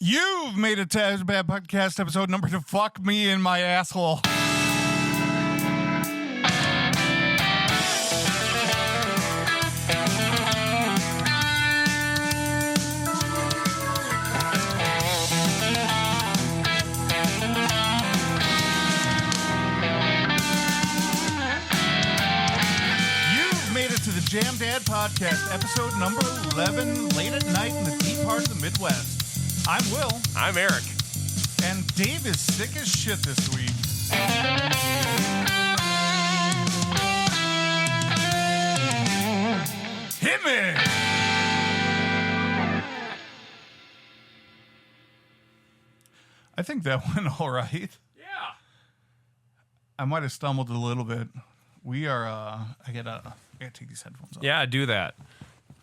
You've made it to As Bad Podcast episode number to fuck me in my asshole. You've made it to the Jam Dad Podcast episode number 11, late at night in the deep heart of the Midwest. I'm Will. I'm Eric. And Dave is sick as shit this week. Hit me! I think that went all right. Yeah. I might have stumbled a little bit. We are, I gotta take these headphones off. Yeah, do that.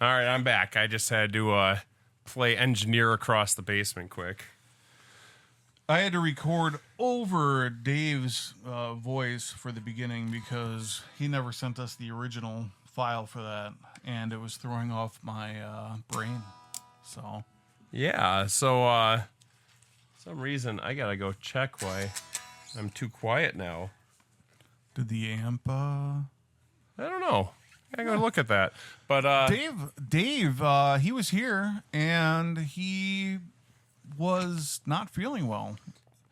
All right, I'm back. I just had to play engineer across the basement quick. I had to record over Dave's voice for the beginning because he never sent us the original file for that, and it was throwing off my brain. So Yeah, so some reason I gotta go check why I'm too quiet now. did the amp? I don't know. I gotta go look at that. But Dave, he was here and he was not feeling well.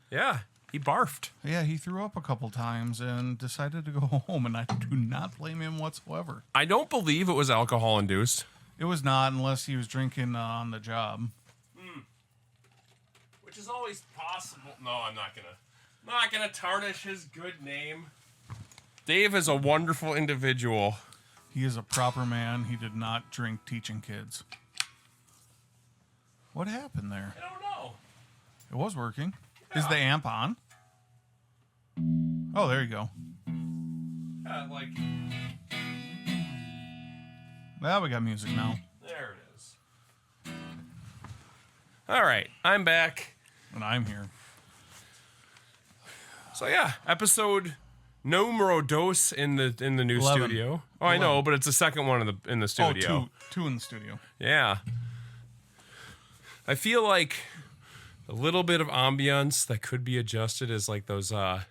yeah, he barfed. Yeah, he threw up a couple times and decided to go home, and I do not blame him whatsoever. I don't believe it was alcohol induced. It was not, unless he was drinking on the job. Which is always possible. No, I'm not gonna tarnish his good name. Dave is a wonderful individual. He is a proper man. He did not drink teaching kids. What happened there? I don't know. It was working. Yeah. Is the amp on? Oh, there you go. Like, Well, we got music now. there it is. All right, I'm back. And I'm here. So yeah, episode numero dos in the new 11. studio. Oh, I know, but it's the second one in the studio. Oh, two in the studio. Yeah. I feel like a little bit of ambience that could be adjusted is like those LED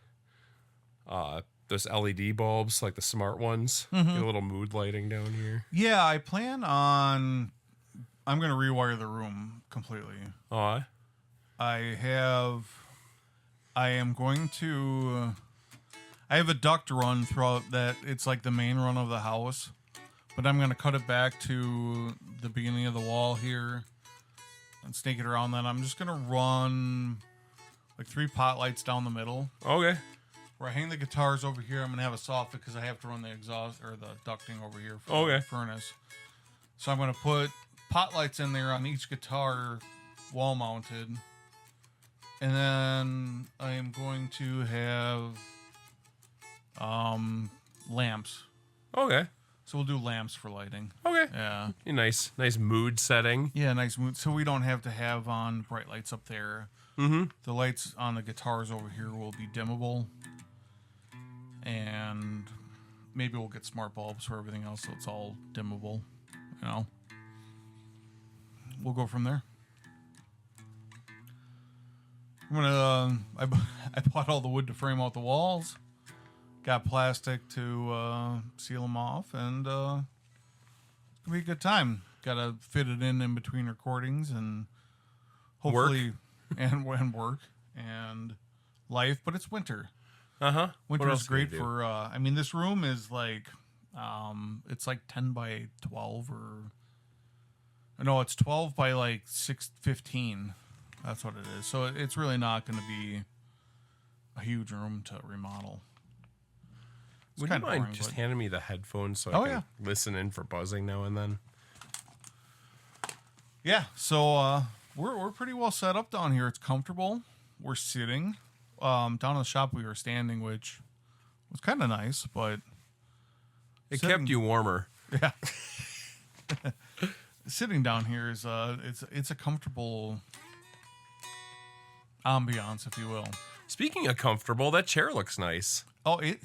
bulbs, like the smart ones. Get a little mood lighting down here. Yeah, I plan on... I'm going to rewire the room completely. Oh, I am going to... I have a duct run throughout that. It's like the main run of the house. But I'm going to cut it back to the beginning of the wall here and snake it around. Then I'm just going to run like 3 pot lights down the middle. okay. Where I hang the guitars over here, I'm going to have a soffit because I have to run the exhaust or the ducting over here for Okay. the furnace. So I'm going to put pot lights in there on each guitar, wall mounted. And then I am going to have lamps. Okay. So we'll do lamps for lighting. Okay. Yeah. A nice mood setting. Yeah, nice mood. So we don't have to have on bright lights up there. Mm-hmm. The lights on the guitars over here will be dimmable. And maybe we'll get smart bulbs for everything else so it's all dimmable. You know? We'll go from there. I'm gonna. I bought all the wood to frame out the walls. Got plastic to seal them off, and it's gonna be a good time. Gotta fit it in between recordings and hopefully and work and life. But it's winter. Winter is great for. I mean, this room is like, it's like 10 by 12 or. No, it's 12 by like 615. That's what it is. So it's really not going to be a huge room to remodel. Would you mind just handing me the headphones so I can listen in for buzzing now and then? Yeah, so we're pretty well set up down here. It's comfortable. We're sitting. Down in the shop we were standing, which was kind of nice, but it kept you warmer. Yeah. Sitting down here is it's a comfortable ambiance, if you will. Speaking of comfortable, that chair looks nice. Oh, I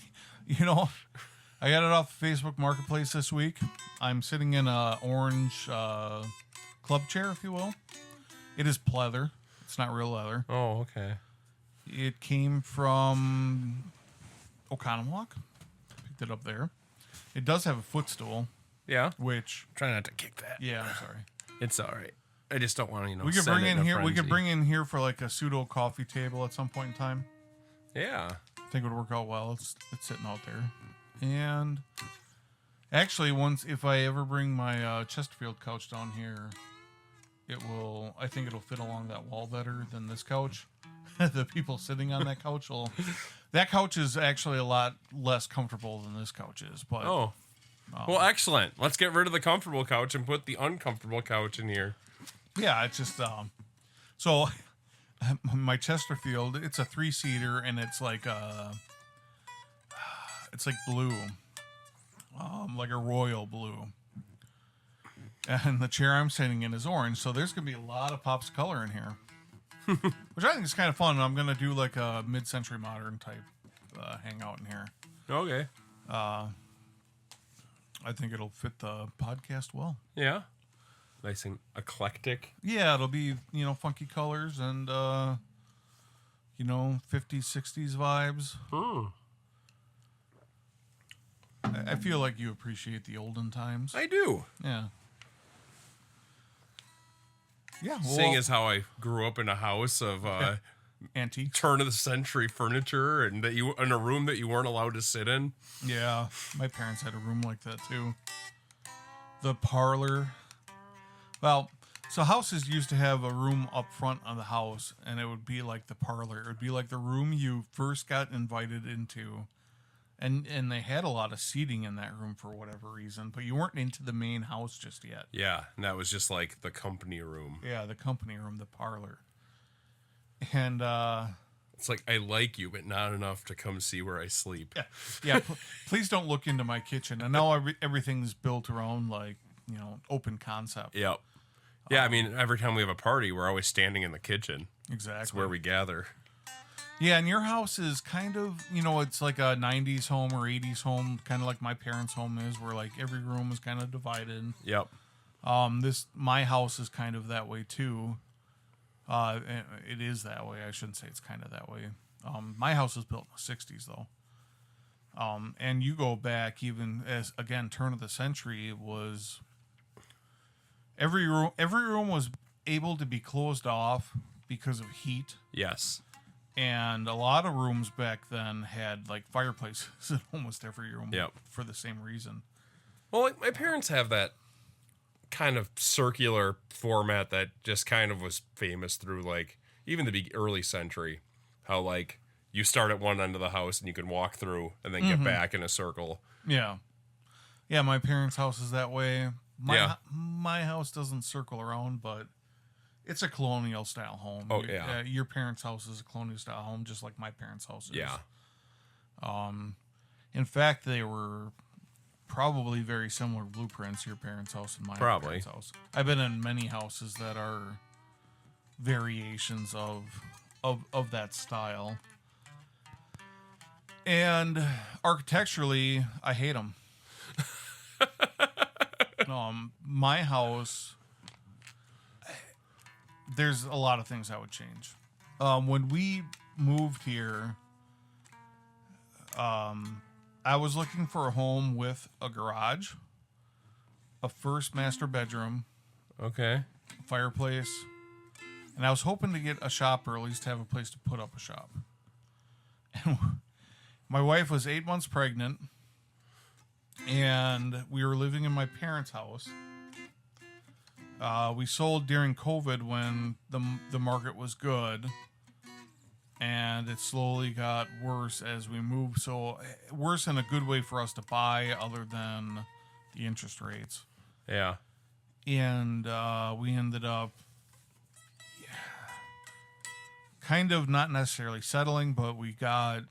got it off Facebook Marketplace this week. I'm sitting in a orange club chair, if you will. It is pleather. It's not real leather. Oh, okay. It came from Oconomowoc. Picked it up there. It does have a footstool, Yeah. which Try not to kick that. yeah, I'm sorry. It's all right. I just don't want to, We could send bring it in a here. We could frenzy. bring in here for like a pseudo coffee table at some point in time. Yeah. I think it would work out well. It's sitting out there, and actually, once if I ever bring my Chesterfield couch down here, it will. I think it'll fit along that wall better than this couch. The people sitting on that couch will. That couch is actually a lot less comfortable than this couch is. But Oh. Well, excellent. Let's get rid of the comfortable couch and put the uncomfortable couch in here. yeah, it's just so my Chesterfield. It's a 3-seater and it's like blue, like a royal blue. And the chair I'm sitting in is orange, so there's gonna be a lot of pops of color in here, which I think is kind of fun. I'm gonna do like a mid-century modern type hangout in here. Okay. I think it'll fit the podcast well. Yeah. Nice and eclectic. Yeah, it'll be funky colors and 50s, 60s vibes. I feel like you appreciate the olden times. I do. Yeah. Yeah. Well, Seeing as how I grew up in a house of antiques. turn of the century furniture and that you in a room that you weren't allowed to sit in. Yeah, my parents had a room like that too. The parlor. Well, so houses used to have a room up front of the house, and it would be like the parlor. It would be like the room you first got invited into, and they had a lot of seating in that room for whatever reason, but you weren't into the main house just yet. Yeah, and that was just like the company room. Yeah, the company room, the parlor. And It's like, I like you, but not enough to come see where I sleep. yeah. Please don't look into my kitchen. And now everything's built around like open concept. Yep. Yeah, I mean, every time we have a party, we're always standing in the kitchen. Exactly. That's where we gather. Yeah, and your house is kind of, it's like a 90s home or 80s home, kind of like my parents' home is, where like every room is kind of divided. Yep. My house is kind of that way too. It is that way. I shouldn't say it's kind of that way. My house was built in the 60s though. And you go back even as again turn of the century, it was every room was able to be closed off because of heat. Yes. And a lot of rooms back then had like fireplaces in almost every room. Yep. For the same reason. Well, like, my parents have that kind of circular format that just kind of was famous through like even the early century. How like you start at one end of the house and you can walk through and then get back in a circle. Yeah. Yeah, my parents' house is that way. Yeah. My house doesn't circle around, but it's a colonial style home. Oh, yeah. Your parents' house is a colonial style home, just like my parents' house is. Yeah. In fact, they were probably very similar blueprints, your parents' house and my Probably. parents' house. I've been in many houses that are variations of that style. And architecturally, I hate them. My house, there's a lot of things I would change. When we moved here, I was looking for a home with a garage, a first master bedroom, Okay. fireplace, and I was hoping to get a shop or at least have a place to put up a shop. And my wife was 8 months pregnant, and we were living in my parents' house. We sold during COVID when the market was good, and it slowly got worse as we moved. So worse in a good way for us to buy, other than the interest rates. Yeah. And we ended up kind of not necessarily settling, but we got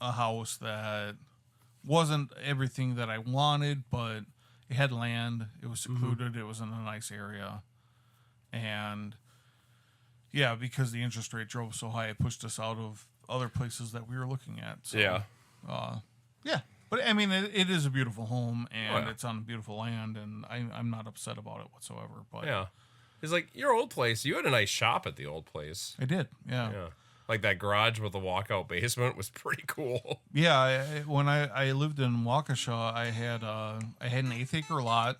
a house that wasn't everything that I wanted, but it had land. It was secluded. It was in a nice area. And yeah, because the interest rate drove so high, it pushed us out of other places that we were looking at. So, Yeah. yeah. But I mean, it is a beautiful home, and yeah. it's on beautiful land, and I'm not upset about it whatsoever. But Yeah. He's like, your old place, you had a nice shop at the old place. I did, yeah. Yeah. Like that garage with the walkout basement was pretty cool. Yeah, when I lived in Waukesha, I had an 1/8 acre lot.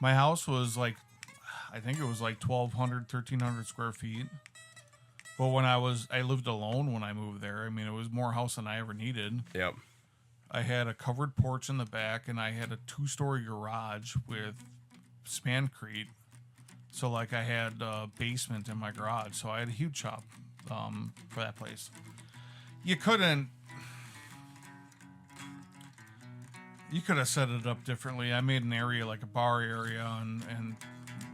My house was like, I think it was like 1,200, 1,300 square feet. But when I lived alone when I moved there. I mean, it was more house than I ever needed. Yep. I had a covered porch in the back, and I had a 2-story garage with spancrete. So, like, I had a basement in my garage. So I had a huge shop for that place. You could have set it up differently. I made an area, like a bar area, and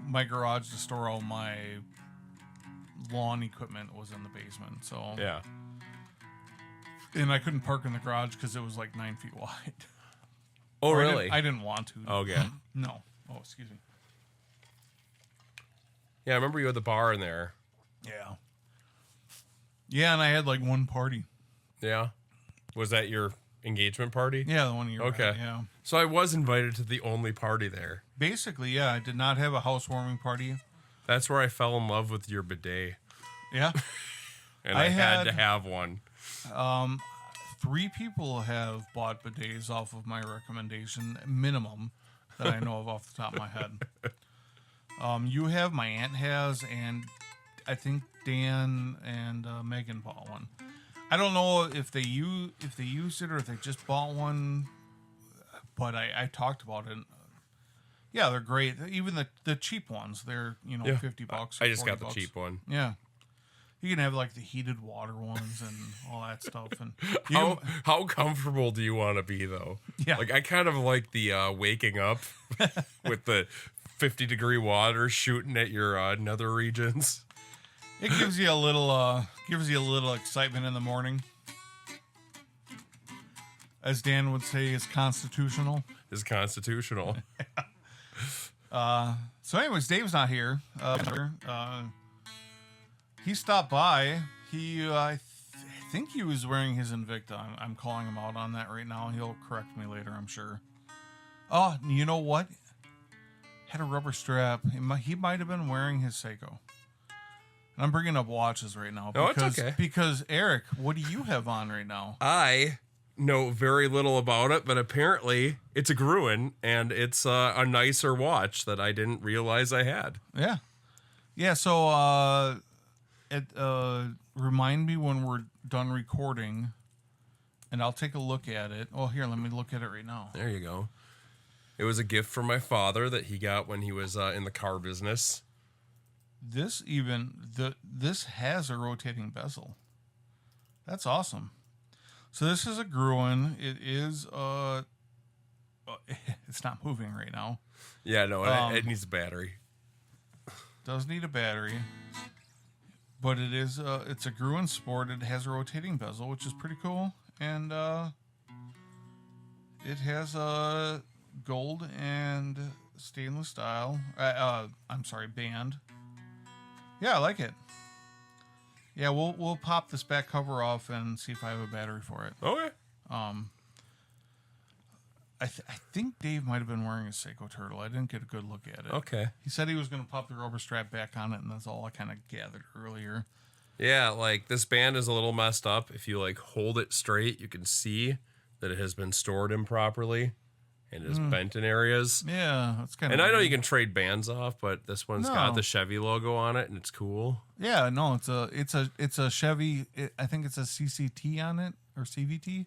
my garage to store all my lawn equipment was in the basement. So yeah. And I couldn't park in the garage because it was like 9 feet wide. Oh, Or really? I didn't want to. Okay. No. Oh, excuse me. Yeah, I remember you had the bar in there. Yeah. Yeah, and I had like one party. Yeah. Was that your engagement party? Yeah, the one you were Okay. at, yeah. So I was invited to the only party there. Basically, yeah, I did not have a housewarming party. That's where I fell in love with your bidet. Yeah. And I had to have one. 3 people have bought bidets off of my recommendation, minimum, that I know of off the top of my head. You have, my aunt has, and I think Dan and Megan bought one. I don't know if they used it or if they just bought one, but I talked about it. Yeah, they're great. Even the cheap ones, they're $50. I just got the $40. cheap one. Yeah. You can have like the heated water ones and all that stuff. And How comfortable do you want to be though? Yeah. Like I kind of like the waking up with the 50-degree water shooting at your nether regions. it gives you a little excitement in the morning. As Dan would say, it's constitutional. Is constitutional. So anyways, Dave's not here. He stopped by. I think he was wearing his Invicta. I'm calling him out on that right now. He'll correct me later, I'm sure. Oh, you know what? Had a rubber strap. He might have been wearing his Seiko. And I'm bringing up watches right now. Oh, it's okay. Because, Eric, what do you have on right now? I know very little about it, but apparently it's a Gruen, and it's a nicer watch that I didn't realize I had. Yeah. Yeah, so remind me when we're done recording, and I'll take a look at it. Oh, here, let me look at it right now. There you go. It was a gift from my father that he got when he was in the car business. This has a rotating bezel. That's awesome. So this is a Gruen. It is it's not moving right now. Yeah, no, it needs a battery. Does need a battery. But it's a Gruen Sport. It has a rotating bezel, which is pretty cool. And it has a gold and stainless style. Band. Yeah, I like it. Yeah, we'll pop this back cover off and see if I have a battery for it. Okay. I think Dave might have been wearing a Seiko Turtle. I didn't get a good look at it. Okay. He said he was going to pop the rubber strap back on it, and that's all I kind of gathered earlier. Yeah, like this band is a little messed up. If you like hold it straight, you can see that it has been stored improperly and is bent in areas. Yeah, that's kind of. And I know you can trade bands off, but this one's got the Chevy logo on it, and it's cool. Yeah, no, it's a Chevy. I think it's a CCT on it or CVT.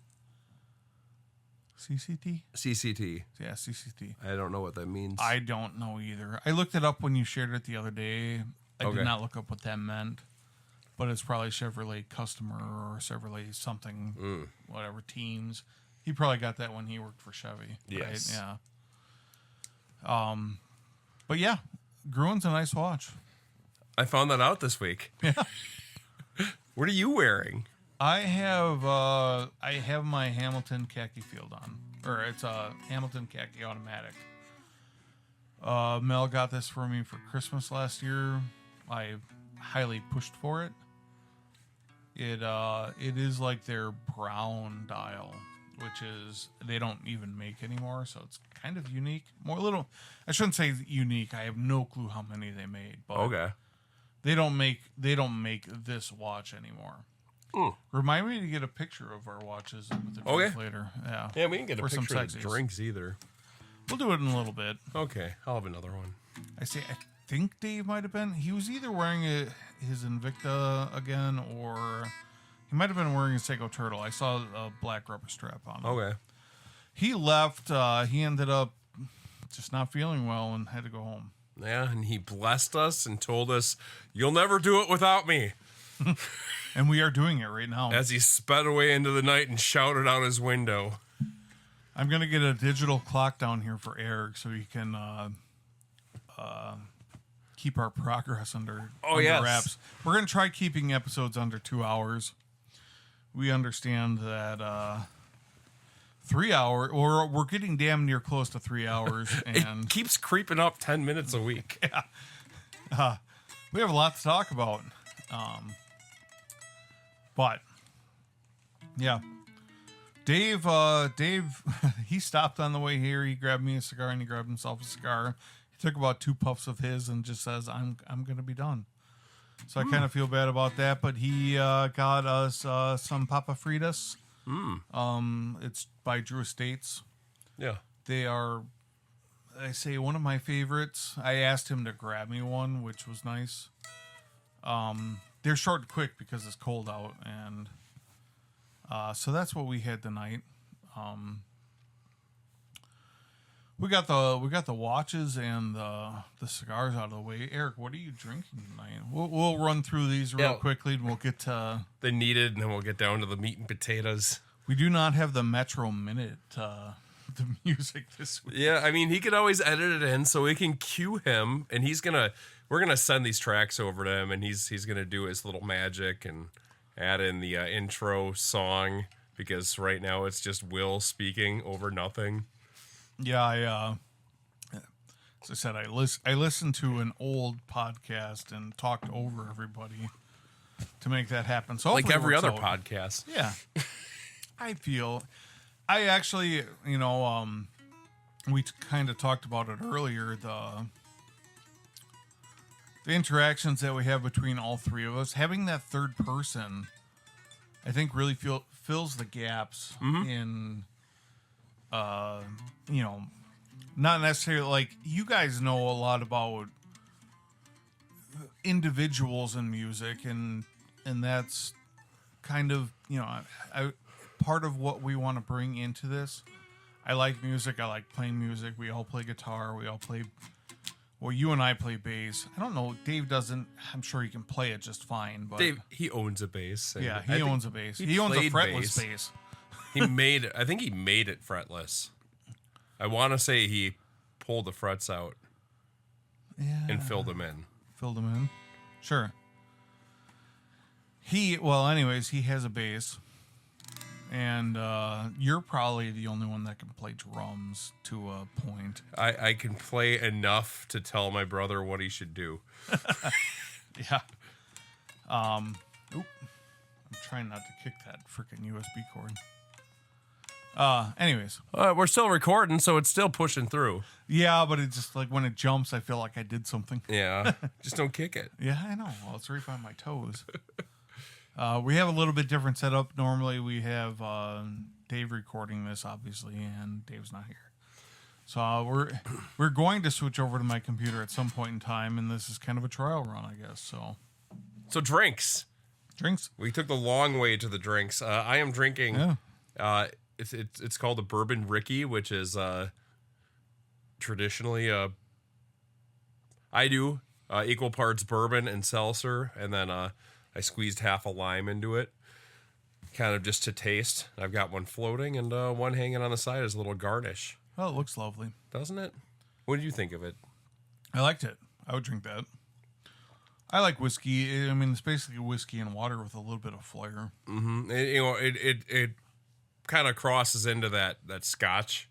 CCT? CCT. Yeah, CCT. I don't know what that means. I don't know either. I looked it up when you shared it the other day. I did not look up what that meant, but it's probably Chevrolet customer or Chevrolet something, whatever teams. He probably got that when he worked for Chevy. Yes. Right? Yeah. But yeah, Gruen's a nice watch. I found that out this week. Yeah. What are you wearing? I have my Hamilton khaki field on, or it's a Hamilton khaki automatic. Mel got this for me for Christmas last year. I highly pushed for it. It is like their brown dial. which is they don't even make anymore, so it's kind of unique. I shouldn't say unique. I have no clue how many they made, but Okay. they don't make this watch anymore. Remind me to get a picture of our watches with the drink later. Yeah. Yeah, we didn't get a For some picture of the sexies. drinks either. We'll do it in a little bit. Okay, I'll have another one. I think Dave might have been. He was either wearing his Invicta again, or he might have been wearing a Seiko Turtle. I saw a black rubber strap on him. Okay. He left. He ended up just not feeling well and had to go home. Yeah, and he blessed us and told us, "You'll never do it without me." And we are doing it right now. As he sped away into the night and shouted out his window. I'm going to get a digital clock down here for Eric so he can keep our progress under wraps. We're going to try keeping episodes under 2 hours. We understand that 3 hours, or we're getting damn near close to 3 hours. And it keeps creeping up 10 minutes a week. Yeah. We have a lot to talk about. But, yeah. Dave, he stopped on the way here. He grabbed me a cigar and he grabbed himself a cigar. He took about 2 puffs of his and just says, I'm going to be done. So I kind of feel bad about that, but he got us some Papa Fritas. It's by Drew Estates. Yeah. They are, I say, one of my favorites. I asked him to grab me one, which was nice. They're short and quick because it's cold out, and so that's what we had tonight. We got the watches and the cigars out of the way. Eric, what are you drinking tonight? We'll run through these real quickly, and we'll get to the needed, and then we'll get down to the meat and potatoes. We do not have the Metro Minute the music this week. Yeah, I mean, he could always edit it in so we can cue him, and we're gonna send these tracks over to him, and he's gonna do his little magic and add in the intro song, because right now it's just Will speaking over nothing. Yeah, as I said, I listened to an old podcast and talked over everybody to make that happen. So like every other out. podcast. Yeah. I actually, we kind of talked about it earlier, the interactions that we have between all three of us, having that third person, I think really fills the gaps in, not necessarily, like, you guys know a lot about individuals in music, and that's kind of, part of what we want to bring into this. I like music. I like playing music. We all play guitar. We all play, well, you and I play bass. I don't know. Dave doesn't. I'm sure he can play it just fine. But Dave, he owns a bass. Yeah, he owns a bass. He owns a fretless bass. I think he made it fretless. I want to say he pulled the frets out and filled them in. Filled them in? Sure. Anyways, he has a bass. And you're probably the only one that can play drums to a point. I can play enough to tell my brother what he should do. Yeah. I'm trying not to kick that freaking USB cord. Anyways. We're still recording, so it's still pushing through. Yeah, but it's just like when it jumps, I feel like I did something. Yeah. Just don't kick it. Yeah, I know. Well, it's right by my toes. We have a little bit different setup. Normally, we have Dave recording this, obviously, and Dave's not here. So we're going to switch over to my computer at some point in time, and this is kind of a trial run, I guess. So drinks. We took the long way to the drinks. I am drinking. Yeah. It's called a Bourbon Ricky, which is traditionally I do equal parts bourbon and seltzer, and then I squeezed half a lime into it, kind of just to taste. I've got one floating and one hanging on the side as a little garnish. Oh, it looks lovely. Doesn't it? What did you think of it? I liked it. I would drink that. I like whiskey. I mean, it's basically whiskey and water with a little bit of flair. Mm-hmm. It kind of crosses into that Scotch,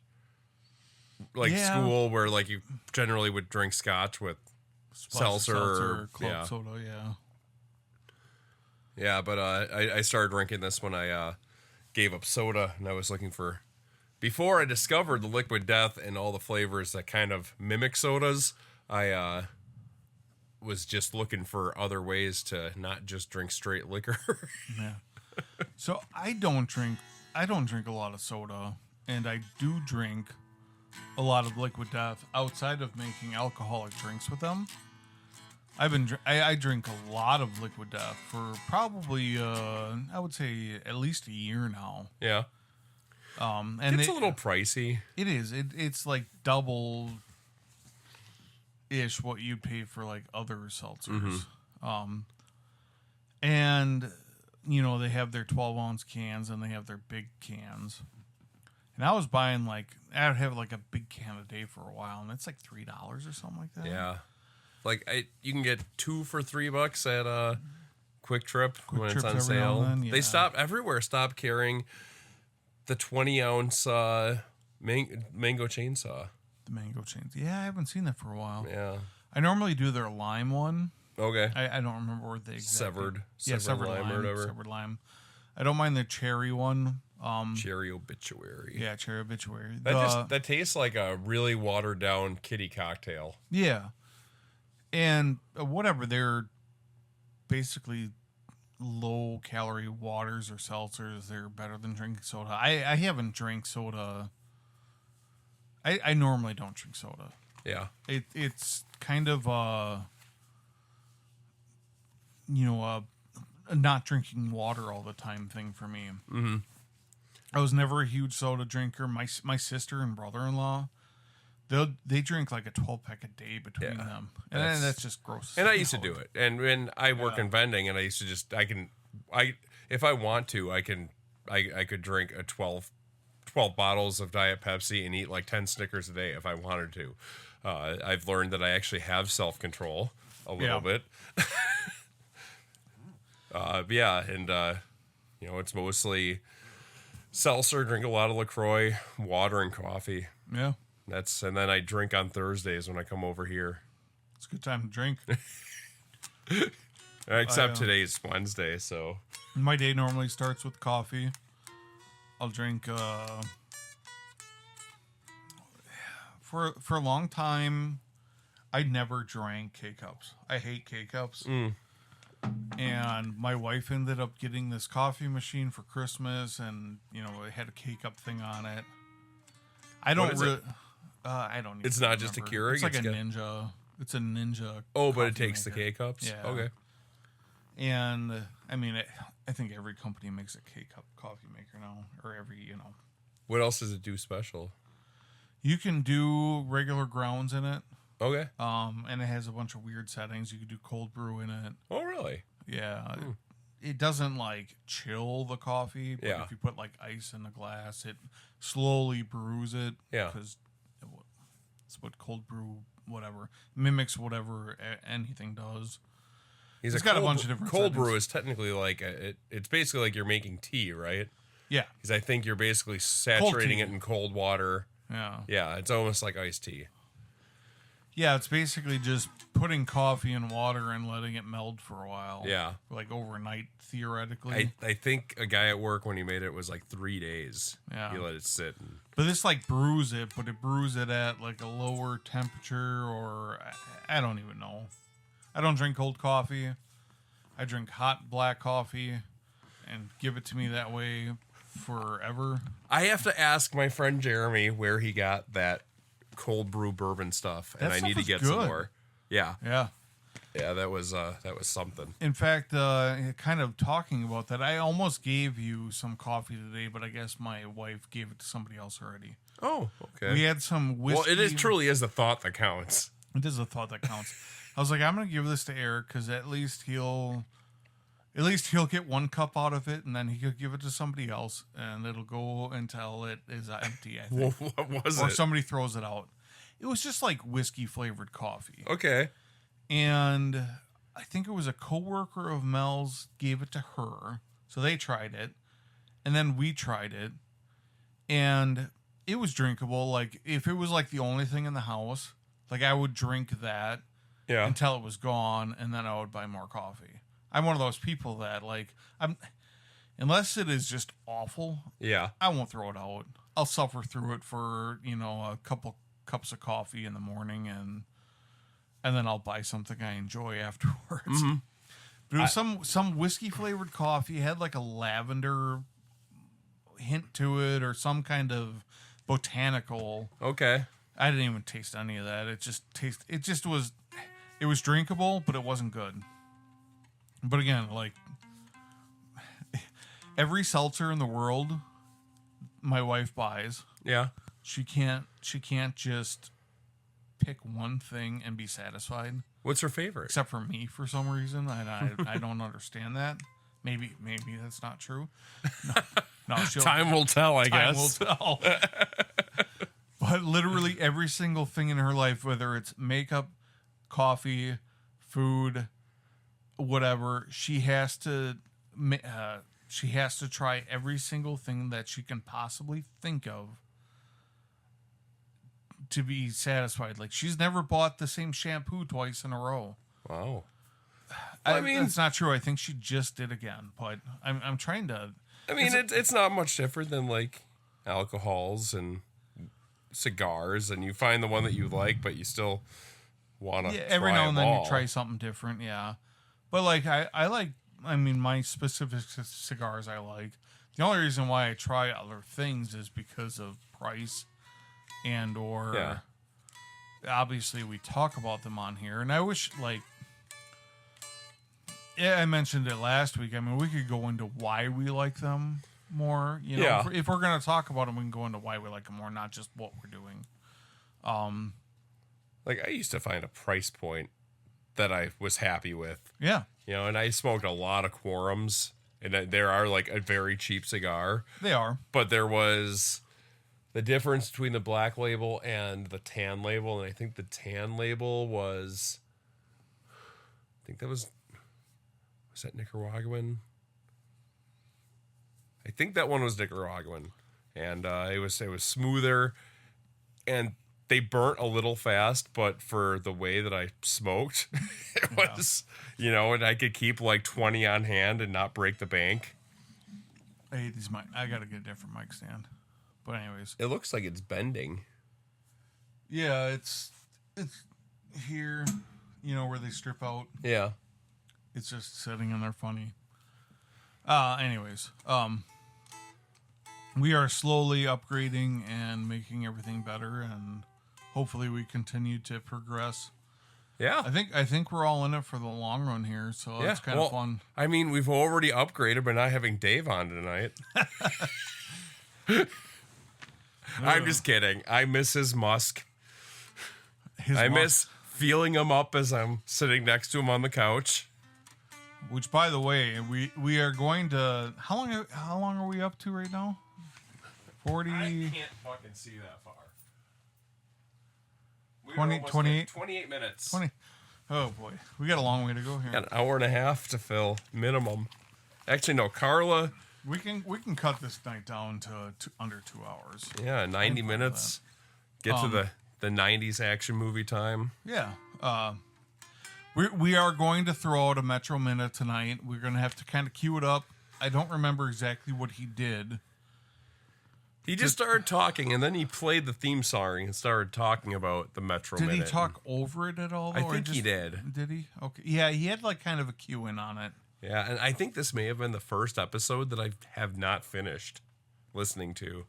school, where like you generally would drink Scotch with seltzer, club soda, yeah. Yeah, but I started drinking this when I gave up soda, and I was looking for. Before I discovered the Liquid Death and all the flavors that kind of mimic sodas, I was just looking for other ways to not just drink straight liquor. Yeah. So I don't drink a lot of soda, and I do drink a lot of Liquid Death outside of making alcoholic drinks with them. I drink a lot of Liquid Death for probably I would say at least a year now. Yeah. And it's a little pricey. It is. It's like double ish what you'd pay for like other seltzers. And you know, they have their 12-ounce cans and they have their big cans. And I was buying I would have like a big can a day for a while, and it's like $3 or something like that. Yeah. Like you can get 2 for $3 at Quick Trip when it's on sale. Then, yeah. They stopped carrying the 20-ounce mango chainsaw. The mango chains. Yeah, I haven't seen that for a while. Yeah. I normally do their lime one. Okay. I don't remember what they exactly. Severed lime or whatever. Severed lime. I don't mind the cherry one. Cherry obituary. Yeah, cherry obituary. That tastes like a really watered down kitty cocktail. Yeah. And whatever, they're basically low calorie waters or seltzers. They're better than drinking soda. I haven't drank soda. I normally don't drink soda. Yeah. It's kind of a not drinking water all the time thing for me. Mm-hmm. I was never a huge soda drinker. My sister and brother-in-law, they drink like a 12-pack a day between them, and that's just gross. And I used to do it. And when I work in vending, and I used to just if I want to, I could drink a 12 bottles of Diet Pepsi and eat like 10 Snickers a day if I wanted to. I've learned that I actually have self-control a little bit. It's mostly seltzer, drink a lot of LaCroix, water, and coffee. Yeah. And then I drink on Thursdays when I come over here. It's a good time to drink. Except today's Wednesday, so. My day normally starts with coffee. I'll drink, for a long time, I never drank K-Cups. I hate K-Cups. And my wife ended up getting this coffee machine for Christmas, and it had a K-Cup thing on it. I don't really. I don't. Even it's not just a Keurig. It's like a Ninja. It's a Ninja. Oh, but it takes the K-Cups. Yeah. Okay. And I mean, I think every company makes a K-Cup coffee maker now, or every. What else does it do special? You can do regular grounds in it. Okay. And it has a bunch of weird settings. You can do cold brew in it. Oh, really? Yeah. It doesn't chill the coffee, but Yeah. if you put ice in the glass, it slowly brews it. Yeah. Because it's what cold brew, whatever, mimics whatever anything does. It's got a bunch of different cold settings. brew is technically it's basically like you're making tea, right? Yeah. Because I think you're basically saturating it in cold water. Yeah. Yeah, it's almost like iced tea. Yeah, it's basically just putting coffee in water and letting it meld for a while. Yeah. Overnight, theoretically. I think a guy at work, when he made it, was 3 days. Yeah. He let it sit. But this brews it, but it brews it at a lower temperature, or I don't even know. I don't drink cold coffee. I drink hot black coffee and give it to me that way forever. I have to ask my friend Jeremy where he got that cold brew bourbon stuff, and I need to get some more. Yeah. Yeah. Yeah, that was something. In fact, kind of talking about that, I almost gave you some coffee today, but I guess my wife gave it to somebody else already. Oh, okay. We had some whiskey. Well, it truly is the thought that counts. It is the thought that counts. I was like, I'm going to give this to Eric because at least he'll get one cup out of it, and then he could give it to somebody else, and it'll go until it is empty, I think. What was it? Or somebody throws it out. It was just whiskey flavored coffee. Okay. And I think it was a coworker of Mel's gave it to her. So they tried it. And then we tried it. And it was drinkable. If it was the only thing in the house, I would drink that until it was gone, and then I would buy more coffee. I'm one of those people that unless it is just awful, Yeah. I won't throw it out. I'll suffer through it for, a couple cups of coffee in the morning, and then I'll buy something I enjoy afterwards. Mm-hmm. But it was some whiskey flavored coffee. It had like a lavender hint to it, or some kind of botanical. Okay. I didn't even taste any of that. It was drinkable, but it wasn't good. But again, like every seltzer in the world my wife buys, Yeah. she can't just pick one thing and be satisfied. What's her favorite? Except for me, for some reason, and I don't understand that. Maybe that's not true. No, Time will tell, I guess. Time will tell. But literally every single thing in her life, whether it's makeup, coffee, food, whatever, she has to try every single thing that she can possibly think of to be satisfied. Like, she's never bought the same shampoo twice in a row. Wow. I mean, it's not true. I think she just did again, but I'm trying to. I mean, it's not much different than like alcohols and cigars, and you find the one that you like, but you still want to. Yeah, every now and then you try something different. Yeah, but like I like. I mean, my specific cigars I like. The only reason why I try other things is because of price, and or obviously we talk about them on here, and I wish like. Yeah, I mentioned it last week. I mean, we could go into why we like them more. If we're going to talk about them, we can go into why we like them more, not just what we're doing. Like, I used to find a price point that I was happy with. Yeah. And I smoked a lot of Quorums, and there are like a very cheap cigar. They are. But there was the difference between the black label and the tan label, and I think the tan label was, was that Nicaraguan? I think that one was Nicaraguan, and it was smoother, and they burnt a little fast, but for the way that I smoked, it was, and I could keep like 20 on hand and not break the bank. I hate these mic. I gotta get a different mic stand. But anyways, it looks like it's bending. Yeah, it's here, where they strip out. Yeah. It's just sitting in there funny. Anyways, we are slowly upgrading and making everything better, and hopefully we continue to progress. Yeah. I think we're all in it for the long run here, so it's kind of fun. I mean, we've already upgraded by not having Dave on tonight. I'm just kidding. I miss his musk. I miss feeling him up as I'm sitting next to him on the couch. Which, by the way, we are going to. How long are we up to right now? 40. I can't fucking see that far. 28 minutes. 20. Oh boy, we got a long way to go here. Got an hour and a half to fill minimum. Actually, no, Carla. We can cut this night down to under 2 hours. Yeah, 90 minutes. Get to the 90s action movie time. Yeah. We are going to throw out a Metro Minute tonight. We're going to have to kind of cue it up. I don't remember exactly what he did. He just started talking, and then he played the theme song and started talking about the Metro Minute. Did he talk over it at all? I think he did. Did he? Okay. Yeah, he had like kind of a cue in on it. Yeah, and I think this may have been the first episode that I have not finished listening to.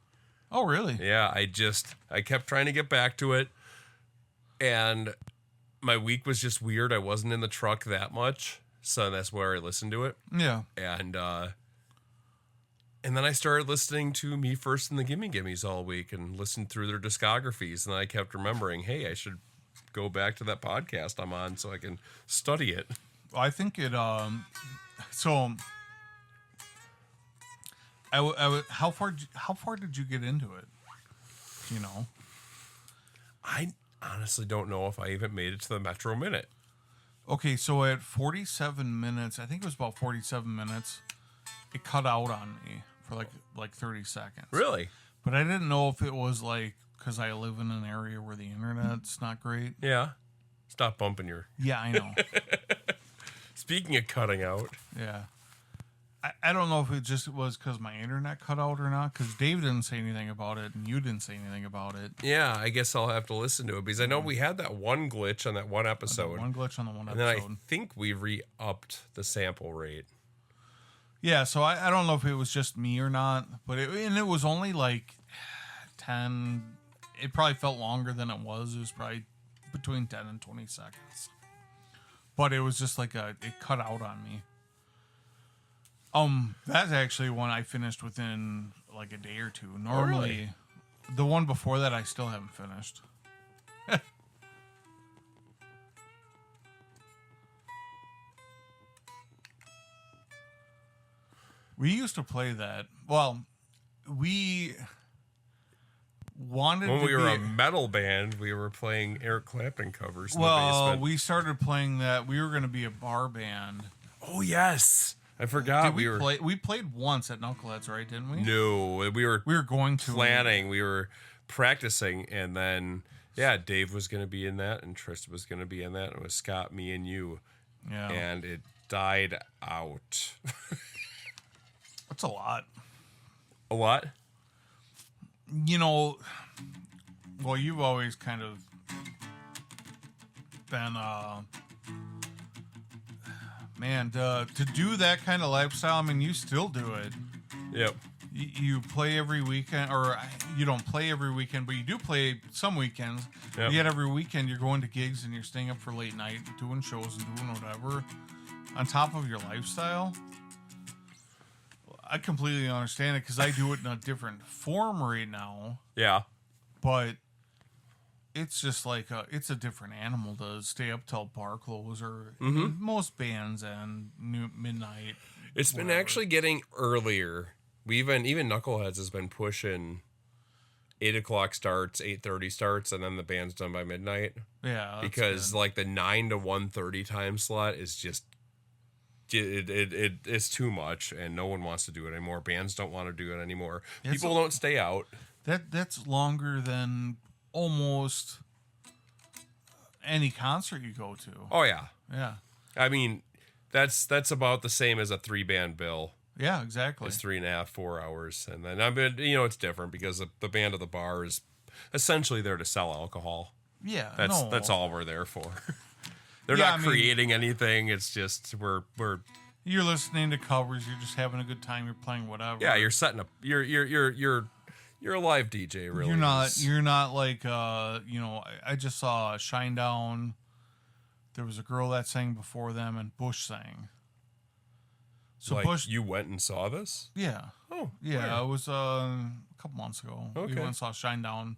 Oh, really? Yeah, I kept trying to get back to it, and my week was just weird. I wasn't in the truck that much, so that's where I listened to it. Yeah. And then I started listening to Me First and the Gimme Gimmes all week and listened through their discographies, and I kept remembering, hey, I should go back to that podcast I'm on so I can study it. I think it so how far did you get into it? I honestly don't know if I even made it to the Metro Minute. Okay, so at 47 minutes, I think it was about 47 minutes, it cut out on me for like 30 seconds. Really? But I didn't know if it was like because I live in an area where the internet's not great. Yeah. Stop bumping your... Yeah, I know. Speaking of cutting out. Yeah. I don't know if it just was because my internet cut out or not, because Dave didn't say anything about it and you didn't say anything about it. Yeah, I guess I'll have to listen to it because I know we had that one glitch on that one episode. One glitch on the one and episode. then I think we re-upped the sample rate. Yeah, so I don't know if it was just me or not, but it was only like 10. It probably felt longer than it was. It was probably between 10 and 20 seconds. But it was just like it cut out on me. That's actually one I finished within like a day or two. Normally, really? The one before that I still haven't finished. We used to play that. Well, we wanted When to we were be, a metal band, we were playing Eric Clapton covers in the well, basement. we started playing that. We were going to be a bar band. Oh, yes. I forgot Did we played once at Knuckleheads, right? Didn't we? No, we were going to planning. We were practicing, and then Dave was going to be in that, and Tristan was going to be in that, and it was Scott, me, and you. Yeah, And it died out. that's a lot. A what? You know, well, you've always kind of been, man, to do that kind of lifestyle. I mean, you still do it. Yep. You play every weekend, or you don't play every weekend, but you do play some weekends. Yep. Yet every weekend you're going to gigs and you're staying up for late night, doing shows and doing whatever on top of your lifestyle. I completely understand it because I do it in a different form right now, Yeah. but it's just like it's a different animal to stay up till bar close or most bands and midnight. It's been whatever. actually getting earlier. We even Knuckleheads has been pushing 8 o'clock starts, 8:30 starts, and then the band's done by midnight. Yeah, that's Because good. like the 9 to 1:30 time slot is just it's too much, and no one wants to do it anymore. Bands don't want to do it anymore. People don't stay out. That's longer than almost any concert you go to. Oh yeah, Yeah, I mean that's about the same as a 3-band bill. yeah, exactly. It's 3.5, 4 hours, and then I mean it's different because the band of the bar is essentially there to sell alcohol. Yeah, That's all we're there for. They're Yeah, not creating anything. It's just we're You're listening to covers. You're just having a good time. You're playing whatever. yeah. You're setting up. You're a live DJ. Really, You're not like I just saw Shinedown. There was a girl that sang before them, and Bush sang. So like Bush, you went and saw this. yeah, Oh yeah, where? it was a couple months ago. We Okay. went and saw Shinedown.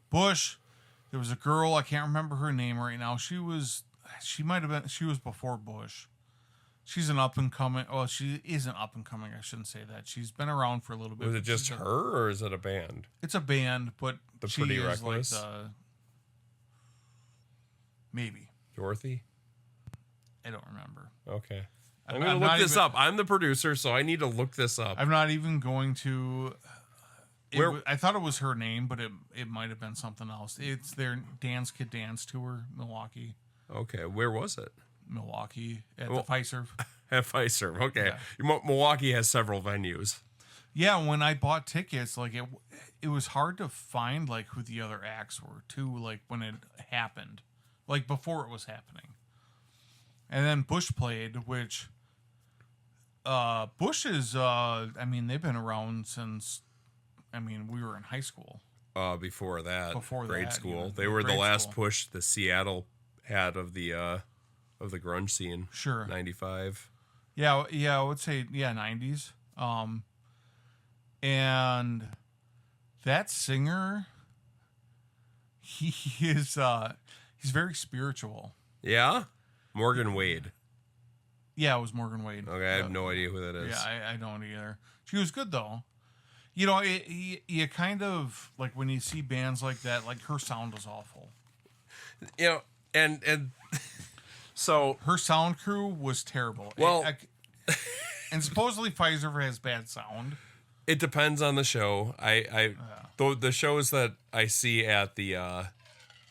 Bush. There was a girl. I can't remember her name right now. She was before Bush. She's an up and coming. Well, she isn't up and coming. I shouldn't say that. She's been around for a little bit. Was it but just she's her, or is it a band? It's a band, but The she Pretty is Reckless? like the maybe. Dorothy. I don't remember. Okay. I'm I'm gonna not look this even- up. I'm the producer, so I need to look this up. I'm not even going to. Where- I thought it was her name, but it might have been something else. It's their Dance Kid Dance tour, Milwaukee Okay, where was it? at Well- the Fiserv. At Fiserv. Okay, Yeah. Milwaukee has several venues. Yeah, when I bought tickets, like it was hard to find like who the other acts were too. Like when it happened, like before it was happening, and then Bush played, which Bush is. I mean, they've been around since. I mean, we were in high school. Before that, Before grade that, school. even. They were the Grade last school. push the Seattle had of the grunge scene. Sure. 95. Yeah, I would say 90s. And that singer, he is he's very spiritual. Yeah? Morgan Wade. Yeah, it was Morgan Wade. Okay, I have no idea who that is. Yeah, I don't either. She was good though. You know, you kind of like when you see bands like that, like her sound was awful. You know, and so Her sound crew was terrible. Well- and supposedly Pfizer has bad sound. it depends on the show. The shows that I see at the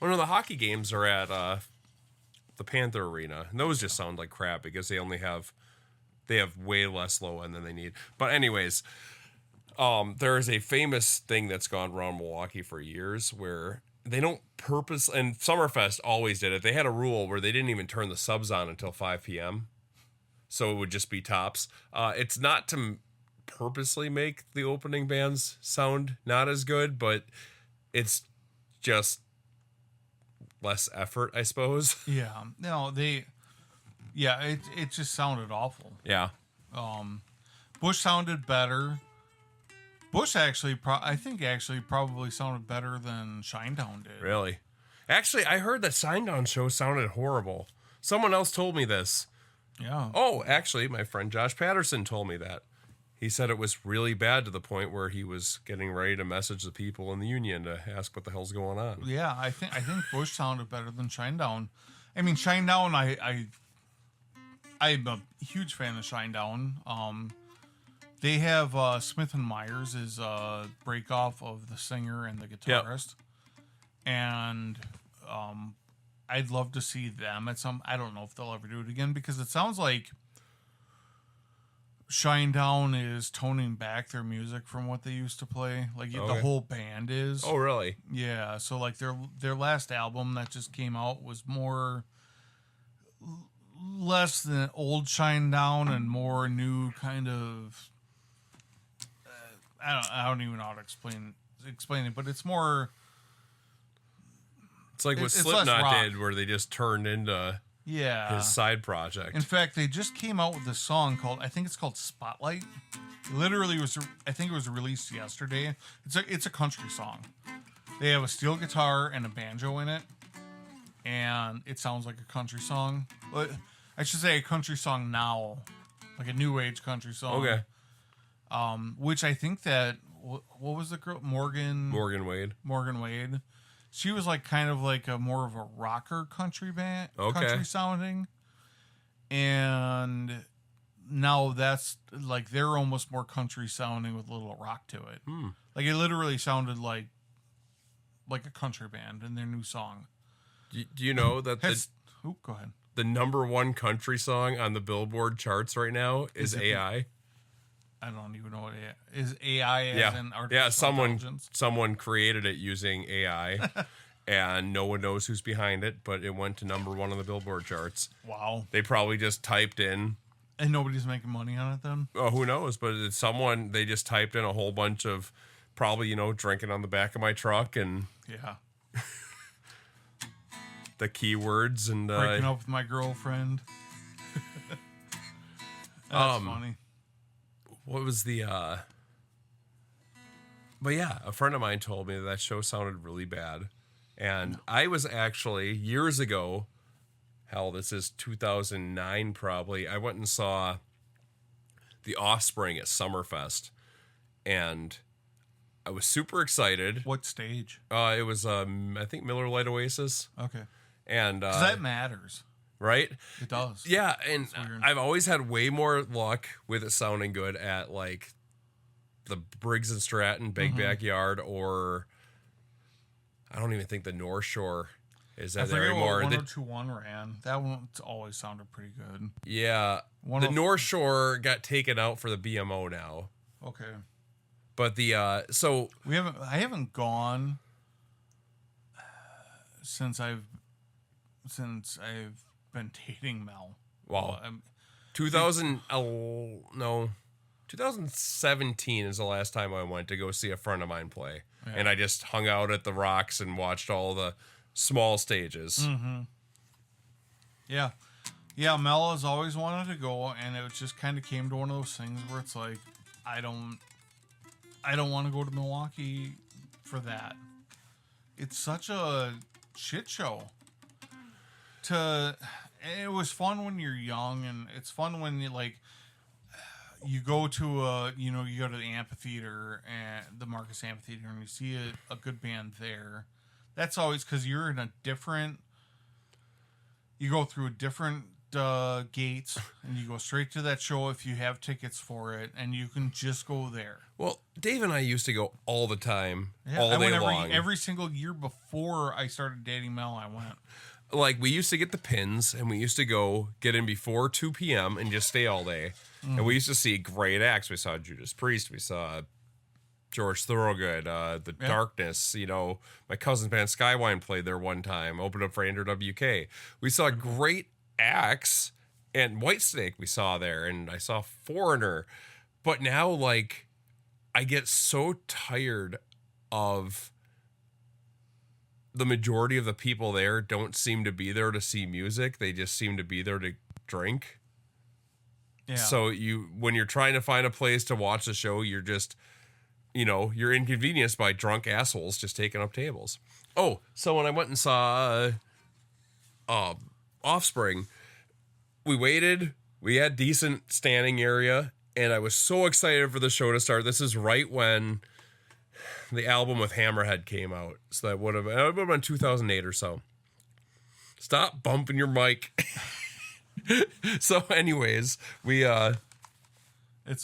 the hockey games are at the Panther Arena, and those just sound like crap because they only have They have way less low end than they need. But anyways, there is a famous thing that's gone around Milwaukee for years where they don't purpose, and Summerfest always did it. They had a rule where they didn't even turn the subs on until 5 p.m. So it would just be tops. It's not to purposely make the opening bands sound not as good, but it's just less effort, I suppose. Yeah. No, it just sounded awful. Yeah. Bush sounded better. Bush actually, I think probably sounded better than Shinedown did. Really? Actually, I heard that Shinedown show sounded horrible. Someone else told me this. Yeah. Oh, actually, my friend Josh Patterson told me that. He said it was really bad to the point where he was getting ready to message the people in the union to ask what the hell's going on. Yeah, I think Bush sounded better than Shinedown. I mean, Shinedown, I'm a huge fan of Shinedown. They have Smith and Myers is a break off of the singer and the guitarist, and I'd love to see them at some. I don't know if they'll ever do it again because it sounds like Shinedown is toning back their music from what they used to play. Like the whole band is. Oh, really? Yeah. So like their last album that just came out was less than old Shinedown and more new kind of. I don't even know how to explain it, but it's more. It's like what Slipknot did, where they just turned into his side project. In fact, they just came out with a song called, I think it's called Spotlight. Literally I think it was released yesterday. It's a country song. They have a steel guitar and a banjo in it, and it sounds like a country song. I should say a country song now, like a new age country song. Okay. Which I think that what was the girl Morgan Wade. She was like kind of like more of a rocker country band, country sounding, and now that's like they're almost more country sounding with a little rock to it. Like it literally sounded like a country band in their new song. Do you know that go ahead. The number one country song on the Billboard charts right now is AI? I don't even know what AI is. AI as in artificial intelligence? Someone created it using AI, and no one knows who's behind it, but it went to number one on the Billboard charts. Wow. They probably just typed in. And nobody's making money on it then? Oh, who knows? But it's someone, they just typed in a whole bunch of probably, drinking on the back of my truck and the keywords and breaking up with my girlfriend. That's funny. What was the but yeah, a friend of mine told me that show sounded really bad. And I was actually years ago, hell, this is 2009 probably, I went and saw The Offspring at Summerfest, and I was super excited. What stage? It was I think Miller Lite Oasis. Okay. And 'cause that matters. Right? It does. Yeah, and I've always had way more luck with it sounding good at like the Briggs and Stratton Big Backyard, or I don't even think the North Shore is that there anymore. 1021 ran. That one always sounded pretty good. Yeah. The North Shore got taken out for the BMO now. Okay. But the I haven't gone since I've been dating Mel. Wow. 2017 is the last time I went to go see a friend of mine play. Yeah. And I just hung out at the Rocks and watched all the small stages. Mm-hmm. Yeah. Yeah, Mel has always wanted to go, and it just kind of came to one of those things where it's like, I don't want to go to Milwaukee for that. It's such a shit show. It was fun when you're young, and it's fun when you go to you go to the amphitheater, and the Marcus Amphitheater, and you see a good band there. That's always because you're in you go through a different gates, and you go straight to that show if you have tickets for it, and you can just go there. Well, Dave and I used to go all the time, all day long. Every single year before I started dating Mel, I went. like we used to get the pins and we used to go get in before 2 p.m. and just stay all day. And we used to see great acts. We saw Judas Priest. We saw George Thorogood, The Darkness. You know, my cousin's band Skywine played there one time, opened up for Andrew WK. We saw great acts, and Whitesnake we saw there, and I saw Foreigner. But now, like, I get so tired of the majority of the people there don't seem to be there to see music. They just seem to be there to drink. Yeah. So when you're trying to find a place to watch the show, you're just, you know, you're inconvenienced by drunk assholes just taking up tables. Oh, so when I went and saw Offspring, we waited. We had decent standing area, and I was so excited for the show to start. This is right when the album with Hammerhead came out. So that would have been 2008 or so. Stop bumping your mic. So anyways, you're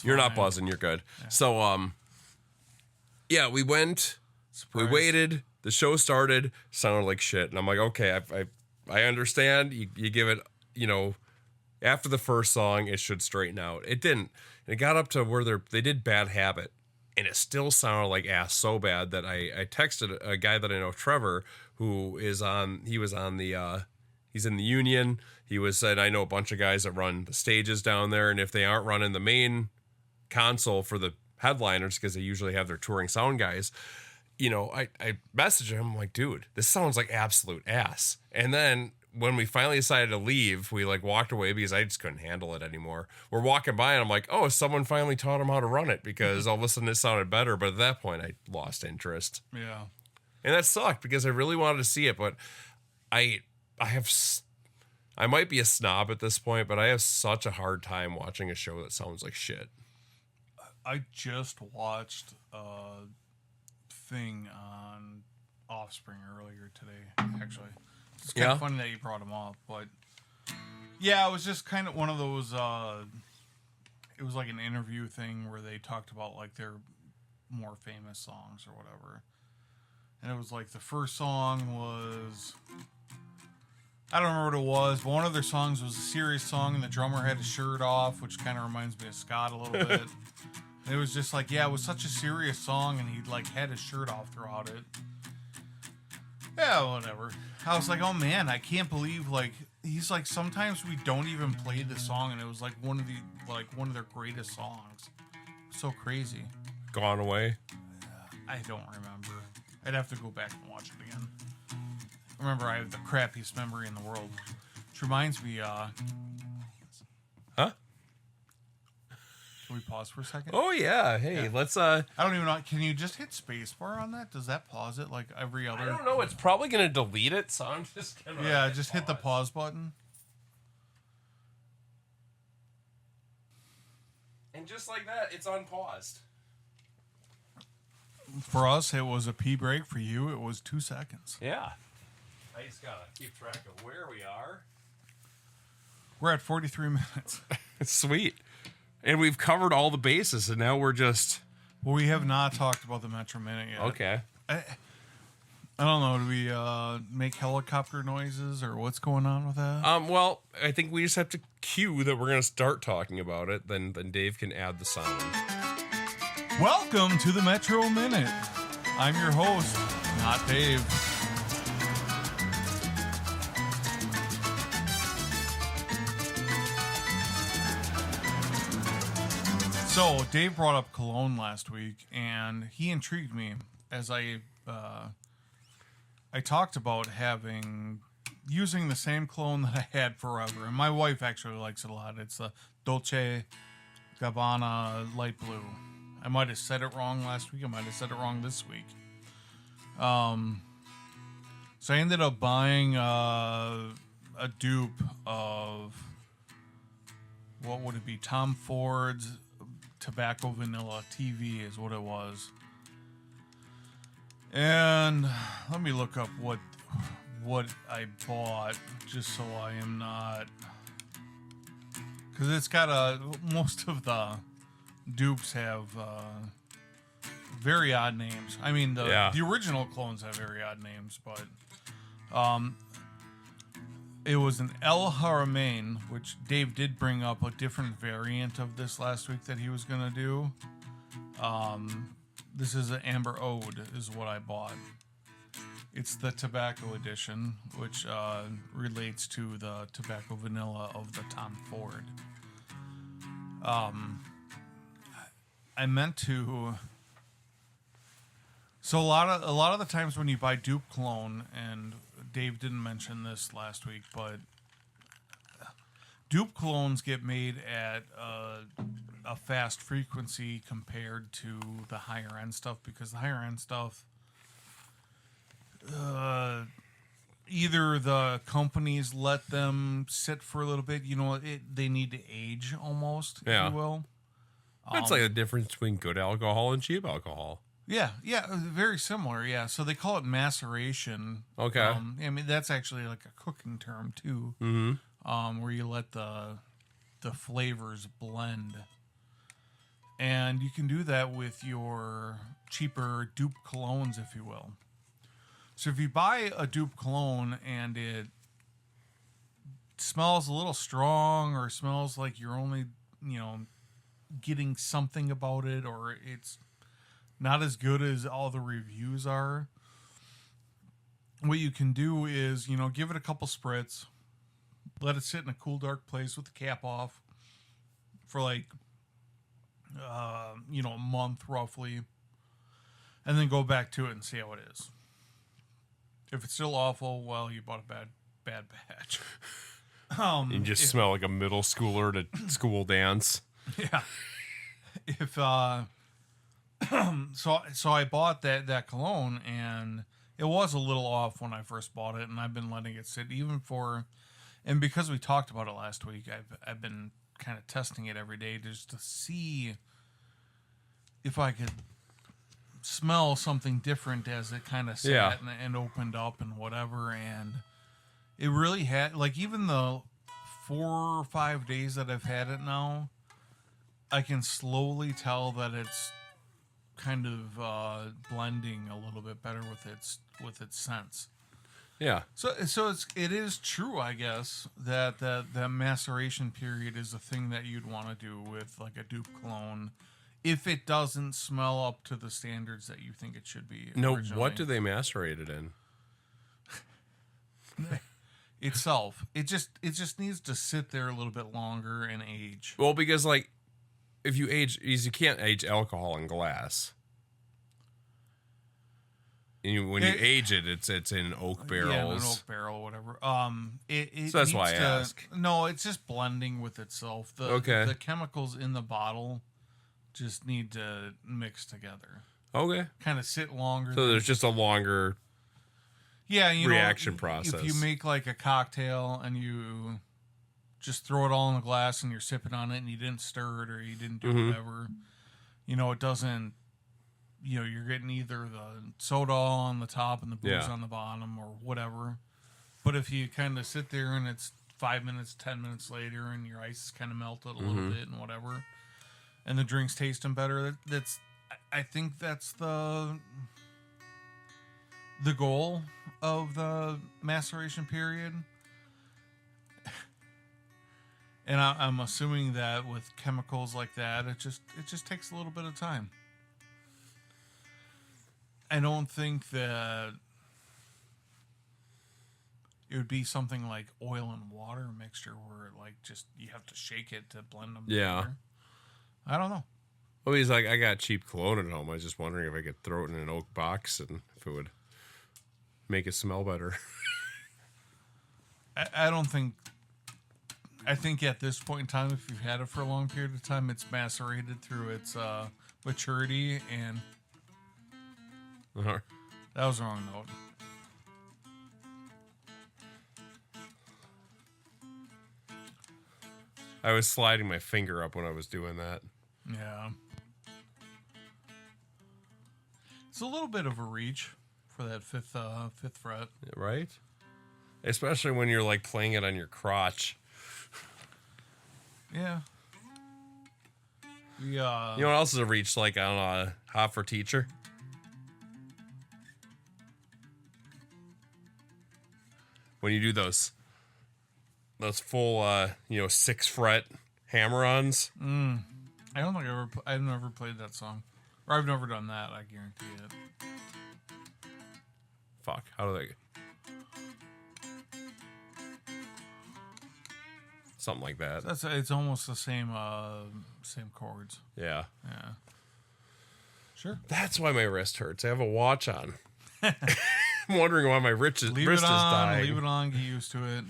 not buzzing, you're good. Yeah. So yeah, we went, we waited, the show started, sounded like shit. And I'm like, okay, I understand. You give it, you know, after the first song, it should straighten out. It didn't. And it got up to where they did Bad Habit, and it still sounded like ass so bad that I texted a guy that I know, Trevor, he's in the Union. He said, I know a bunch of guys that run the stages down there, and if they aren't running the main console for the headliners, because they usually have their touring sound guys, you know, I messaged him, I'm like, dude, this sounds like absolute ass. And then when we finally decided to leave, we like walked away because I just couldn't handle it anymore. We're walking by and I'm like, oh, someone finally taught him how to run it, because all of a sudden it sounded better. But at that point I lost interest. Yeah. And that sucked because I really wanted to see it, but I might be a snob at this point, but I have such a hard time watching a show that sounds like shit. I just watched a thing on Offspring earlier today, actually. It's kind of funny that you brought them up, but yeah, it was just kind of one of those, it was like an interview thing where they talked about like their more famous songs or whatever. And it was like the first song was, I don't remember what it was, but one of their songs was a serious song and the drummer had his shirt off, which kind of reminds me of Scott a little bit. And it was just like, yeah, it was such a serious song and he like had his shirt off throughout it. Yeah, whatever. I was like, oh man, I can't believe, like, he's like, sometimes we don't even play the song, and it was like one of their greatest songs. So crazy. Gone Away? I don't remember. I'd have to go back and watch it again. Remember, I have the crappiest memory in the world. Which reminds me, Huh? Can we pause for a second? Oh yeah. Hey, let's I don't even know. Can you just hit spacebar on that? Does that pause it like every other? I don't know. It's probably gonna delete it, so I'm just gonna. Yeah, just hit the pause button. And just like that, it's unpaused. For us, it was a pee break. For you, it was 2 seconds. Yeah. I just gotta keep track of where we are. We're at 43 minutes. Sweet. And we've covered all the bases, and now we're just... Well, we have not talked about the Metro Minute yet. Okay. I don't know. Do we make helicopter noises, or what's going on with that? Well, I think we just have to cue that we're going to start talking about it. Then Dave can add the sound. Welcome to the Metro Minute. I'm your host, not Dave. So, Dave brought up cologne last week, and he intrigued me as I talked about using the same cologne that I had forever. And my wife actually likes it a lot. It's a Dolce Gabbana Light Blue. I might have said it wrong last week. I might have said it wrong this week. So I ended up buying a dupe of, what would it be? Tom Ford's Tobacco Vanilla TV is what it was. And let me look up what I bought, just so I am not, because it's got most of the dupes have very odd names. I mean, the original clones have very odd names, but It was an El Haramain, which Dave did bring up a different variant of this last week that he was going to do. This is an Amber Ode, is what I bought. It's the tobacco edition, which relates to the tobacco vanilla of the Tom Ford. I meant to. So a lot of the times when you buy dupe cologne, and Dave didn't mention this last week, but dupe colognes get made at a fast frequency compared to the higher end stuff, because the higher end stuff, either the companies let them sit for a little bit, they need to age almost, if you will. That's like the difference between good alcohol and cheap alcohol. Yeah, very similar. Yeah, so they call it maceration. Okay. I mean, that's actually like a cooking term too. Mm-hmm. Where you let the flavors blend, and you can do that with your cheaper dupe colognes, if you will. So if you buy a dupe cologne and it smells a little strong, or smells like you're only getting something about it, or it's not as good as all the reviews are, what you can do is, give it a couple spritz, let it sit in a cool, dark place with the cap off for like, a month roughly, and then go back to it and see how it is. If it's still awful, well, you bought a bad batch. You just smell like a middle schooler at a school dance. Yeah. If so I bought that cologne, and it was a little off when I first bought it, and I've been letting it sit and because we talked about it last week, I've been kind of testing it every day just to see if I could smell something different as it kind of sat and opened up and whatever. And it really had, like, even the 4 or 5 days that I've had it now, I can slowly tell that it's kind of blending a little bit better with its scents. Yeah. So it is true, I guess, that maceration period is a thing that you'd want to do with like a dupe cologne, if it doesn't smell up to the standards that you think it should be. No, originally. what do they macerate it in? Itself. It just needs to sit there a little bit longer and age. Well, because like if you can't age alcohol in glass. And when you age it, it's in oak barrels. Yeah, in an oak barrel or whatever. So that's why I ask. No, it's just blending with itself. The chemicals in the bottle just need to mix together. Okay. Kind of sit longer. So there's just a longer reaction process. If you make like a cocktail and you just throw it all in a glass and you're sipping on it and you didn't stir it or you didn't do whatever, it doesn't, you're getting either the soda on the top and the booze on the bottom or whatever. But if you kind of sit there and it's 5 minutes, 10 minutes later and your ice is kind of melted a little bit and whatever, and the drink's tasting better, I think that's the goal of the maceration period. And I'm assuming that with chemicals like that, it just takes a little bit of time. I don't think that it would be something like oil and water mixture where like just you have to shake it to blend them together. I don't know. Well, he's like, I got cheap cologne at home. I was just wondering if I could throw it in an oak box and if it would make it smell better. I don't think. I think at this point in time, if you've had it for a long period of time, it's macerated through its maturity, and that was the wrong note. I was sliding my finger up when I was doing that. Yeah. It's a little bit of a reach for that fifth fret. Right? Especially when you're like playing it on your crotch. Yeah. You know what else is a reach, like on Hot for Teacher? When you do those those full 6-fret hammer-ons. I don't think I've never played that song. Or I've never done that, I guarantee it. Fuck, how do they... Something like that. It's almost the same chords. Yeah. Yeah. Sure. That's why my wrist hurts. I have a watch on. I'm wondering why my wrist is dying. Leave it on, get used to it.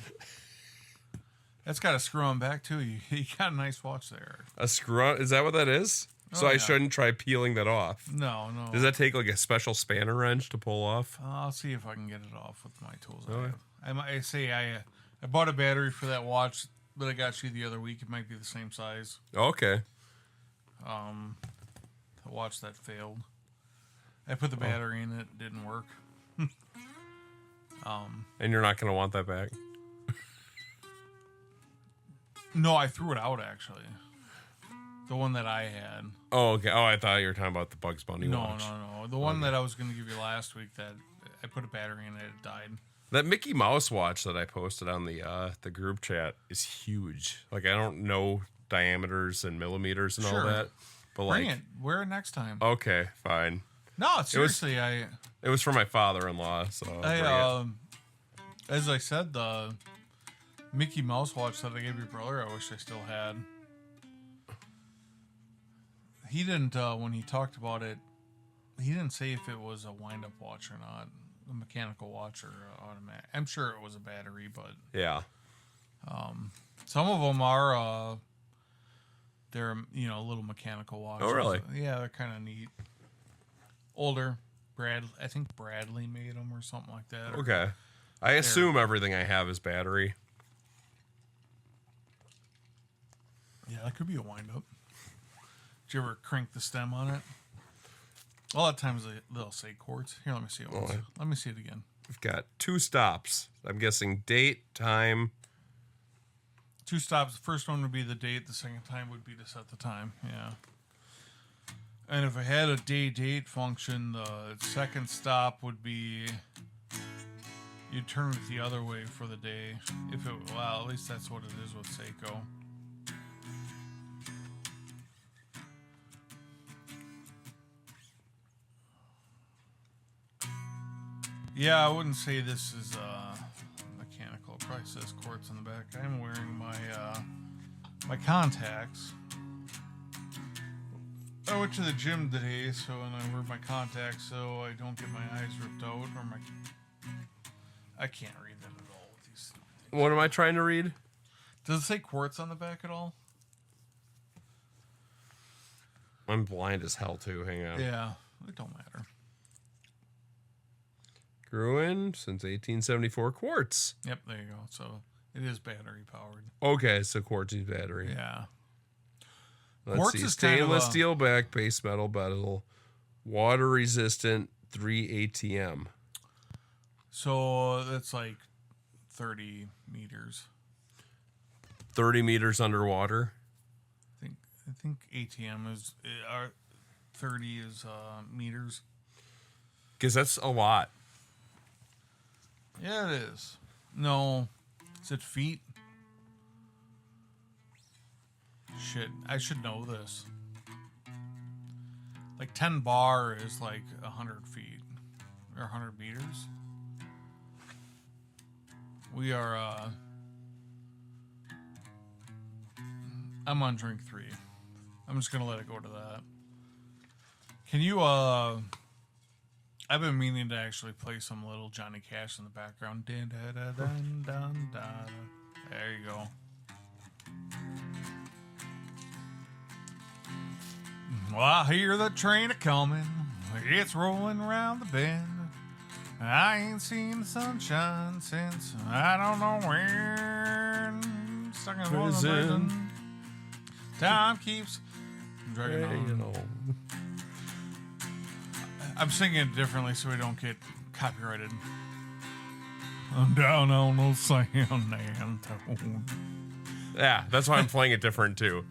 That's got a screw on back too. You got a nice watch there. A screw on? Is that what that is? So I shouldn't try peeling that off. No. Does that take like a special spanner wrench to pull off? I'll see if I can get it off with my tools. Okay. I bought a battery for that watch that I got you the other week. It might be the same size. Okay. The watch that failed. I put the battery in it. Didn't work. And you're not going to want that back? No, I threw it out actually. The one that I had. Oh, okay. Oh, I thought you were talking about the Bugs Bunny watch. No. The one that I was going to give you last week that I put a battery in it, it died. That Mickey Mouse watch that I posted on the group chat is huge. Like, I don't know diameters and millimeters and all that. But bring it. Wear it next time. Okay, fine. No, seriously, It was for my father-in-law, so as I said, the Mickey Mouse watch that I gave your brother, I wish I still had. He didn't, when he talked about it, he didn't say if it was a wind-up watch or not, a mechanical watch or automatic. I'm sure it was a battery, but yeah. Some of them are, they're little mechanical watches. Oh, really? Yeah, they're kind of neat. Older. I think Bradley made them or something like that. Okay. I assume everything I have is battery. Yeah, that could be a wind-up. Did you ever crank the stem on it? A lot of times they'll say quartz. Here, let me see it once. Let me see it again. We've got 2 stops. I'm guessing date, time. 2 stops. The first one would be the date. The second time would be to set the time. Yeah. And if I had a date function, the second stop would be you'd turn it the other way for the day. At least that's what it is with Seiko. Yeah, I wouldn't say this is mechanical. It probably says quartz on the back. I'm wearing my contacts. I went to the gym today, and I wear my contacts so I don't get my eyes ripped out I can't read them at all with these things. What am I trying to read? Does it say quartz on the back at all? I'm blind as hell too. Hang on. Yeah, it don't matter. Gruen since 1874. Quartz. Yep, there you go. So it is battery powered. Okay, so quartz is battery. Yeah. Let's Quartz see. is kind of Stainless steel back, base metal bezel, water resistant, 3 ATM. So that's like 30 meters. 30 meters underwater. I think ATM is 30 is meters. Because that's a lot. Yeah, it is. No, is it feet? Shit, I should know this. Like 10 bar is like 100 feet or 100 meters. We are. I'm on drink 3. I'm just gonna let it go to that. Can you I've been meaning to actually play some little Johnny Cash in the background. Dun, da, da, dun, dun, da, da. There you go. Well, I hear the train a-coming. It's rolling around the bend. I ain't seen the sunshine since I don't know when. Stuck in prison. Time keeps dragging on. I'm singing it differently so we don't get copyrighted. I'm down on those sand and tone. Yeah, that's why I'm playing it different too.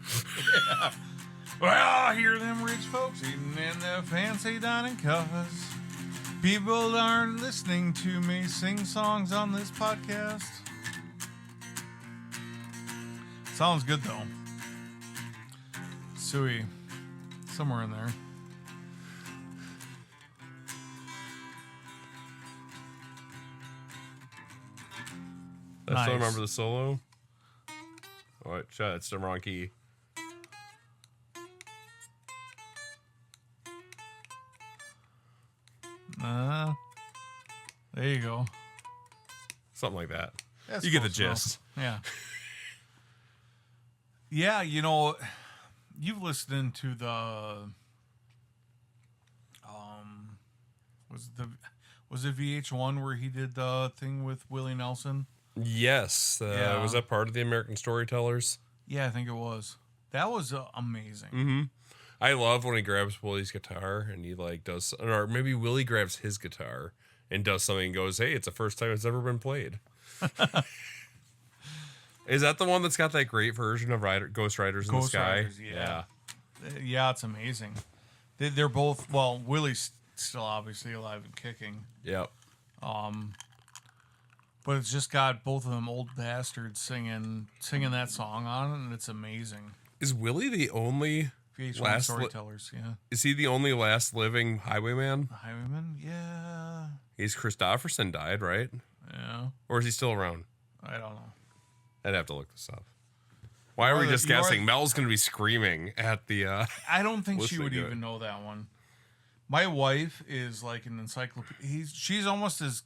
Yeah. Well, I hear them rich folks eating in their fancy dining cars. People aren't listening to me sing songs on this podcast. Sounds good though. Suey, somewhere in there. I still Nice. remember the solo. Oh, wait, shut. It's the wrong key. There you go. Something like that. That's You get the close enough. gist. Yeah. Yeah, you know, you've listened to the was it VH1 where he did the thing with Willie Nelson? Yes. Yeah. Was that part of the American Storytellers? Yeah, I think it was. That was amazing. Mm-hmm. I love when he grabs Willie's guitar and he like does, or maybe Willie grabs his guitar and does something and goes, "Hey, it's the first time it's ever been played." Is that the one that's got that great version of Ghost Riders in the Ghost Sky? Riders, yeah. Yeah, it's amazing. They're both, well, Willie's still obviously alive and kicking. Yep. But it's just got both of them old bastards singing that song on it, and it's amazing. Is Willie the only VH1 Storytellers, yeah. Is he the only last living highwayman? Highwayman? Yeah. He's Christopherson died, right? Yeah. Or is he still around? I don't know. I'd have to look this up. Why are we just guessing? Mel's going to be screaming at the... I don't think she would to it. even know that one. My wife is like an encyclopedia. She's almost as...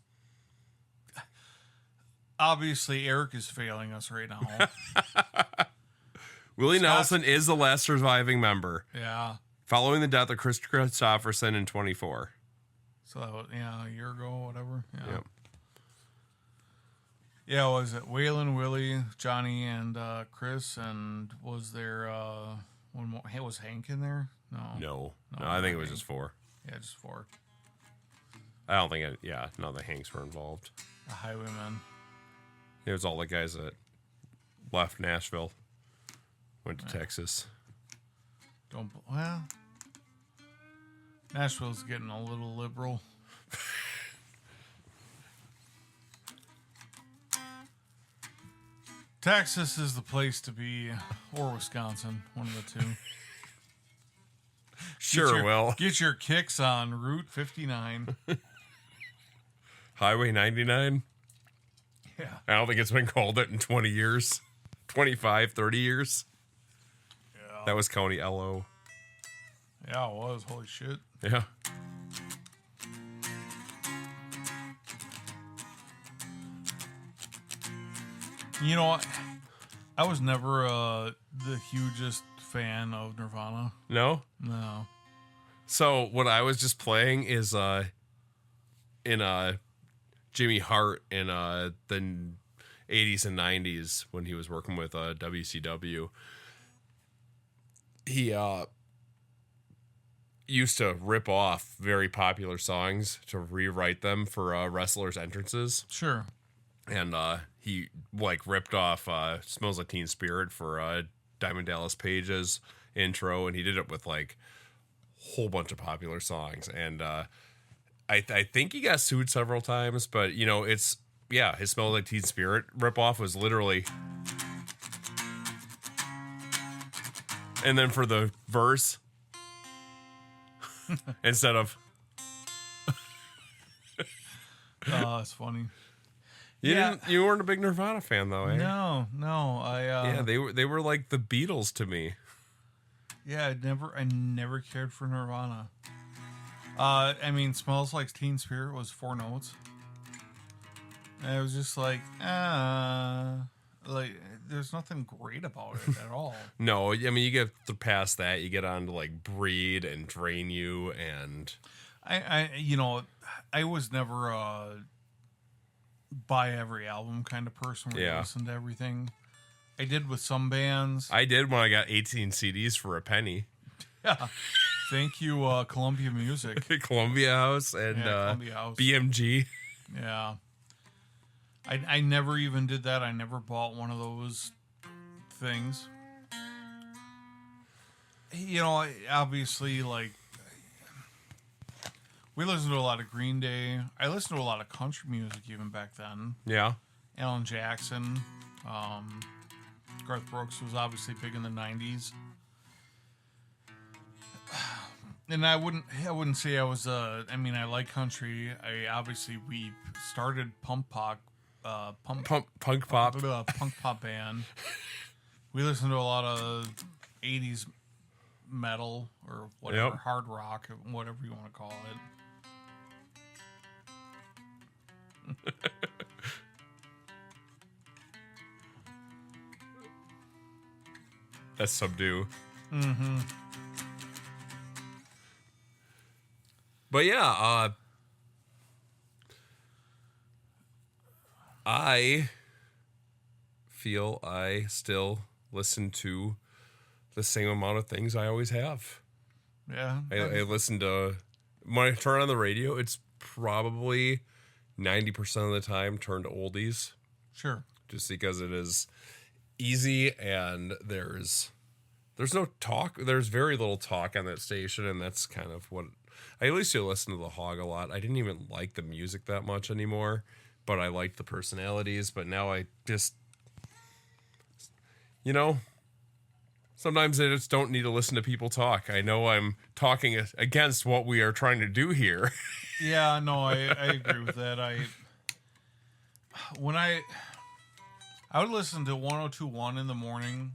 Obviously, Eric is failing us right now. Willie Nelson is the last surviving member, Yeah. following the death of Chris Christopherson in 24. So, yeah, a year ago, whatever. Yeah. Yep. Yeah, was it Waylon, Willie, Johnny, and Chris? And was there one more? Hey, was Hank in there? No, I think it was just 4. Yeah, just 4. I don't think none of the Hanks were involved. The Highwaymen. It was all the guys that left Nashville, went to Texas. Well, Nashville's getting a little liberal. Texas is the place to be, or Wisconsin, one of the two. Sure, Get your kicks on Route 59. Highway 99. Yeah. I don't think it's been called it in 20 years. 25, 30 years. Yeah. That was County LO. Yeah, it was. Holy shit. Yeah. You know, I was never the hugest fan of Nirvana. No? No. So what I was just playing is in Jimmy Hart in the 80s and 90s when he was working with WCW. He used to rip off very popular songs to rewrite them for wrestlers' entrances. Sure. And he like ripped off "Smells Like Teen Spirit" for Diamond Dallas Page's intro, and he did it with like a whole bunch of popular songs. And I think he got sued several times, but you know, his "Smells Like Teen Spirit" ripoff was literally, and then for the verse, instead of It's funny. you weren't a big Nirvana fan though, eh? No. I they were like the Beatles to me. Yeah, I never cared for Nirvana. I mean, "Smells Like Teen Spirit" was 4 notes. And it was just like there's nothing great about it at all. No, I mean, you get past that, you get on to like "Breed" and "Drain You" and I was never buy every album kind of person where you listen to everything. I did with some bands. I did when I got 18 CDs for a penny. Yeah. Thank you, Columbia Music. Columbia House and Columbia House. BMG. Yeah. I never even did that. I never bought one of those things. You know, obviously, like, we listened to a lot of Green Day. I listened to a lot of country music even back then. Yeah. Alan Jackson, Garth Brooks was obviously big in the 90s. And I wouldn't say I was I mean, I like country. We started punk pop punk pop band. We listened to a lot of 80s metal or whatever, hard rock, whatever you want to call it. That's Subdue. Mm-hmm. But yeah, I feel I still listen to the same amount of things I always have. Yeah. I listen to, when I turn on the radio, it's probably 90% of the time turned to oldies. Sure. Just because it is easy and there's no talk. There's very little talk on that station, and that's kind of what I used to listen to the Hog a lot. I didn't even like the music that much anymore, but I liked the personalities. But now I just, sometimes I just don't need to listen to people talk. I know I'm talking against what we are trying to do here. Yeah, no, I agree with that. I would listen to 102.1 in the morning.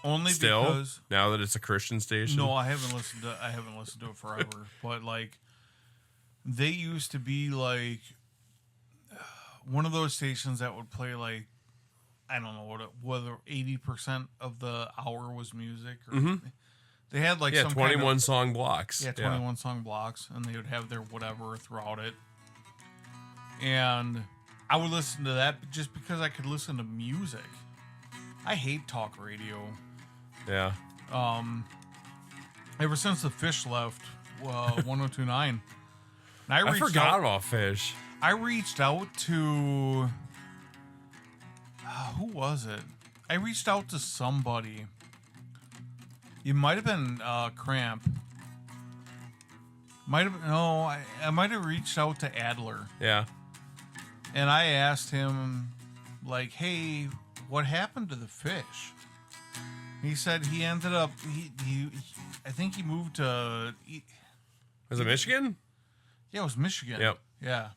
Only Still, because now that it's a Christian station. No, I haven't listened to it forever. But like, they used to be like one of those stations that would play like, I don't know whether 80% of the hour was music. Or They had like some 21 kind of, song blocks. Yeah, 21 song blocks, and they would have their whatever throughout it. And I would listen to that just because I could listen to music. I hate talk radio. Yeah. Ever since the Fish left 102.9, and I forgot about Fish. I reached out to who was it? I reached out to somebody. It might have been Cramp. I might have reached out to Adler. Yeah. And I asked him, like, hey, what happened to the Fish? He said he ended up, I think he moved to... Was it Michigan? Yeah, it was Michigan. Yep. Yeah.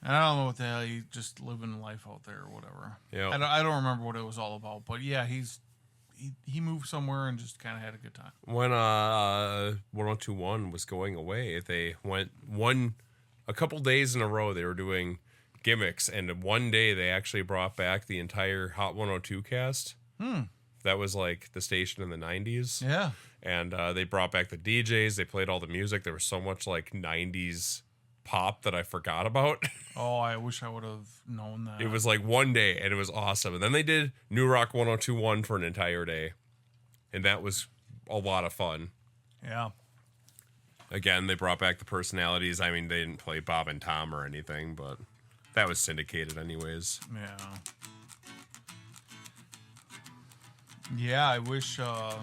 And I don't know what the hell, he just living life out there or whatever. Yep. I don't remember what it was all about, but yeah, he moved somewhere and just kind of had a good time. When 1021 was going away, they went a couple days in a row, they were doing gimmicks, and one day they actually brought back the entire Hot 102 cast. That was like the station in the 90s. Yeah. And they brought back the DJs. They played all the music. There was so much like 90s pop that I forgot about. Oh, I wish I would have known that. It was like one day, and it was awesome. And then they did New Rock 1021 for an entire day. And that was a lot of fun. Yeah. Again, they brought back the personalities. I mean, they didn't play Bob and Tom or anything, but that was syndicated anyways. Yeah. Yeah, I wish I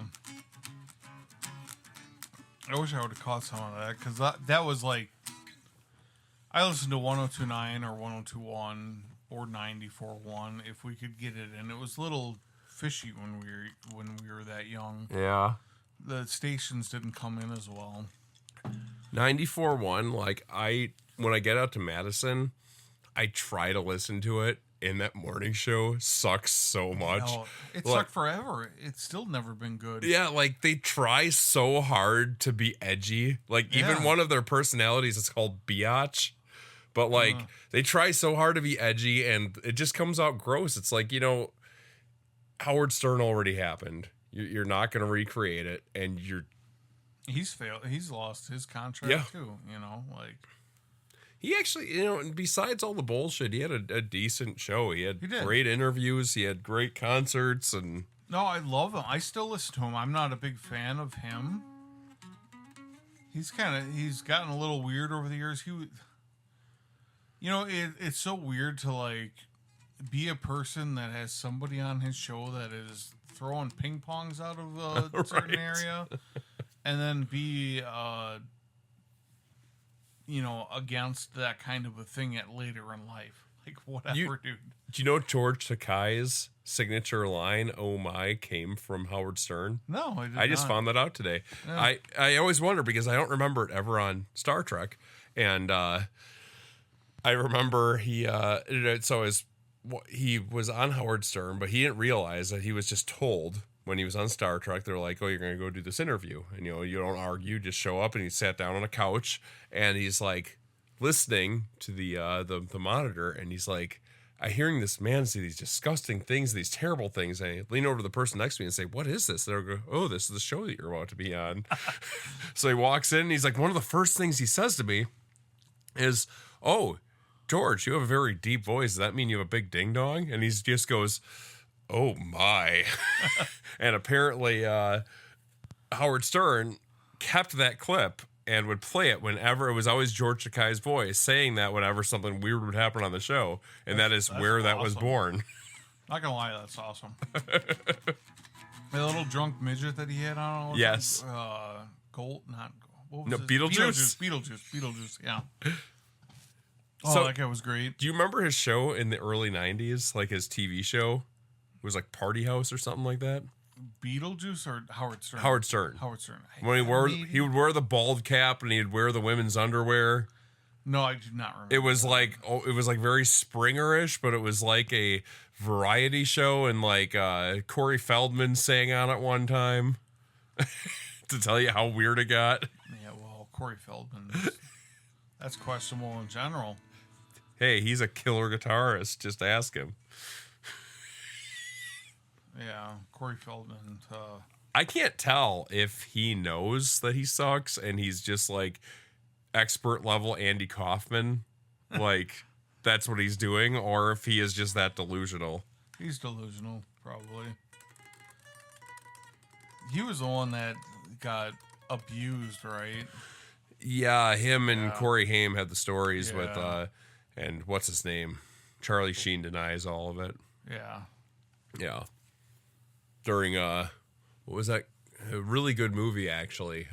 would have caught some of that, because that was like, I listened to 102.9 or 102.1 or 94.1 if we could get it, and it was a little fishy when we were that young. Yeah. The stations didn't come in as well. 94.1, like when I get out to Madison, I try to listen to it, and that morning show sucks so much. No, it sucked forever. It's still never been good. Yeah, like they try so hard to be edgy. Like even one of their personalities is called Biatch. But like they try so hard to be edgy, and it just comes out gross. It's like, Howard Stern already happened. You're not going to recreate it, and he's failed. He's lost his contract too. Like he actually, and besides all the bullshit, he had a decent show. He had great interviews. He had great concerts, and no, I love him. I still listen to him. I'm not a big fan of him. He's gotten a little weird over the years. It's so weird to like be a person that has somebody on his show that is throwing ping pongs out of a certain area, and then be against that kind of a thing later in life. Like, whatever, dude. Do you know George Takei's signature line, "Oh my," came from Howard Stern? No, I just found that out today. Yeah. I always wonder because I don't remember it ever on Star Trek. And I remember he was on Howard Stern, but he didn't realize that he was just told when he was on Star Trek, they're like, "Oh, you're going to go do this interview." And, you don't argue, just show up. And he sat down on a couch and he's like listening to the monitor. And he's like, "I'm hearing this man say these disgusting things, these terrible things." And I lean over to the person next to me and say, "What is this?" They'll go, "Oh, this is the show that you're about to be on." So he walks in and he's like, one of the first things he says to me is, "Oh, George, you have a very deep voice. Does that mean you have a big ding dong?" And he just goes, "Oh my." And apparently Howard Stern kept that clip and would play it whenever. It was always George Takei's voice saying that whenever something weird would happen on the show. And that's where that was born. Not gonna lie, that's awesome. The little drunk midget that he had on. Yes. Gold, not gold. No, Beetlejuice. Beetlejuice, yeah. Oh, So- that guy was great. Do you remember his show in the early 90s? Like his TV show? It was like Party House or something like that? Beetlejuice or Howard Stern? Howard Stern. Howard Stern. When he would wear the bald cap and he'd wear the women's underwear. No, I do not remember. It was like very Springerish, but it was like a variety show, and like Corey Feldman sang on it one time to tell you how weird it got. Yeah, well, Corey Feldman, that's questionable in general. Hey, he's a killer guitarist. Just ask him. Yeah, Corey Feldman. I can't tell if he knows that he sucks and he's just like expert level Andy Kaufman, like that's what he's doing, or if he is just that delusional. He's delusional, probably. He was the one that got abused, right? Yeah, him and Corey Haim had the stories with, Yeah. and what's his name? Charlie Sheen denies all of it. Yeah. Yeah. During, what was that? A really good movie, actually.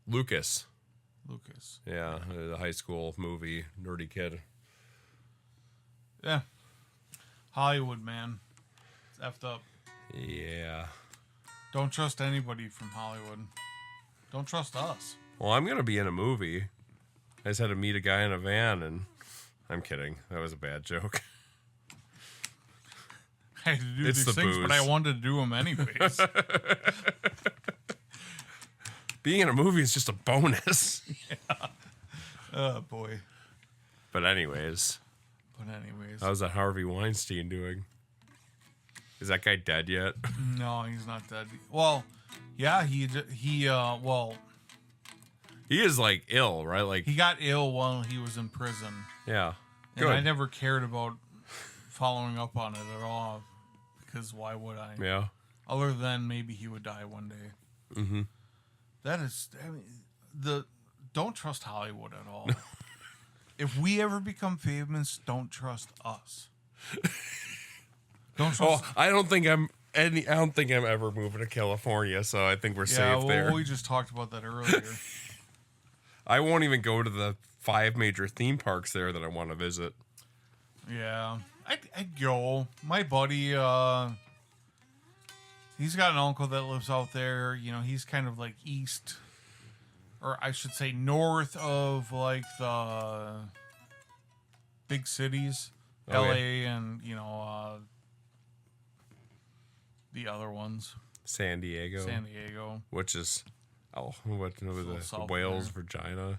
Lucas. Yeah, the high school movie, nerdy kid. Yeah. Hollywood, man. It's effed up. Yeah. Don't trust anybody from Hollywood. Don't trust us. Well, I'm going to be in a movie. I just had to meet a guy in a van, and I'm kidding. That was a bad joke. I had to do It's these the things, booze. but I wanted to do them anyways. Being in a movie is just a bonus. Oh, boy. But anyways, how's that Harvey Weinstein doing? Is that guy dead yet? No, he's not dead. Well, yeah, he He is like ill, right? Like, he got ill while he was in prison. yeah. And I Good. never cared about following up on it at all, because why would I? Yeah. Other than maybe he would die one day. Mm-hmm. That is, I mean, don't trust Hollywood at all. If we ever become famous, don't trust us. Don't trust. Oh, I don't think I'm ever moving to California, so I think we're safe there. We just talked about that earlier. I won't even go to the 5 major theme parks there that I want to visit. Yeah, I'd go. My buddy, he's got an uncle that lives out there. You know, he's kind of like east, or I should say north of like the big cities, Okay. LA and, the other ones, San Diego. San Diego. Which is, what was little the south Wales, there. Virginia?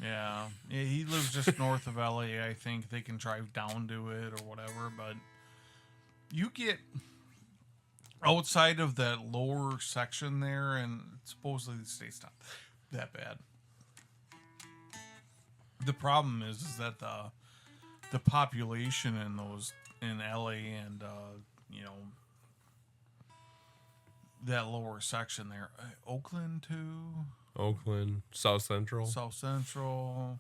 Yeah, he lives just north of LA. I think they can drive down to it or whatever, but you get outside of that lower section there, and supposedly the state's not that bad. The problem is that the population in LA and that lower section there, Oakland too. Oakland, South Central. South Central,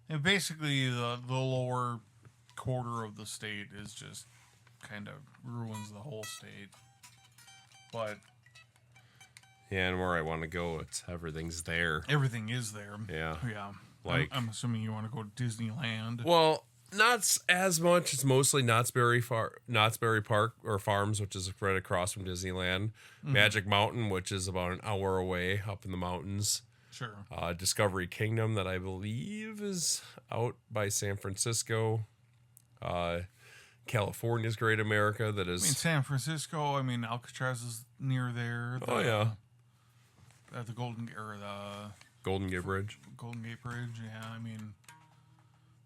and basically the lower quarter of the state is just kind of ruins the whole state. But Yeah, and where I want to go, everything's there. everything is there. Yeah. Yeah. Like- I'm assuming you want to go to Disneyland. Well, Not as much. It's mostly Knott's Berry Park or Farms, which is right across from Disneyland. Magic Mountain, which is about an hour away up in the mountains. Sure. Discovery Kingdom, that I believe is out by San Francisco. California's Great America, that is. San Francisco. Alcatraz is near there. The Golden Gate Bridge. Golden Gate Bridge. Yeah,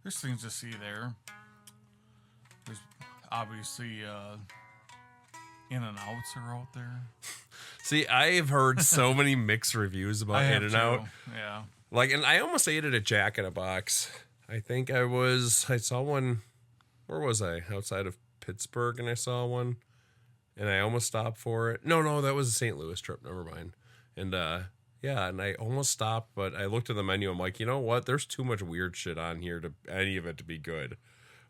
there's things to see there. There's obviously In-N-Outs are out there. See, I've heard so many mixed reviews about In-N-Out. Yeah. And I almost ate it at Jack in a Box. I think I saw one. Where was I? Outside of Pittsburgh, and I saw one. And I almost stopped for it. No, that was a St. Louis trip. Never mind. And, and I almost stopped, but I looked at the menu. I'm like, you know what? There's too much weird shit on here to any of it to be good.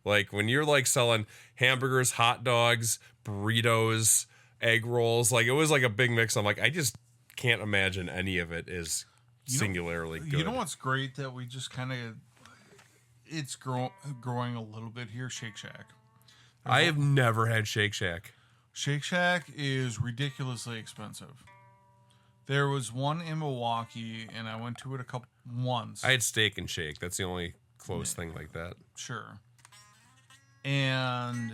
When you're selling hamburgers, hot dogs, burritos, egg rolls, it was a big mix. I'm like, I just can't imagine any of it is singularly good. You know what's great that we just kind of, it's growing a little bit here? Shake Shack. I have never had Shake Shack. Shake Shack is ridiculously expensive. There was one in Milwaukee, and I went to it once. I had Steak and Shake. That's the only close thing like that. Sure. And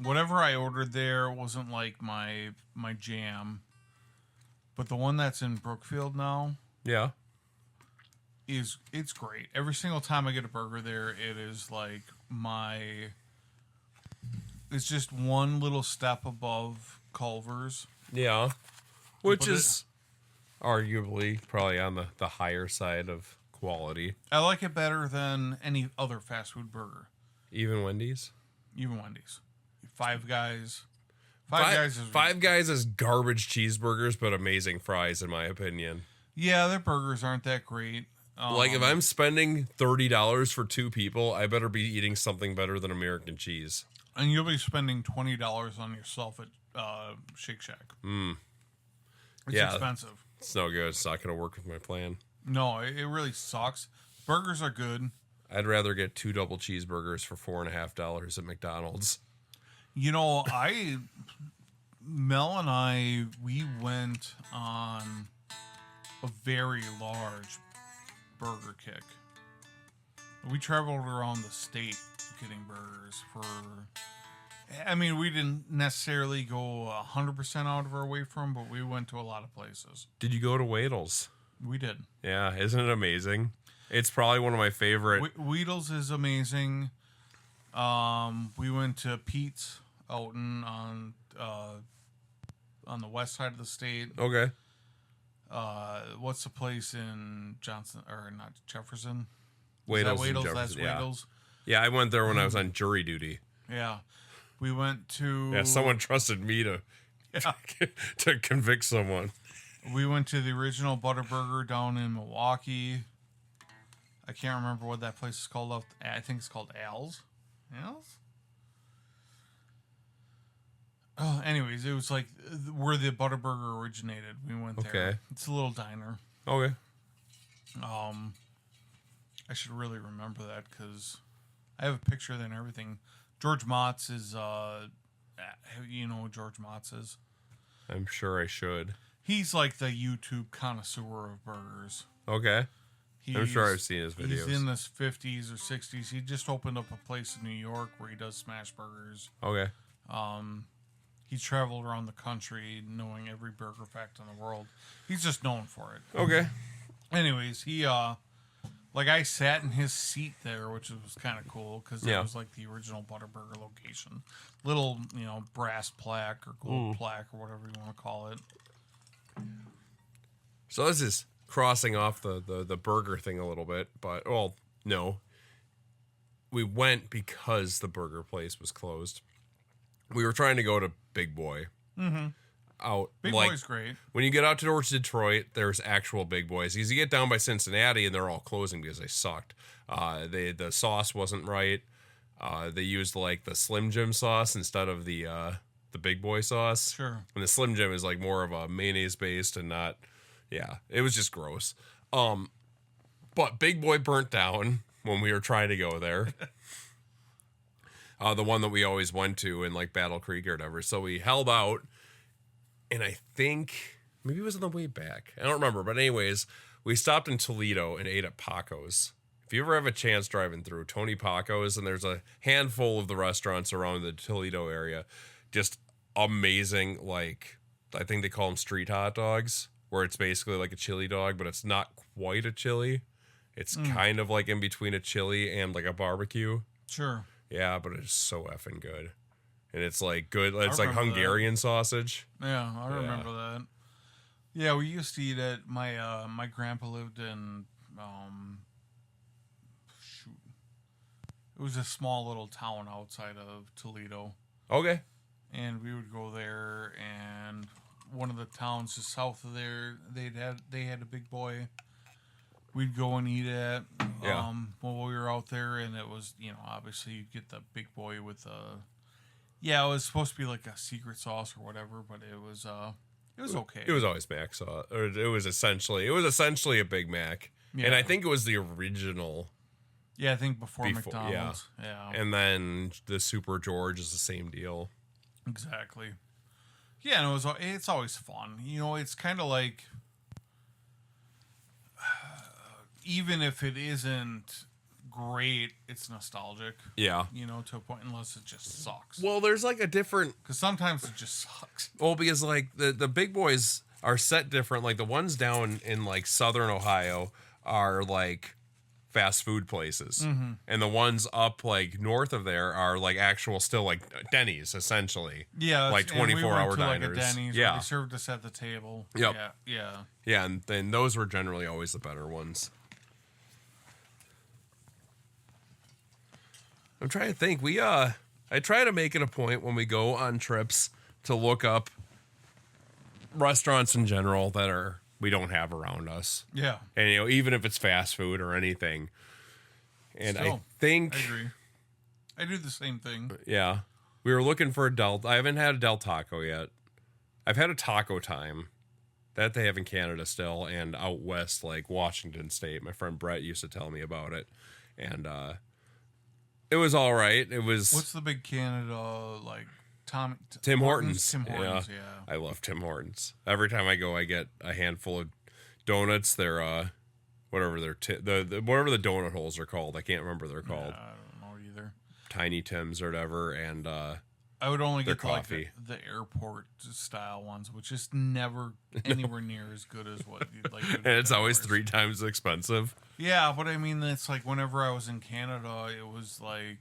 whatever I ordered there wasn't my jam. But the one that's in Brookfield now, yeah, it's great. Every single time I get a burger there, it is it's just one little step above Culver's. Yeah. Which is arguably probably on the higher side of quality. I like it better than any other fast food burger. Even Wendy's? Even Wendy's. Five Guys. Five Guys is garbage cheeseburgers, but amazing fries, in my opinion. Yeah, their burgers aren't that great. If I'm spending $30 for two people, I better be eating something better than American cheese. And you'll be spending $20 on yourself at Shake Shack. It's expensive. It's no good. It's not going to work with my plan. No, it really sucks. Burgers are good. I'd rather get 2 double cheeseburgers for $4.50 at McDonald's. Mel and I, we went on a very large burger kick. We traveled around the state getting burgers we didn't necessarily go 100% out of our way from, but we went to a lot of places. Did you go to Wadle's? We did. Yeah, isn't it amazing? It's probably one of my favorite. Wadle's is amazing. We went to Pete's out on the west side of the state. Okay. What's the place in Johnson or not Jefferson? Wadle's. That's Wadle's. Yeah, I went there when I was on jury duty. Yeah. We went to... Yeah, someone trusted me to convict someone. We went to the original Butterburger down in Milwaukee. I can't remember what that place is called. I think it's called Al's. Al's? Oh, anyways, it was where the Butterburger originated. We went there. Okay. It's a little diner. Okay. I should really remember that because I have a picture of it and everything. George Mott's is, you know who George Mott's is? I'm sure I should. He's the YouTube connoisseur of burgers. Okay. I'm sure I've seen his videos. He's in his 50s or 60s. He just opened up a place in New York where he does smash burgers. Okay. He's traveled around the country knowing every burger fact in the world. He's just known for it. Okay. Anyways, he, I sat in his seat there, which was kind of cool because it was the original Butterburger location. Little, brass plaque or gold plaque or whatever you want to call it. So this is crossing off the burger thing a little bit, but, no. We went because the burger place was closed. We were trying to go to Big Boy. Mm-hmm. Big Boy's great. When you get out towards Detroit, there's actual Big Boys. Because you get down by Cincinnati, and they're all closing because they sucked. The sauce wasn't right. They used the Slim Jim sauce instead of the Big Boy sauce. Sure. And the Slim Jim is more of a mayonnaise based and not. Yeah, it was just gross. But Big Boy burnt down when we were trying to go there. the one that we always went to in like Battle Creek or whatever. So we held out, and I think maybe it was on the way back. I don't remember, but anyways, we stopped in Toledo and ate at Paco's. If you ever have a chance driving through Tony Paco's, and there's a handful of the restaurants around the Toledo area, just amazing. Like, I think they call them street hot dogs, where it's basically like a chili dog, but it's not quite a chili. It's kind of like in between a chili and like a barbecue. Sure. Yeah, but it's so effing good. And it's like good. It's like remember Hungarian sausage. Yeah, I remember that. Yeah, we used to eat at my grandpa lived in it was a small little town outside of Toledo. Okay. And we would go there, and one of the towns just south of there, they had a Big Boy. We'd go and eat at while we were out there, and it was, obviously you get the Big Boy with it was supposed to be like a secret sauce or whatever, but it was okay. It was always Mac sauce, or it was essentially a Big Mac, and I think it was the original. Yeah, I think before McDonald's. Yeah. And then the Super George is the same deal. Exactly. Yeah, and it's always fun. It's kind of like, even if it isn't great, it's nostalgic. Yeah. To a point, unless it just sucks. Well, there's like a different... Because sometimes it just sucks. Well, because like the Big Boys are set different. Like the ones down in like southern Ohio are like fast food places, and the ones up like north of there are like actual still like Denny's essentially. Yeah, like 24-hour Like diners. a Denny's, yeah, they served us at the table. Yep. Yeah, and then those were generally always the better ones. I'm trying to think. I try to make it a point when we go on trips to look up restaurants in general that we don't have around us. Yeah. And, even if it's fast food or anything. And Still, I think... I agree. I do the same thing. Yeah. We were looking for a I haven't had a Del Taco yet. I've had a Taco Time. That they have in Canada still. And out west, like Washington State. My friend Brett used to tell me about it. And it was all right. It was... What's the big Canada, like... Tim Hortons. Tim Hortons, yeah. I love Tim Hortons. Every time I go, I get a handful of donuts. They're whatever whatever the donut holes are called. I can't remember what they're called. I don't know either. Tiny Tims or whatever, and I would only get coffee. Like the airport style ones, which is never anywhere near as good as what you'd like. And it's always 3 times as expensive. Yeah, but I mean, it's like whenever I was in Canada, it was like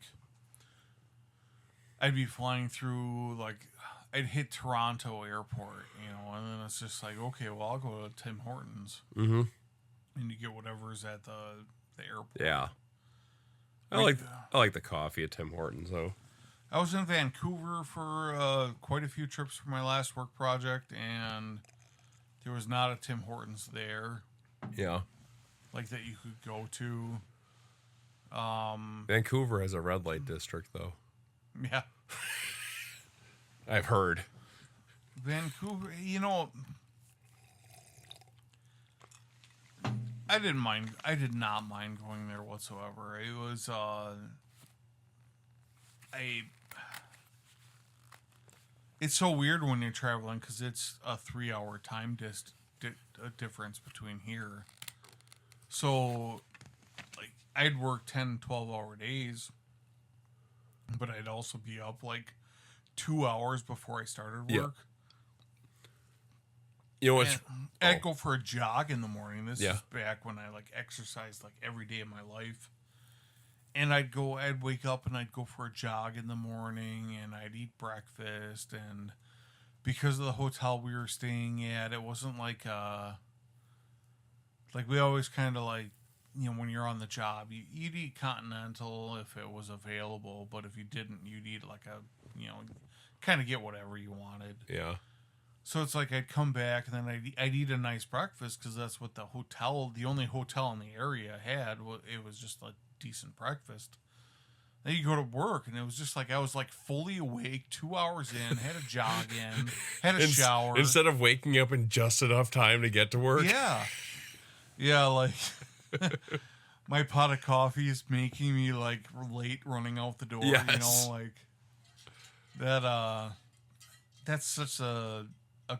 I'd be flying through, like, I'd hit Toronto airport, and then it's just like, okay, well, I'll go to Tim Hortons. Mm-hmm. And you get whatever's at the airport. Yeah. I like the coffee at Tim Hortons, though. I was in Vancouver for quite a few trips for my last work project, and there was not a Tim Hortons there. Yeah. Like, that you could go to. Vancouver has a red light district, though. Yeah. I've heard. Vancouver, I did not mind going there whatsoever. It was it's so weird when you're traveling because it's a 3-hour time difference between here. So, like, I'd work 10, 12-hour days, but I'd also be up like 2 hours before I started work. Yeah. You know what's... I'd go for a jog in the morning. This is back when I like exercised like every day of my life. And I'd wake up and I'd go for a jog in the morning and I'd eat breakfast. And because of the hotel we were staying at, it wasn't like we always kind of like, when you're on the job, you'd eat continental if it was available. But if you didn't, you'd eat like kind of get whatever you wanted. Yeah. So it's like I'd come back and then I'd eat a nice breakfast because that's what the only hotel in the area had. It was just a decent breakfast. Then you go to work and it was just like I was like fully awake, 2 hours in, had a jog in, had a shower. Instead of waking up in just enough time to get to work. Yeah. Yeah, like My pot of coffee is making me like late running out the door. You Yes. know, like that. That's such a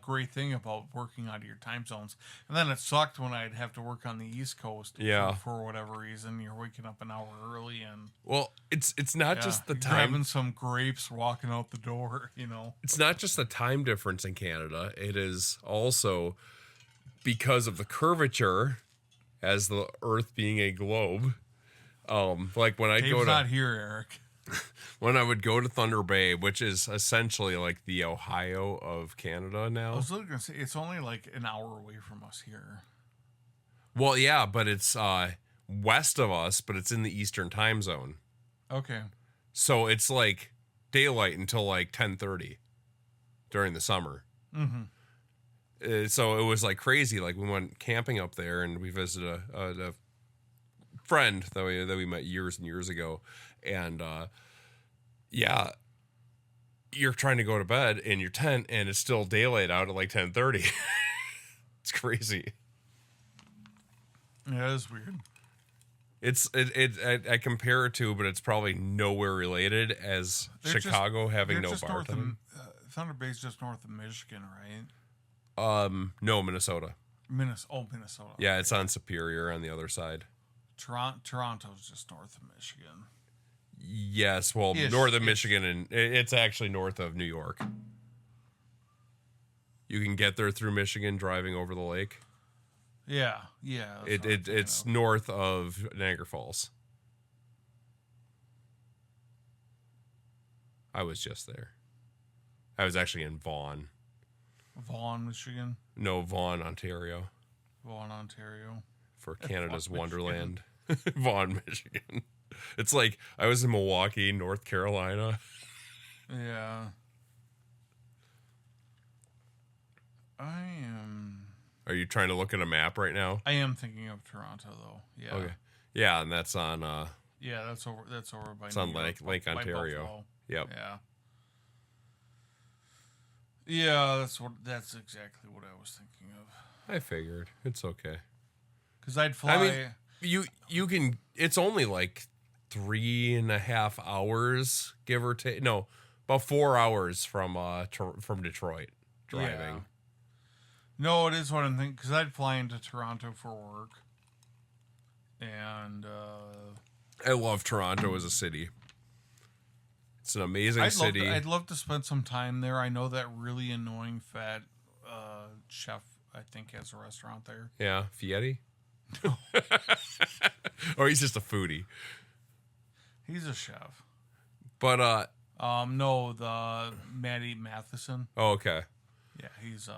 great thing about working out of your time zones. And then it sucked when I'd have to work on the East Coast. Yeah. For whatever reason, you're waking up an hour early and Well, it's not just the you're time. grabbing some grapes, walking out the door. You know. It's not just the time difference in Canada. It is also because of the curvature, as the Earth being a globe. Like when I Dave's go to not here, Eric. when I would go to Thunder Bay, which is essentially like the Ohio of Canada I now. was looking to say it's only like an hour away from us here. Well, yeah, but it's west of us, but it's in the Eastern time zone. Okay. So it's like daylight until like 10:30 during the summer. Mm-hmm. So it was like crazy. Like we went camping up there, and we visited a friend that we met years and years ago, and yeah, you're trying to go to bed in your tent, and it's still daylight out at like 10:30. It's crazy. Yeah, it's weird. I compare it to, but it's probably nowhere related as They're Chicago having they're no just bar north time. of, Thunder Bay's just north of Michigan, right? No, Minnesota. Minnesota. Yeah, it's on Superior on the other side. Toronto's just north of Michigan. Yes, well, Ish, north of ish. Michigan, and it's actually north of New York. You can get there through Michigan driving over the lake. Yeah. That's what I'm thinking It's of. north of Niagara Falls. I was just there. I was actually in Vaughan. Vaughan, Michigan. No, Vaughan, Ontario, Vaughan, Ontario. for Canada's Vaughan, Wonderland. Vaughan, Michigan. It's like I was in Milwaukee, North Carolina. Yeah. Are you trying to look at a map right now? I am thinking of Toronto though. Yeah. Okay. Yeah, and that's on Yeah, that's over by it's on New York, Lake by Ontario. Buffalo. Yep. Yeah. Yeah, that's exactly what I was thinking of. I figured. It's okay. Cuz I'd fly I mean, you can. It's only like 3.5 hours, give or take. No, about 4 hours from Detroit driving. Yeah. No, it is what I'm thinking because I'd fly into Toronto for work, and I love Toronto as a city. It's an amazing city. I'd love to spend some time there. I know that really annoying fat chef I think has a restaurant there. Yeah, Fieri. Or he's just a foodie. He's a chef. But no, the Matty Matheson. oh, okay. Yeah, he's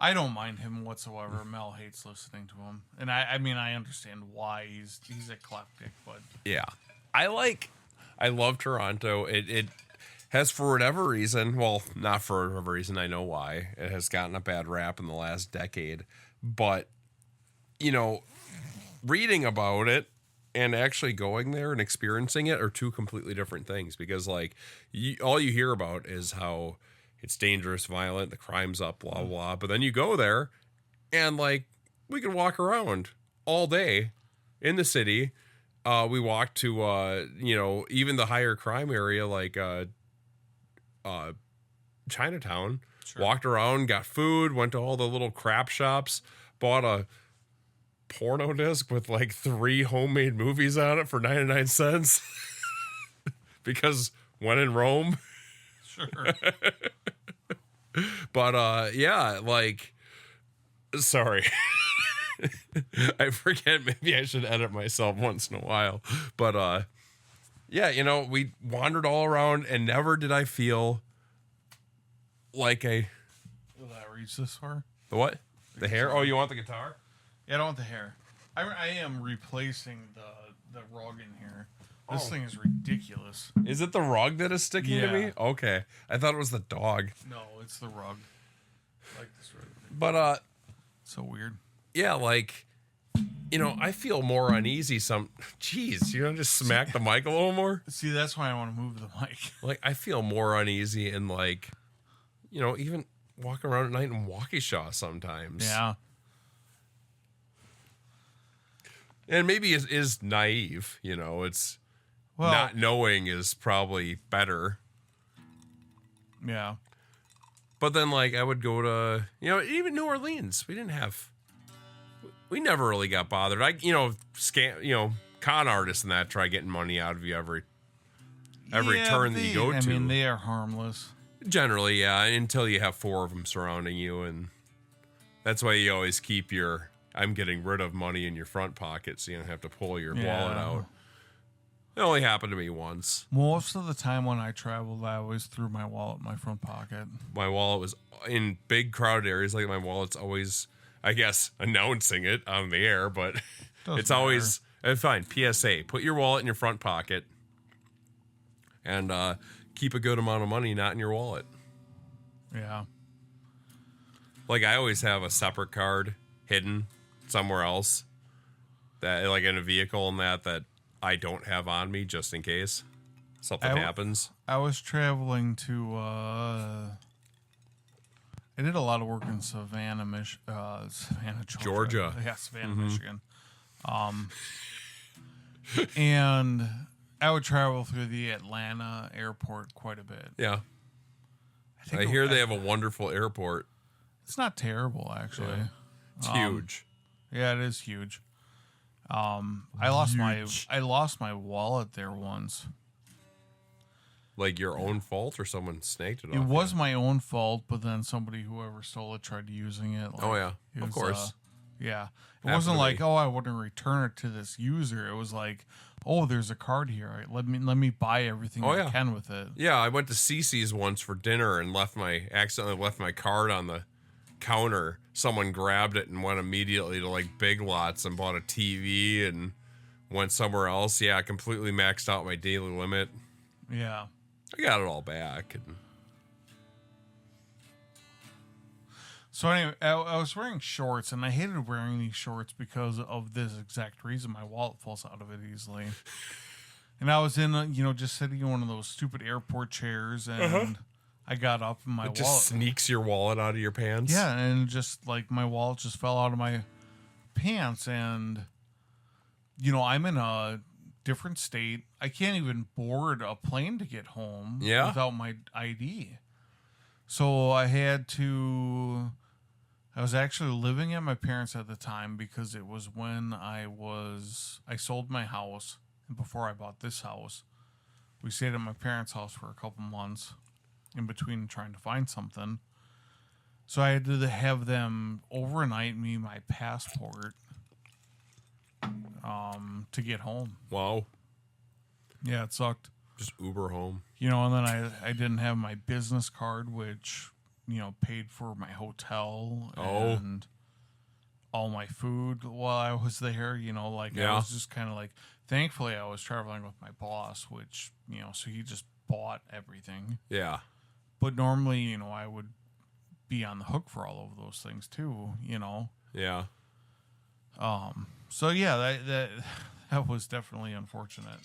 I don't mind him whatsoever. Mel hates listening to him, and I mean I understand why he's eclectic, but Yeah. I love Toronto. It has, for whatever reason, well, not for whatever reason, I know why, it has gotten a bad rap in the last decade. But, you know, reading about it and actually going there and experiencing it are two completely different things. Because, like, all you hear about is how it's dangerous, violent, the crime's up, blah, blah. But then you go there and, like, we could walk around all day in the city. We walked to, even the higher crime area, like Chinatown. Sure. Walked around, got food, went to all the little crap shops, bought a porno disc with like 3 homemade movies on it for 99 cents. Because when in Rome. sure. But, yeah, like, sorry. I forget, maybe I should edit myself once in a while. But yeah, we wandered all around and never did I feel like Will that reach this far? the what? The hair? Oh, you want the guitar? Yeah, I don't want the hair. I am replacing the rug in here. This thing is ridiculous. Is it the rug that is sticking to me? Yeah. Okay. I thought it was the dog. No, it's the rug. I like this rug. But So weird. yeah, like, I feel more uneasy Jeez, just smack the mic a little more? See, that's why I want to move the mic. Like, I feel more uneasy in, like, even walking around at night in Waukesha sometimes. Yeah. And maybe it is naive, it's not knowing is probably better. Yeah. But then, like, I would go to, even New Orleans. We never really got bothered. Con artists and that try getting money out of you every turn that you go to. I mean, they are harmless. Generally, yeah, until you have 4 of them surrounding you. And that's why you always keep I'm getting rid of money in your front pocket so you don't have to pull your wallet out. It only happened to me once. Most of the time when I traveled, I always threw my wallet in my front pocket. My wallet was in big crowded areas. Like, my wallet's always, I guess, announcing it on the air, but it's always fine. PSA: put your wallet in your front pocket, and keep a good amount of money not in your wallet. Yeah. Like, I always have a separate card hidden somewhere else, that, like, in a vehicle and that I don't have on me, just in case something happens. I was traveling to I did a lot of work in Savannah, Georgia. Yeah, Savannah, Michigan. And I would travel through the Atlanta airport quite a bit. Yeah. I hear they have a wonderful airport. It's not terrible, actually. Yeah. It's huge. Yeah, it is huge. I lost my wallet there once. Like, your own fault, or someone snagged it off? It was my own fault, but then whoever stole it tried using it. Oh yeah, of course. Yeah, it wasn't like, I want to return it to this user. It was like, there's a card here. Let me buy everything I can with it. Yeah, I went to CC's once for dinner and accidentally left my card on the counter. Someone grabbed it and went immediately to, like, Big Lots and bought a TV and went somewhere else. Yeah, I completely maxed out my daily limit. Yeah. I got it all back. And so anyway, I was wearing shorts, and I hated wearing these shorts because of this exact reason. My wallet falls out of it easily. And I was in, just sitting in one of those stupid airport chairs, and I got up and my wallet just sneaks your wallet out of your pants. Yeah, and just like my wallet just fell out of my pants, and I'm in a different state. I can't even board a plane to get home without my ID. So I was actually living at my parents' at the time, because it was when I sold my house, and before I bought this house, we stayed at my parents' house for a couple months in between trying to find something. So I had to have them overnight me my passport to get home. Wow. Yeah, it sucked. Just Uber home. And then I didn't have my business card, which, paid for my hotel and all my food while I was there. I was just kind of like, thankfully I was traveling with my boss, which, so he just bought everything. Yeah. But normally, I would be on the hook for all of those things too, Yeah. So yeah, that was definitely unfortunate.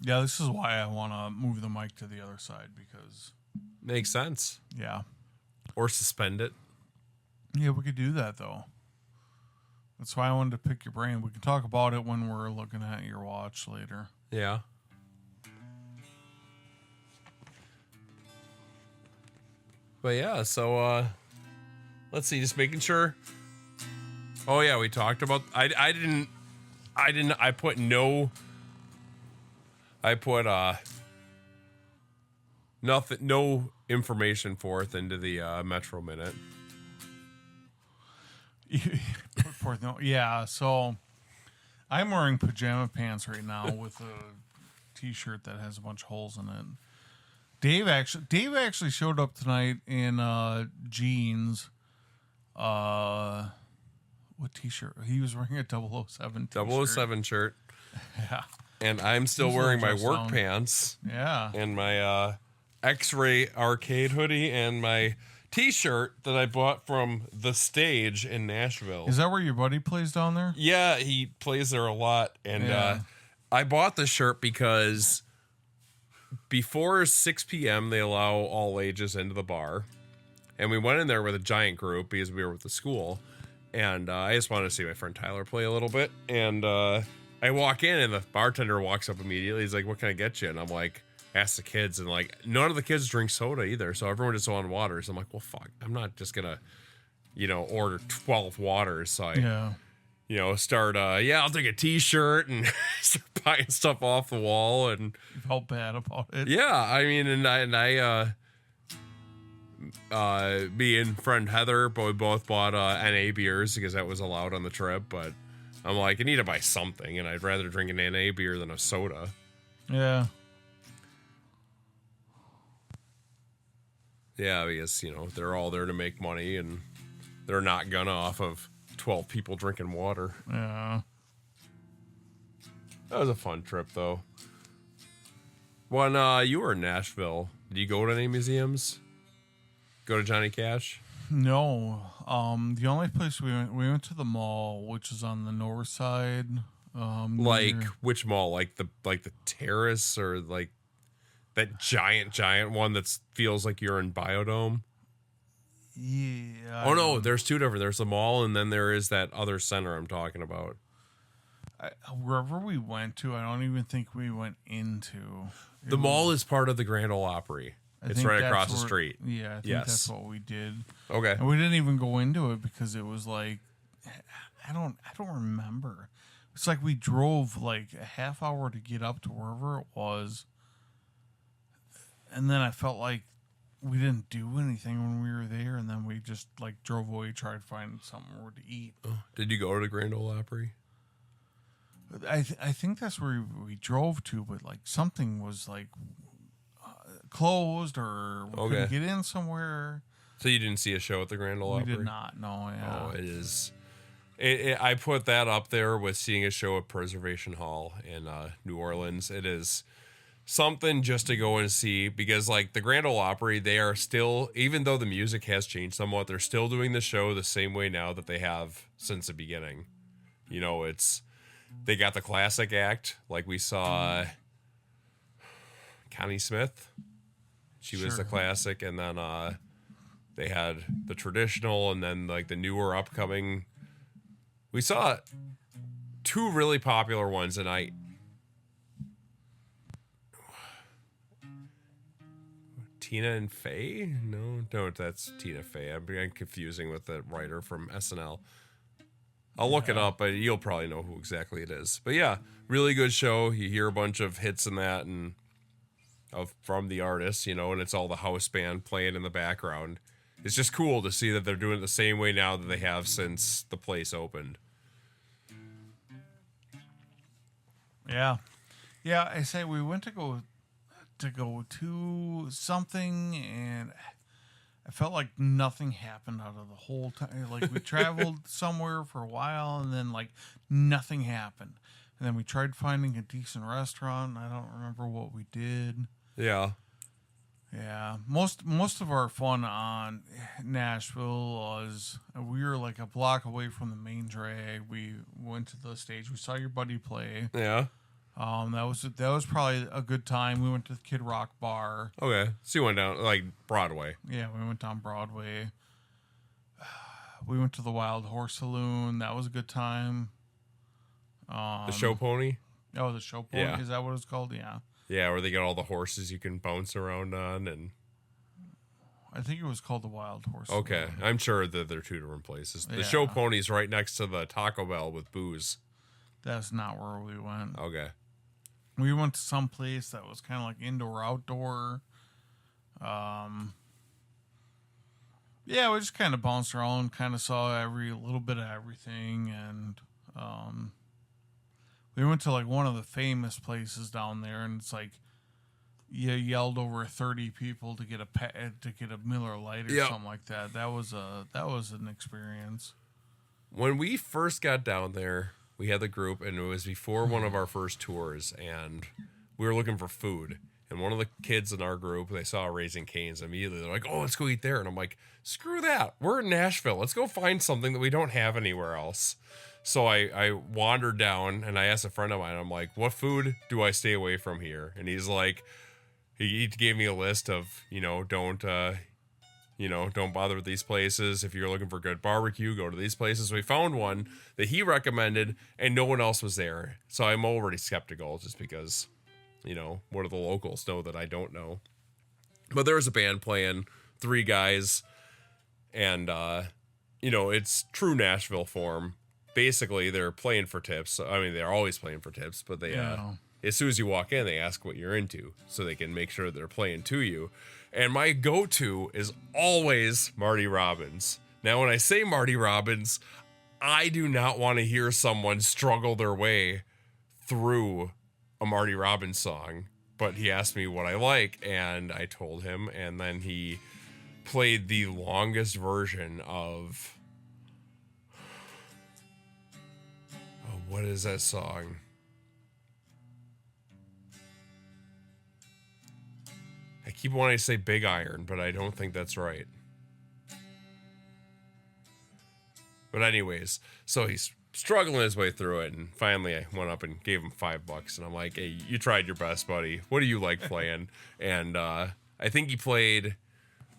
Yeah, this is why I want to move the mic to the other side, because makes sense. Yeah. Or suspend it. Yeah, we could do that though. That's why I wanted to pick your brain. We can talk about it when we're looking at your watch later. Yeah. But yeah, so let's see, just making sure. Oh yeah, we talked about I put nothing, no information forth into the Metro Minute. Put forth no. Yeah, so I'm wearing pajama pants right now with a t-shirt that has a bunch of holes in it. Dave actually showed up tonight in jeans. What t-shirt? He was wearing a 007 t-shirt. 007 shirt. Yeah. And I'm still wearing my work pants. Yeah. And my X-Ray arcade hoodie and my t-shirt that I bought from the stage in Nashville. Is that where your buddy plays down there? Yeah, he plays there a lot. And I bought the shirt because before 6 p.m. they allow all ages into the bar. And we went in there with a giant group because we were with the school. And I just wanted to see my friend Tyler play a little bit. And I walk in, and the bartender walks up immediately. He's like, "What can I get you?" And I'm like, ask the kids. And like, none of the kids drink soda either. So everyone just wanted water. So I'm like, well, fuck. I'm not just going to, order 12 waters. So I, start, I'll take a t-shirt and start buying stuff off the wall. And You felt bad about it. yeah, I mean, me and friend Heather, we both bought NA beers because that was allowed on the trip. But I'm like, I need to buy something, and I'd rather drink an NA beer than a soda. Yeah. Yeah, because, they're all there to make money, and they're not gonna off of 12 people drinking water. Yeah. That was a fun trip, though. When you were in Nashville, did you go to any museums? Go to Johnny Cash? No. The only place we went to the mall, which is on the north side. Like near- which mall? Like the Terrace, or like that giant one that feels like you're in Biodome? Yeah. Oh no, there's two different. There's the mall, and then there is that other center I'm talking about. Wherever we went to, I don't even think we went into. The mall is part of the Grand Ole Opry. It's right across the street. Yeah, I think that's what we did. Okay. And we didn't even go into it because it was like, I don't remember. It's like we drove like a half hour to get up to wherever it was, and then I felt like we didn't do anything when we were there, and then we just like drove away, tried to find somewhere to eat. Oh, did you go to the Grand Ole Opry? I think that's where we drove to, but like something was like closed, or we couldn't get in somewhere. So you didn't see a show at the Grand Ole Opry? We did not. No. Yeah. Oh, it is. I put that up there with seeing a show at Preservation Hall in New Orleans. It is something just to go and see, because like the Grand Ole Opry, they are still, even though the music has changed somewhat, they're still doing the show the same way now that they have since the beginning. They got the classic act, like we saw Connie Smith. She was the classic, and then they had the traditional, and then like the newer upcoming. We saw two really popular ones, and Tina and Faye? No, that's Tina Fey. I'm confusing with the writer from SNL. I'll look it up, but you'll probably know who exactly it is. But yeah, really good show. You hear a bunch of hits in that, and from the artist, and it's all the house band playing in the background. It's just cool to see that they're doing it the same way now that they have since the place opened. Yeah. I say we went to go to something, and I felt like nothing happened out of the whole time. Like we traveled somewhere for a while, and then like nothing happened. And then we tried finding a decent restaurant. I don't remember what we did. Yeah. Yeah. Most of our fun on Nashville was, we were like a block away from the main drag. We went to the stage. We saw your buddy play. Yeah. That was probably a good time. We went to the Kid Rock bar. Okay. So you went down like Broadway. Yeah, we went down Broadway. We went to the Wild Horse Saloon. That was a good time. The Show Pony? Oh, the Show Pony. Yeah. Is that what it's called? Yeah. Yeah, where they got all the horses you can bounce around on, and I think it was called the Wild Horse. Okay, Saloon. I'm sure that they're two different places. The Yeah. Show Pony's right next to the Taco Bell with booze. That's not where we went. Okay. We went to some place that was kind of like indoor outdoor. Yeah, we just kind of bounced around, kind of saw every little bit of everything, and we went to like one of the famous places down there, and it's like you yelled over 30 people to get a Miller Lite or something like that. That was an experience. When we first got down there, we had the group, and it was before one of our first tours, and we were looking for food. And one of the kids in our group, they saw Raising Cane's immediately. They're like, "Oh, let's go eat there." And I'm like, "Screw that. We're in Nashville. Let's go find something that we don't have anywhere else." So I wandered down, and I asked a friend of mine, I'm like, "What food do I stay away from here?" And he's like, he gave me a list of, don't don't bother with these places. If you're looking for good barbecue, go to these places. We found one that he recommended, and no one else was there. So I'm already skeptical just because, what do the locals know that I don't know? But there was a band playing, 3 guys, and, it's true Nashville form. Basically, they're playing for tips. I mean, they're always playing for tips, but they, as soon as you walk in, they ask what you're into so they can make sure they're playing to you. And my go-to is always Marty Robbins. Now, when I say Marty Robbins, I do not want to hear someone struggle their way through a Marty Robbins song. But he asked me what I like, and I told him, and then he played the longest version of... Oh, what is that song? I keep wanting to say Big Iron, but I don't think that's right. But anyways, so he's struggling his way through it, and finally I went up and gave him $5, and I'm like, hey, you tried your best, buddy. What do you like playing? And I think he played,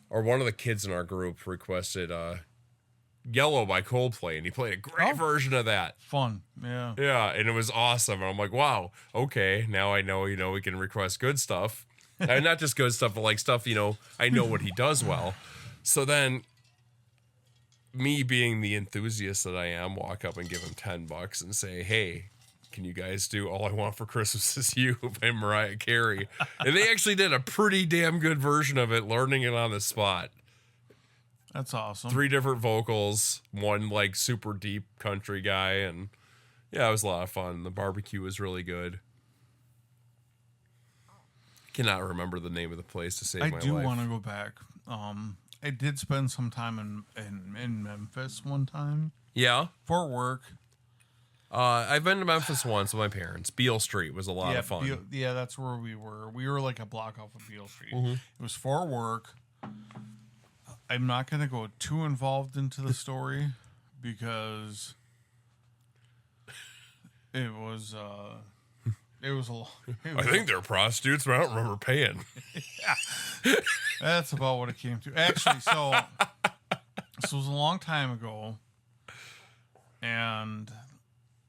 or one of the kids in our group requested Yellow by Coldplay, and he played a great version of that. Fun, yeah. Yeah, and it was awesome. And I'm like, wow, okay, now I know, we can request good stuff. And not just good stuff, but like stuff, I know what he does well. So then, me being the enthusiast that I am, walk up and give him $10 and say, hey, can you guys do All I Want for Christmas Is You by Mariah Carey? And they actually did a pretty damn good version of it, learning it on the spot. That's awesome. 3 different vocals, one like super deep country guy, and yeah, it was a lot of fun. The barbecue was really good. Cannot remember the name of the place to save my life. I do want to go back. I did spend some time in Memphis one time. Yeah? For work. I've been to Memphis once with my parents. Beale Street was a lot of fun. That's where we were. We were like a block off of Beale Street. Mm-hmm. It was for work. I'm not going to go too involved into the story because it was a lot. I think they're prostitutes, but I don't remember paying. Yeah. That's about what it came to. Actually, so this was a long time ago. And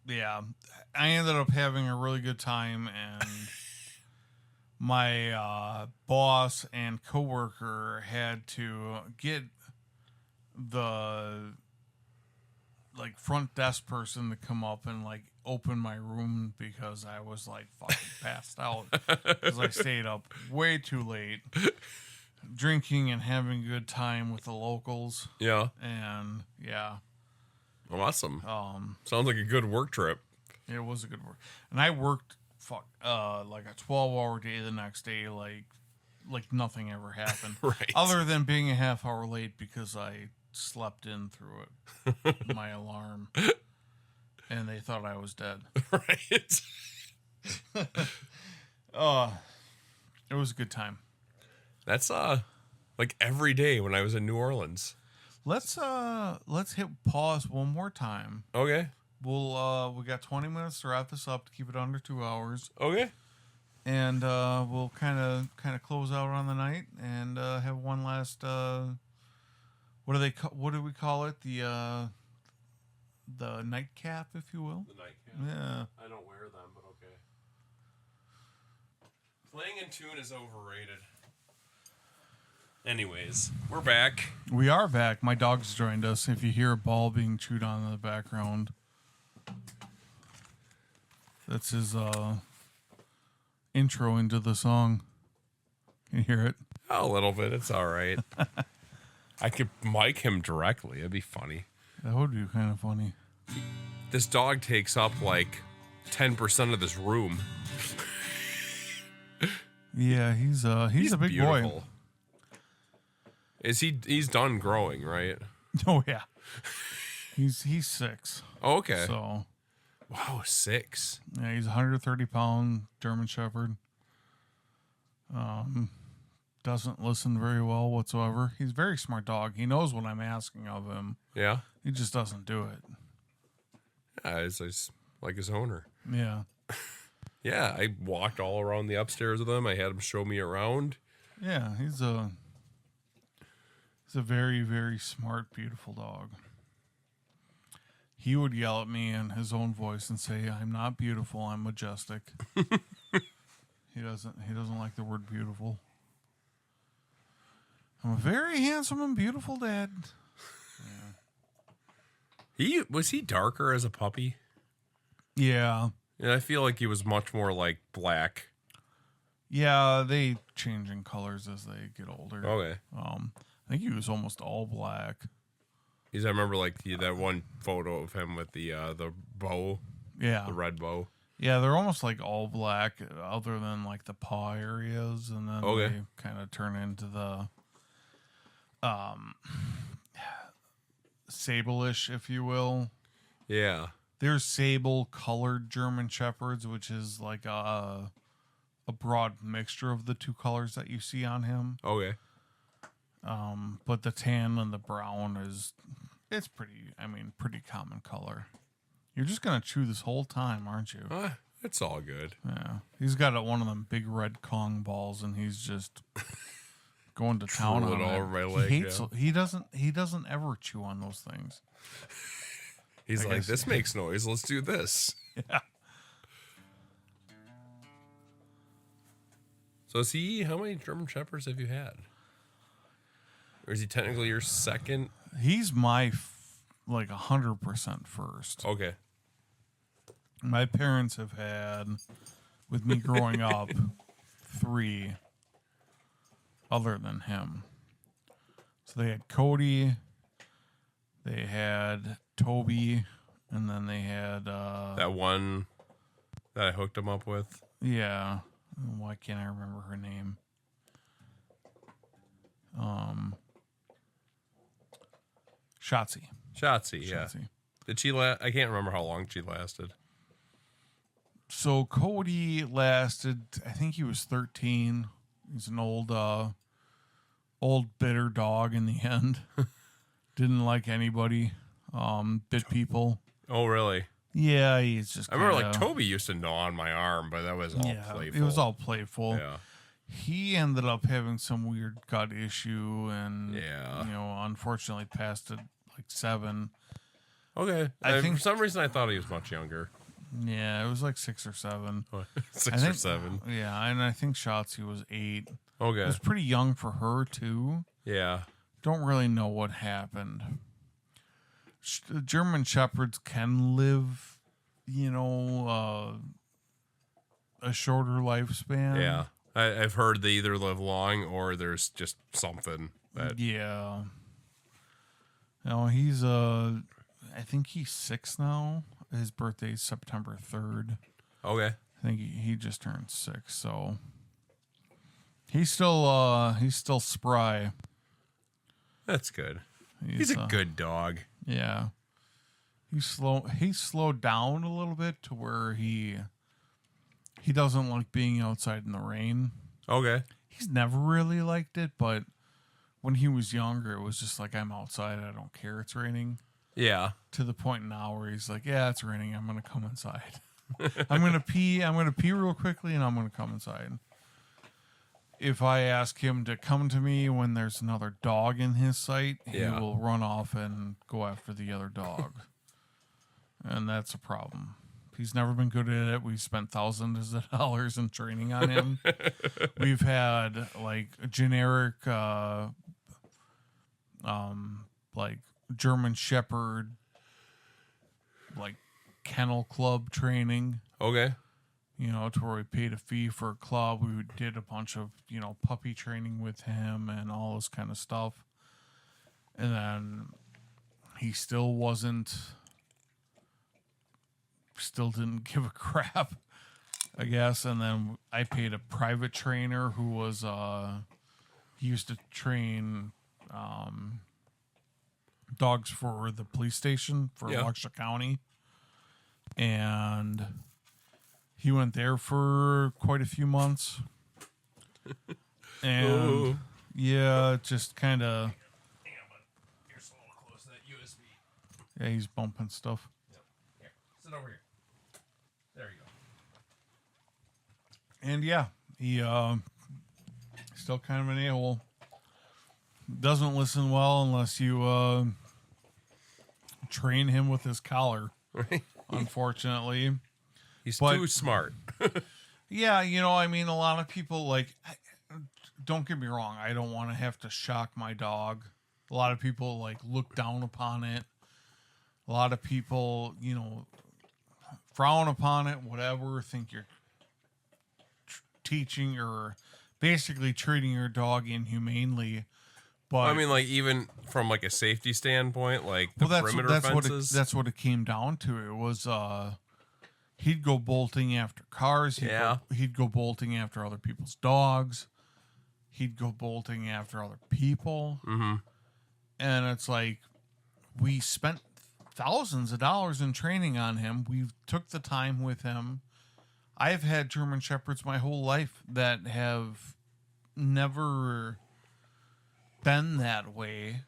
yeah, I ended up having a really good time, and my boss and coworker had to get the like front desk person to come up and like open my room because I was like fucking passed out because I stayed up way too late drinking and having a good time with the locals. Yeah. And yeah. Awesome. Sounds like a good work trip. It was a good work. And I worked like a 12-hour day the next day, like nothing ever happened. Right. Other than being a half hour late because I slept in through it. My alarm. And they thought I was dead. Right. It was a good time. That's like every day when I was in New Orleans. Let's hit pause one more time. Okay. We got 20 minutes to wrap this up to keep it under 2 hours. Okay. And we'll kind of close out on the night and have one last what do we call it? The nightcap, if you will. The nightcap. Yeah. I don't wear them, but okay. Playing in tune is overrated. Anyways, we're back. We are back. My dog's joined us. If you hear a ball being chewed on in the background, that's his intro into the song. Can you hear it? A little bit. It's all right. I could mic him directly. It'd be funny. That would be kind of funny. This dog takes up like 10% of this room. Yeah, he's a big beautiful. boy. He's done growing, right? Oh yeah. He's 6. Oh, okay. So wow, 6. yeah, he's 130-pound German Shepherd. Doesn't listen very well whatsoever. He's a very smart dog. He knows what I'm asking of him. Yeah. He just doesn't do it. Yeah, he's like his owner. Yeah. Yeah, I walked all around the upstairs with him. I had him show me around. Yeah, he's a He's a very, very smart, beautiful dog. He would yell at me in his own voice and say, "I'm not beautiful, I'm majestic." He doesn't like the word beautiful. I'm a very handsome and beautiful dad. Was he darker as a puppy? Yeah. And I feel like he was much more like black. Yeah, they change in colors as they get older. Okay. I think he was almost all black. I remember like that one photo of him with the bow. Yeah. The red bow. Yeah, they're almost like all black other than like the paw areas, and then they kind of turn into the sable-ish, if you will. Yeah. There's sable colored German Shepherds, which is like a broad mixture of the two colors that you see on him. Okay. But the tan and the brown it's pretty common color. You're just going to chew this whole time, aren't you? It's all good. Yeah. He's got one of them big red Kong balls, and he's just going to town on it. All over my leg, He doesn't ever chew on those things. He's like, this makes noise. Let's do this. Yeah. So how many German Shepherds have you had? Or is he technically your second? He's my 100% first. Okay. My parents have had, with me growing up, 3 other than him. So they had Cody, they had Toby, and then they had that one that I hooked him up with. Yeah. Why can't I remember her name? Shotzi. Yeah. Did she last? I can't remember how long she lasted. So Cody lasted, I think he was 13. He's an old bitter dog in the end. Didn't like anybody. Bit people. Oh, really? Yeah, he's just I remember Toby used to gnaw on my arm, but that was all playful. It was all playful. Yeah. He ended up having some weird gut issue and, yeah, unfortunately passed at 7. Okay. I think for some reason I thought he was much younger. Yeah, it was 6 or 7. 6 or 7. Yeah, and I think Shotzi was 8. Okay. It was pretty young for her, too. Yeah. Don't really know what happened. German Shepherds can live, a shorter lifespan. Yeah. I've heard they either live long or there's just something that... Yeah. He's, I think he's 6 now. His birthday's September 3rd. Okay. I think he just turned 6, so... He's still spry. That's good. He's a good dog. Yeah. He's slowed down a little bit to where he doesn't like being outside in the rain. Okay. He's never really liked it, but when he was younger, it was just I'm outside. I don't care. It's raining. Yeah. To the point now where he's yeah, it's raining. I'm going to come inside. I'm going to pee. I'm going to pee real quickly, and I'm going to come inside. If I ask him to come to me when there's another dog in his sight, he will run off and go after the other dog. And that's a problem. He's never been good at it. We've spent thousands of dollars in training on him. We've had generic German Shepherd kennel club training. Okay. To where we paid a fee for a club. We did a bunch of, puppy training with him and all this kind of stuff. And then he still didn't give a crap, I guess. And then I paid a private trainer who was, he used to train dogs for the police station for Waukesha County. And he went there for quite a few months. And yeah, just kind of. You're so close to that USB. Yeah, he's bumping stuff. Yep. Here, sit over here. There you go. And yeah, he still kind of an a-hole. doesn't listen well unless you train him with his collar. Right. Unfortunately, He's But- too smart. yeah, I mean, a lot of people don't get me wrong. I don't want to have to shock my dog. A lot of people look down upon it. A lot of people, frown upon it, whatever, think you're teaching or basically treating your dog inhumanely. But I mean, even from a safety standpoint, the perimeter fences. That's what it came down to. It was he'd go bolting after cars. He'd go bolting after other people's dogs. He'd go bolting after other people. Mm-hmm. And it's we spent thousands of dollars in training on him. We took the time with him. I've had German Shepherds my whole life that have never been that way.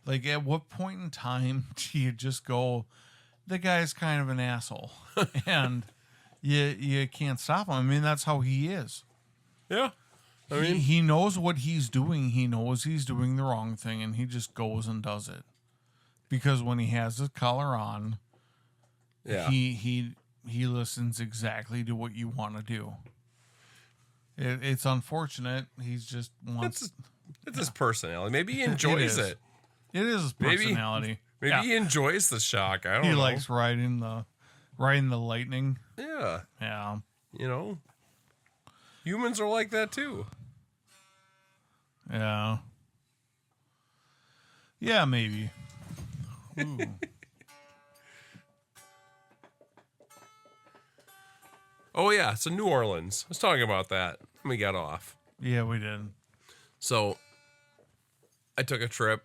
At what point in time do you just go, the guy's kind of an asshole, and you can't stop him? I mean, that's how he is. Yeah. I mean, He knows what he's doing. He knows he's doing the wrong thing, and he just goes and does it. Because when he has his collar on, yeah. he listens exactly to what you want to do. It's unfortunate. He's just wants. It's his personality. Maybe he enjoys it. It is his personality. Maybe he enjoys the shock. I don't know. He likes riding the lightning. Yeah. Yeah. Humans are like that too. Yeah. Yeah, maybe. Ooh. Oh yeah, so New Orleans. I was talking about that. We got off. Yeah, we did. So I took a trip.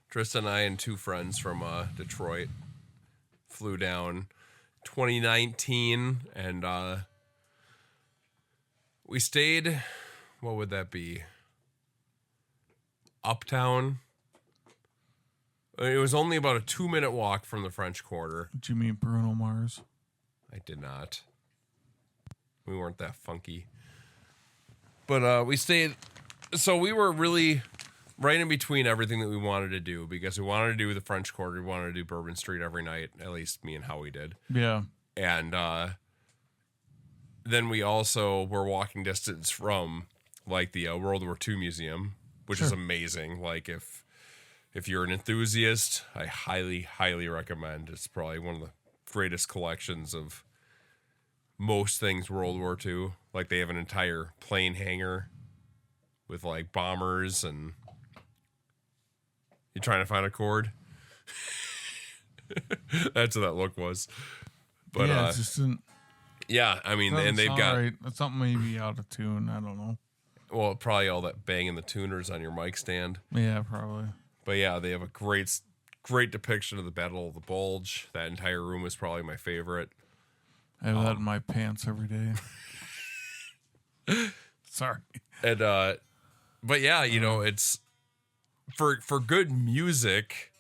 Tristan and I and two friends from Detroit flew down 2019, and we stayed, what would that be? Uptown. It was only about a 2-minute walk from the French Quarter. Did you meet Bruno Mars? I did not. We weren't that funky. But we stayed, so we were really right in between everything that we wanted to do, because we wanted to do the French Quarter, we wanted to do Bourbon Street every night, at least me and Howie did. Yeah. And then we also were walking distance from the World War II Museum, which is amazing. If you're an enthusiast, I highly, highly recommend. It's probably one of the greatest collections of most things World War II. They have an entire plane hangar with bombers, and you trying to find a cord? That's what that look was. But yeah, it just didn't. Yeah, I mean, and they've got right. That's something maybe out of tune. I don't know. Well, probably all that banging the tuners on your mic stand. Yeah, probably. But yeah, they have a great depiction of the Battle of the Bulge. That entire room is probably my favorite. I have that in my pants every day. Sorry. And but yeah, it's for good music,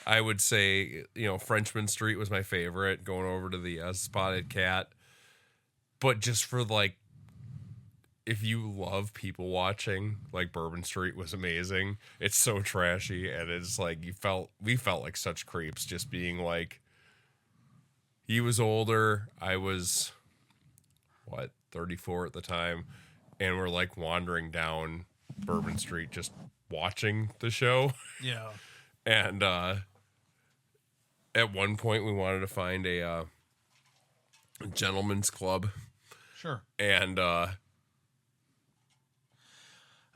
I would say, Frenchman Street was my favorite, going over to the Spotted Cat. But just for if you love people watching, Bourbon Street was amazing. It's so trashy, and it's we felt like such creeps, just being he was older, I was 34 at the time, and we're wandering down Bourbon Street just watching the show. Yeah. And at one point we wanted to find a gentleman's club. Sure. And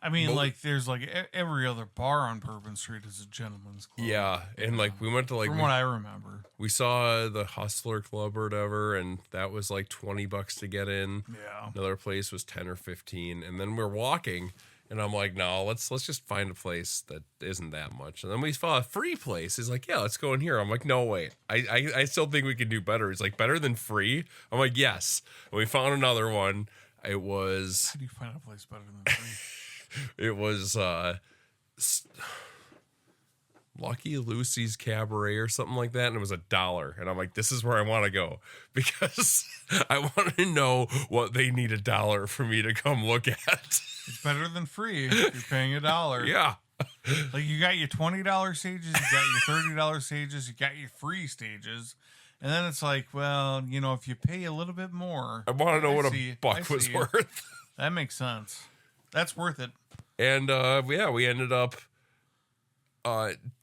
I mean, there's every other bar on Bourbon Street is a gentleman's club. yeah, and we went to from what I remember. We saw the Hustler Club or whatever, and that was $20 to get in. Yeah. Another place was 10 or 15, and then we're walking, and I'm like, no, let's just find a place that isn't that much. And then we saw a free place. He's like, yeah, let's go in here. I'm like, no, wait, I still think we can do better. He's like, better than free? I'm like, yes. And we found another one. It was. How do you find a place better than free? It was Lucky Lucy's Cabaret or something like that, and it was $1. And I'm like, this is where I want to go, because I want to know what they need $1 for me to come look at. It's better than free if you're paying $1. Yeah, Like you got your $20 stages, you got your $30 stages, you got your free stages, and then it's like, well, you know, if you pay a little bit more, I want to know what see, a buck was worth. That makes sense. That's worth it. And yeah, we ended up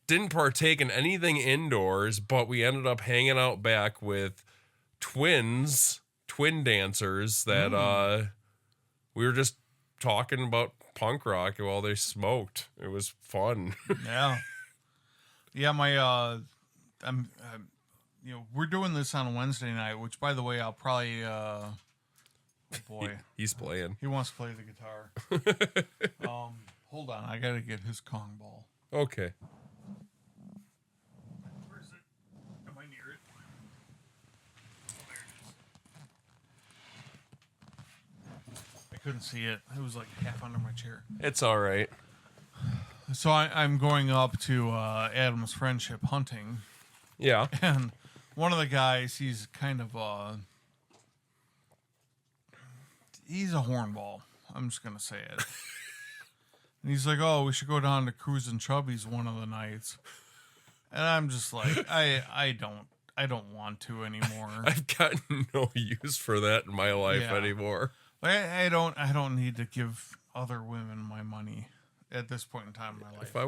didn't partake in anything indoors, but we ended up hanging out back with twin dancers that we were just talking about punk rock while they smoked. It was fun. Yeah. Yeah, I'm you know, we're doing this on a Wednesday night, which by the way, I'll probably oh boy. He's playing. He wants to play the guitar. Hold on, I gotta get his Kong ball. Okay. Where is it? Am I near it? Oh, there it is. I couldn't see it. It was like half under my chair. It's all right. So I'm going up to Adam's Friendship hunting, Yeah. and one of the guys, he's kind of he's a hornball. I'm just gonna say it. And he's like, "Oh, we should go down to Cruisin' Chubby's one of the nights." And I'm just like, I don't want to anymore. I've got no use for that in my life Yeah. anymore. I don't need to give other women my money at this point in time in my life. If I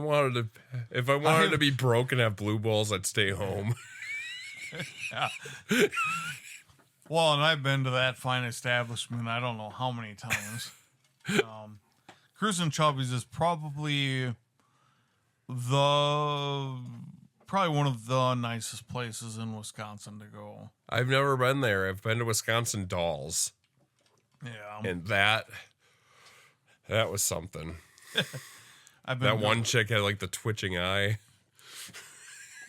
wanted to be broke and have blue balls, I'd stay home. Yeah. Well, and I've been to that fine establishment I don't know how many times. Cruisin' Chubby's is probably one of the nicest places in Wisconsin to go. I've never been there. I've been to Wisconsin Dolls, Yeah. and that was something. I've been That one chick had like the twitching eye.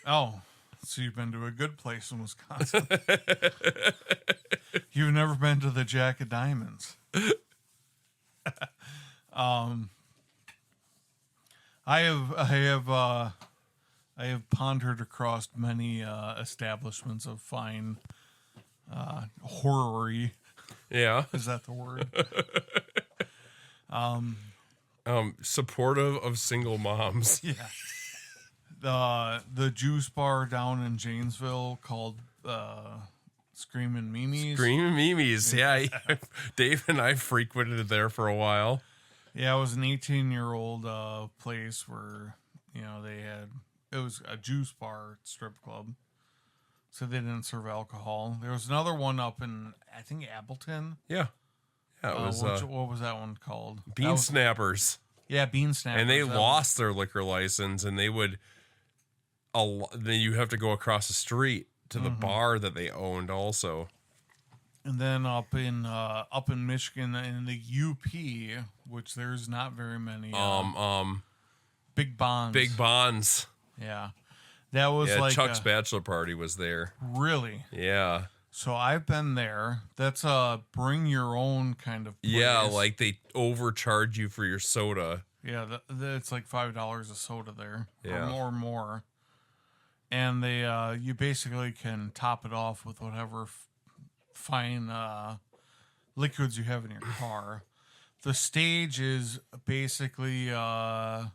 Oh, so you've been to a good place in Wisconsin. You've never been to the Jack of Diamonds. I have pondered across many establishments of fine horror-y. Yeah. Is that the word? Supportive of single moms. Yeah. The juice bar down in Janesville called Screamin' Mimi's. Screaming Mimi's. Yeah. Dave and I frequented there for a while. Yeah, it was an 18-year-old place where, you know, it was a juice bar strip club. So they didn't serve alcohol. There was another one up in, I think, Appleton. Yeah. Yeah, it was what was that one called? Bean Snappers. Yeah, Bean Snappers. And they lost their liquor license, and then you have to go across the street to the bar that they owned also. And then up in Michigan in the UP, which there's not very many. Big Bonds. Big Bonds. Yeah, that was like Chuck's bachelor party was there. Really. Yeah. So I've been there. That's a bring your own kind of place. Yeah, like they overcharge you for your soda. Yeah, it's like $5 a soda there, Yeah. or more. And they you basically can top it off with whatever fine liquids you have in your car. The stage is basically 2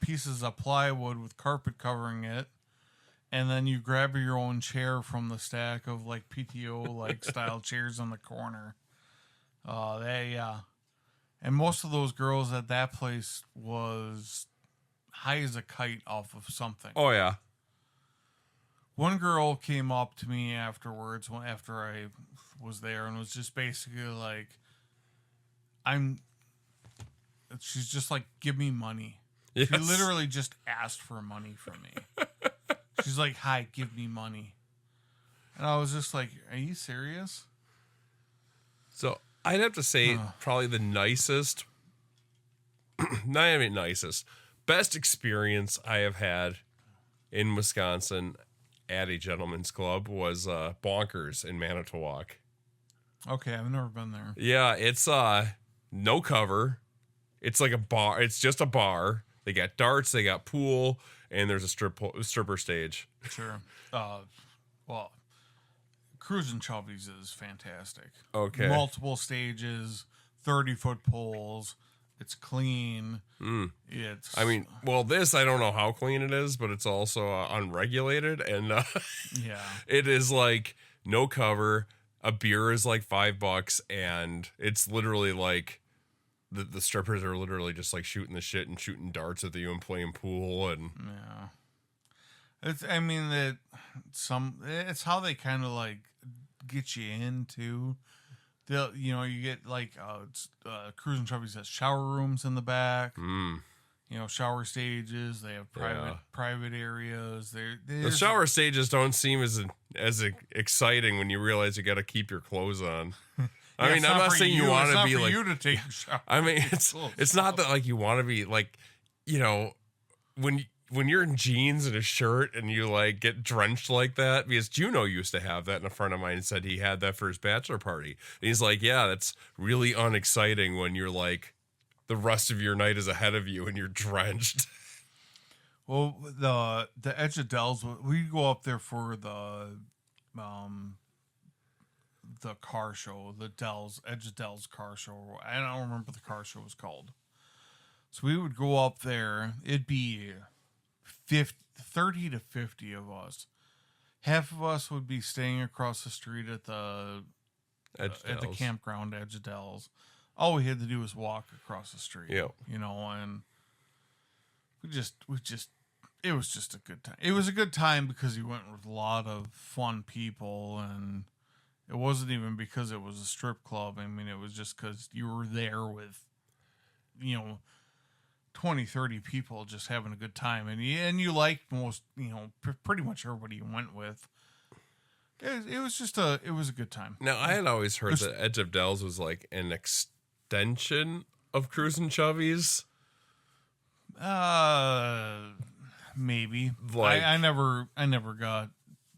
pieces of plywood with carpet covering it, and then you grab your own chair from the stack of like PTO like style chairs on the corner. And most of those girls at that place was high as a kite off of something. Oh yeah. One girl came up to me afterwards, after I was there, and was just basically like, she's just like, give me money. Yes. She literally just asked for money from me. She's like, hi, give me money. And I was just like, are you serious? So I'd have to say probably the nicest, not even nicest, best experience I have had in Wisconsin at a gentleman's club was Bonkers in Manitowoc. Okay, I've never been there. Yeah, it's no cover. It's like a bar. It's just a bar. They got darts, they got pool, and there's a stripper stage. Sure. Well, Cruisin' Chubby's is fantastic. Okay. Multiple stages, 30-foot poles. It's clean. I mean, well, this I don't know how clean it is, but it's also unregulated, and yeah. it is like no cover. A beer is like $5, and it's literally like the strippers are literally just like shooting the shit and shooting darts at you and playing pool and yeah. It's how they kind of like get you into. You get like Cruising Chubby's has shower rooms in the back. Shower stages. They have private areas. The shower stages don't seem as exciting when you realize you got to keep your clothes on. I mean, I'm not saying you want to be like you to take a shower. I mean, it's not that like you want to be like, when you're in jeans and a shirt and you like get drenched like that, because Juno used to have that, and a friend of mine said he had that for his bachelor party. And he's like, yeah, that's really unexciting when you're like the rest of your night is ahead of you and you're drenched. Well, the Edge of Dells, we go up there for the car show, the Edge of Dells car show. I don't remember what the car show was called. So we would go up there. It'd be 30 to 50 of us. Half of us would be staying across the street at the campground Edge of Dells. All we had to do was walk across the street. Yeah. And it was just a good time. It was a good time because you went with a lot of fun people, and it wasn't even because it was a strip club. I mean, it was just because you were there with, 20, 30 people just having a good time. And you liked most, pretty much everybody you went with. It was a good time. Now, I had always heard that Edge of Dells was like an extension of Cruisin' Chubby's. Maybe. Like, I never got.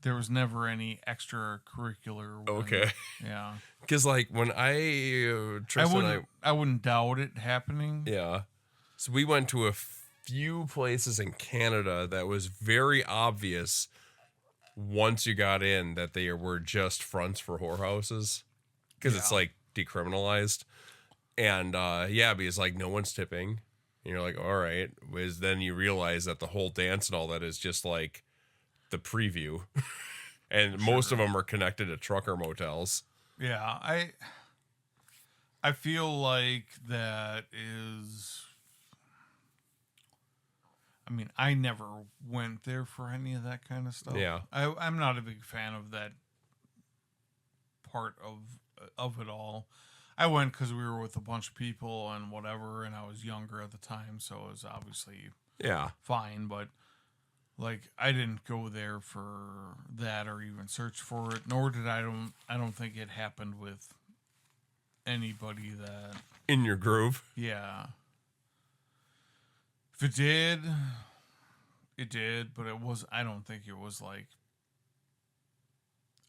There was never any extracurricular one. Okay. Yeah. Because like when I wouldn't doubt it happening. Yeah. So we went to a few places in Canada that was very obvious once you got in that they were just fronts for whorehouses, because it's like decriminalized. And because like no one's tipping. And you're like, all right. Then you realize that the whole dance and all that is just like the preview. And most of them are connected to trucker motels. Yeah, I feel like that is. I mean, I never went there for any of that kind of stuff. Yeah, I'm not a big fan of that part of it all. I went because we were with a bunch of people and whatever, and I was younger at the time, so it was obviously fine. But like, I didn't go there for that or even search for it. Nor did I don't think it happened with anybody that in your groove. Yeah. If it did, it did, but it was. I don't think it was like.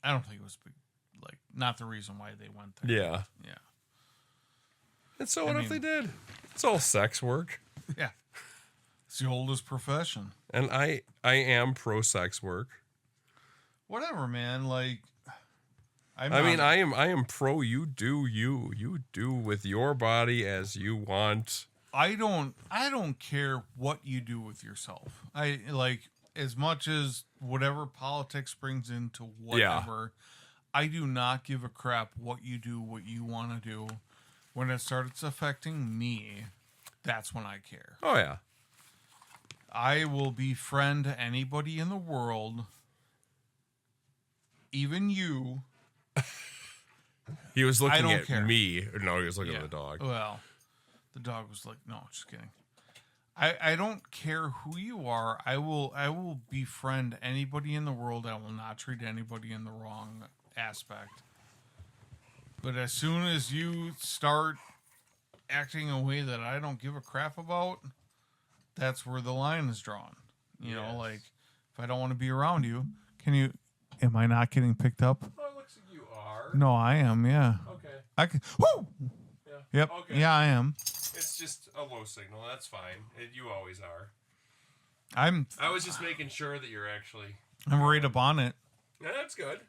I don't think it was like not the reason why they went there. Yeah. Yeah. And so what if they did? It's all sex work. Yeah. It's the oldest profession. And I am pro sex work. Whatever, man. Like, I am pro you do with your body as you want. I don't care what you do with yourself. I like, as much as whatever politics brings into whatever, I do not give a crap what you do, what you want to do. When it starts affecting me, that's when I care. Oh, yeah. I will befriend anybody in the world, even you. He was looking at care. me. No, he was looking at the dog. Well, the dog was like, no, just kidding. I don't care who you are. I will befriend anybody in the world. I will not treat anybody in the wrong aspect. But as soon as you start acting a way that I don't give a crap about, that's where the line is drawn. You know, like, if I don't want to be around you, am I not getting picked up? Oh, it looks like you are. No, I am, yeah. Okay. I can, woo! Yeah. Yep. Okay. Yeah, I am. It's just a low signal. That's fine. You always are. I was just making sure that you're actually... I'm right up on it. Yeah, that's good.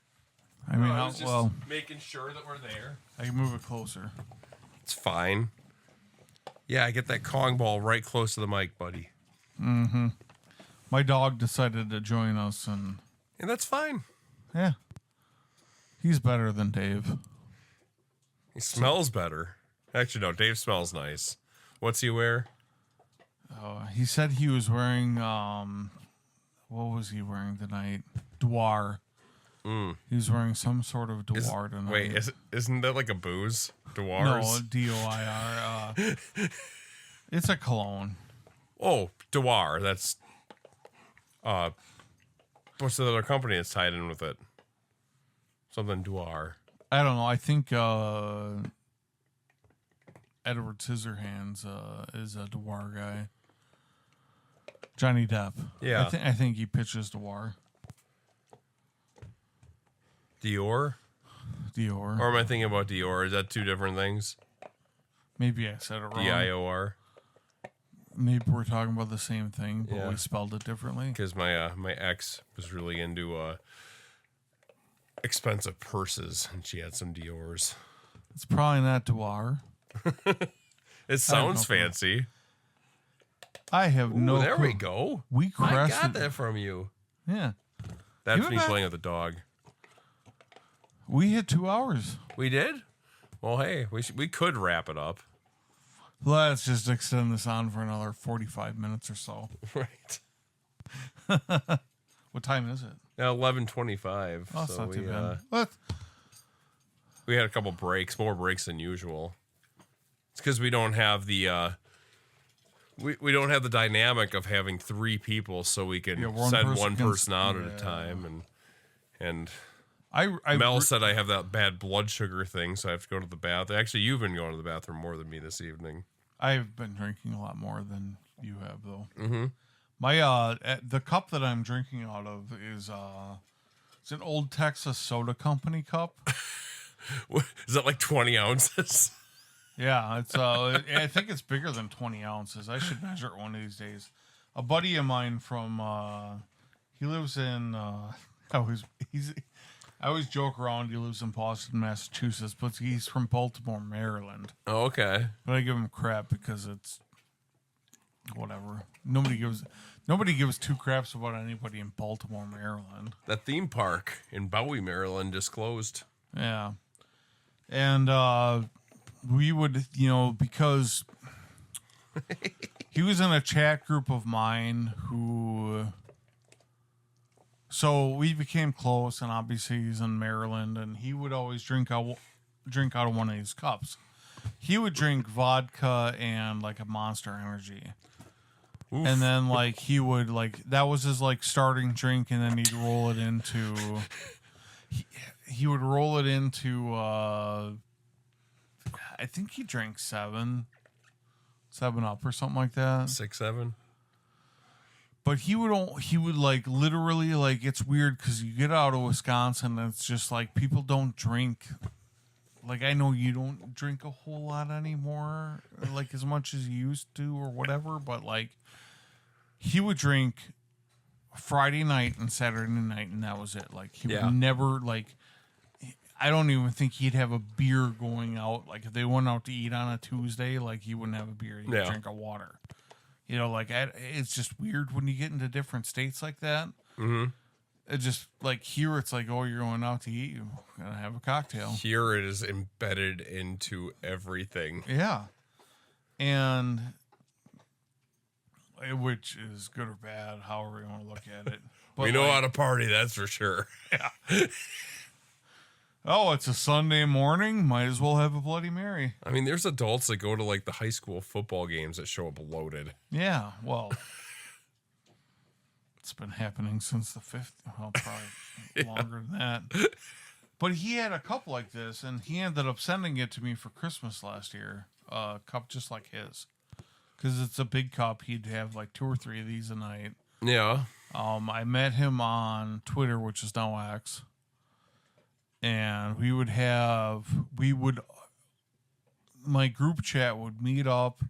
I mean, I was just making sure that we're there. I can move it closer. It's fine. Yeah, I get that Kong ball right close to the mic, buddy. My dog decided to join us, and And that's fine. yeah, he's better than Dave. He smells better. Actually, no, Dave smells nice. What's he wear? He said he was wearing, what was he wearing tonight? Dwar. He was wearing some sort of Dwar tonight. Wait, isn't that like a booze? Dwars? No, D-O-I-R. It's a cologne. Oh, Dwar. That's what's the other company that's tied in with it? Something Dwar. I don't know. I think Edward Scissorhands is a Dwar guy. Johnny Depp. Yeah. I think he pitches Dwar. Dior? Dior. Or am I thinking about Dior? Is that two different things? Maybe I said it wrong. D-I-O-R? Maybe we're talking about the same thing, but Yeah. we spelled it differently. Because my ex was really into expensive purses, and she had some Dior's. It's probably not Dwar. It sounds know. fancy. I have Ooh, no there clue. we go. We I crested. got that from you. Yeah. That's Give it me back. playing with the dog. We hit 2 hours. We did? Well, hey, we could wrap it up. Let's just extend this on for another 45 minutes or so. Right. What time is it? Now 11:25. Oh, it's so not too we bad. we had a couple breaks, more breaks than usual. It's because we don't have the we don't have the dynamic of having three people, so we can send one person out at a time. And Mel said I have that bad blood sugar thing, so I have to go to the bathroom. Actually, you've been going to the bathroom more than me this evening. I've been drinking a lot more than you have, though. Mm-hmm. My the cup that I'm drinking out of is it's an old Texas Soda Company cup. Is that like 20 ounces? Yeah, it's I think it's bigger than 20 ounces. I should measure it one of these days. A buddy of mine from he lives in I always joke around he lives in Boston, Massachusetts, but he's from Baltimore, Maryland. Oh, okay. But I give him crap because it's whatever. Nobody gives two craps about anybody in Baltimore, Maryland. That theme park in Bowie, Maryland just closed. Yeah. And we would, because he was in a chat group of mine so we became close, and obviously he's in Maryland, and he would always drink out of one of these cups. He would drink vodka and like a Monster Energy. Oof. And then he would that was his starting drink, and then he'd roll it into he would roll it into I think he drank 7 Up or something like that. 6, 7. But he would literally it's weird because you get out of Wisconsin and it's just people don't drink. I know you don't drink a whole lot anymore, as much as you used to or whatever. But he would drink Friday night and Saturday night, and that was it. He would never I don't even think he'd have a beer going out. If they went out to eat on a Tuesday, he wouldn't have a beer. He'd drink a water. It's just weird when you get into different states like that. Mm-hmm. It just here, it's oh, you're going out to eat, you gotta have a cocktail. Here it is embedded into everything. Yeah, and which is good or bad, however you want to look at it. But we know how to party, that's for sure. Yeah. Oh, it's a Sunday morning. Might as well have a Bloody Mary. I mean, there's adults that go to the high school football games that show up loaded. Yeah, well, it's been happening since the 50s. Well, probably longer than that. But he had a cup like this, and he ended up sending it to me for Christmas last year. A cup just like his. Because it's a big cup. He'd have 2 or 3 of these a night. Yeah. I met him on Twitter, which is now X. And my group chat would meet up.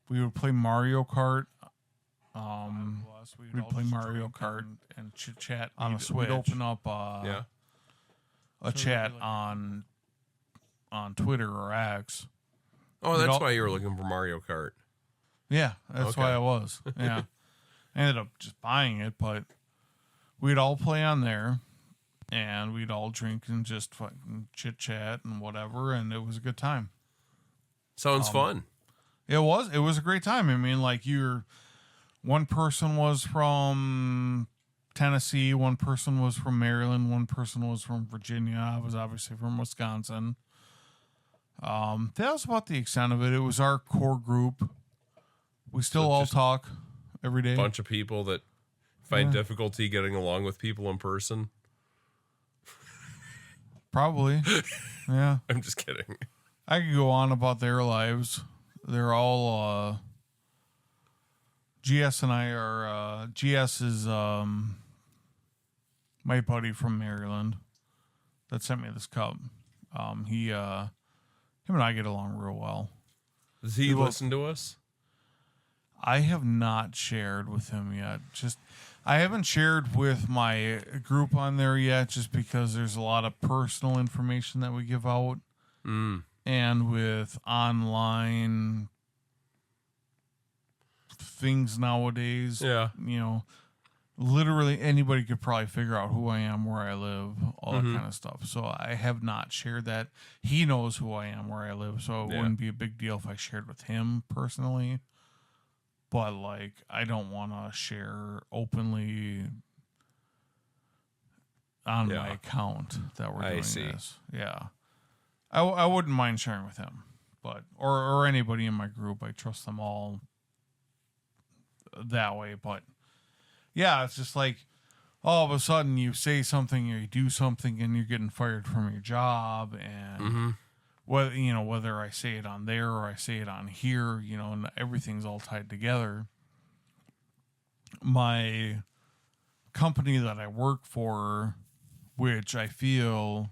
We would play Mario Kart. We'd play Mario Kart and chit chat on a Switch. We'd open up a chat on Twitter or X. Oh, that's why you were looking for Mario Kart. Yeah, that's Okay. why I was. Yeah. I ended up just buying it, but we'd all play on there and we'd all drink and just fucking chit chat and whatever, and it was a good time. Sounds fun. It was a great time. I mean, like one person was from Tennessee, one person was from Maryland, one person was from Virginia. I was obviously from Wisconsin. That was about the extent of it. It was our core group. We still So all just talk every day. Bunch of people that find difficulty getting along with people in person. Probably. Yeah. I'm just kidding. I could go on about their lives. They're all GS and I are GS is my buddy from Maryland that sent me this cup. Him and I get along real well. Does he listen to us? I have not shared with him yet. I haven't shared with my group on there yet, just because there's a lot of personal information that we give out. And with online things nowadays, literally anybody could probably figure out who I am, where I live, all that kind of stuff. So I have not shared that. He knows who I am, where I live, so it wouldn't be a big deal if I shared with him personally. But, like, I don't want to share openly on my account that we're doing this. Yeah. I wouldn't mind sharing with him, but or anybody in my group. I trust them all that way. But, yeah, it's just like all of a sudden you say something or you do something and you're getting fired from your job, and whether I say it on there or I say it on here, and everything's all tied together. My company that I work for, which I feel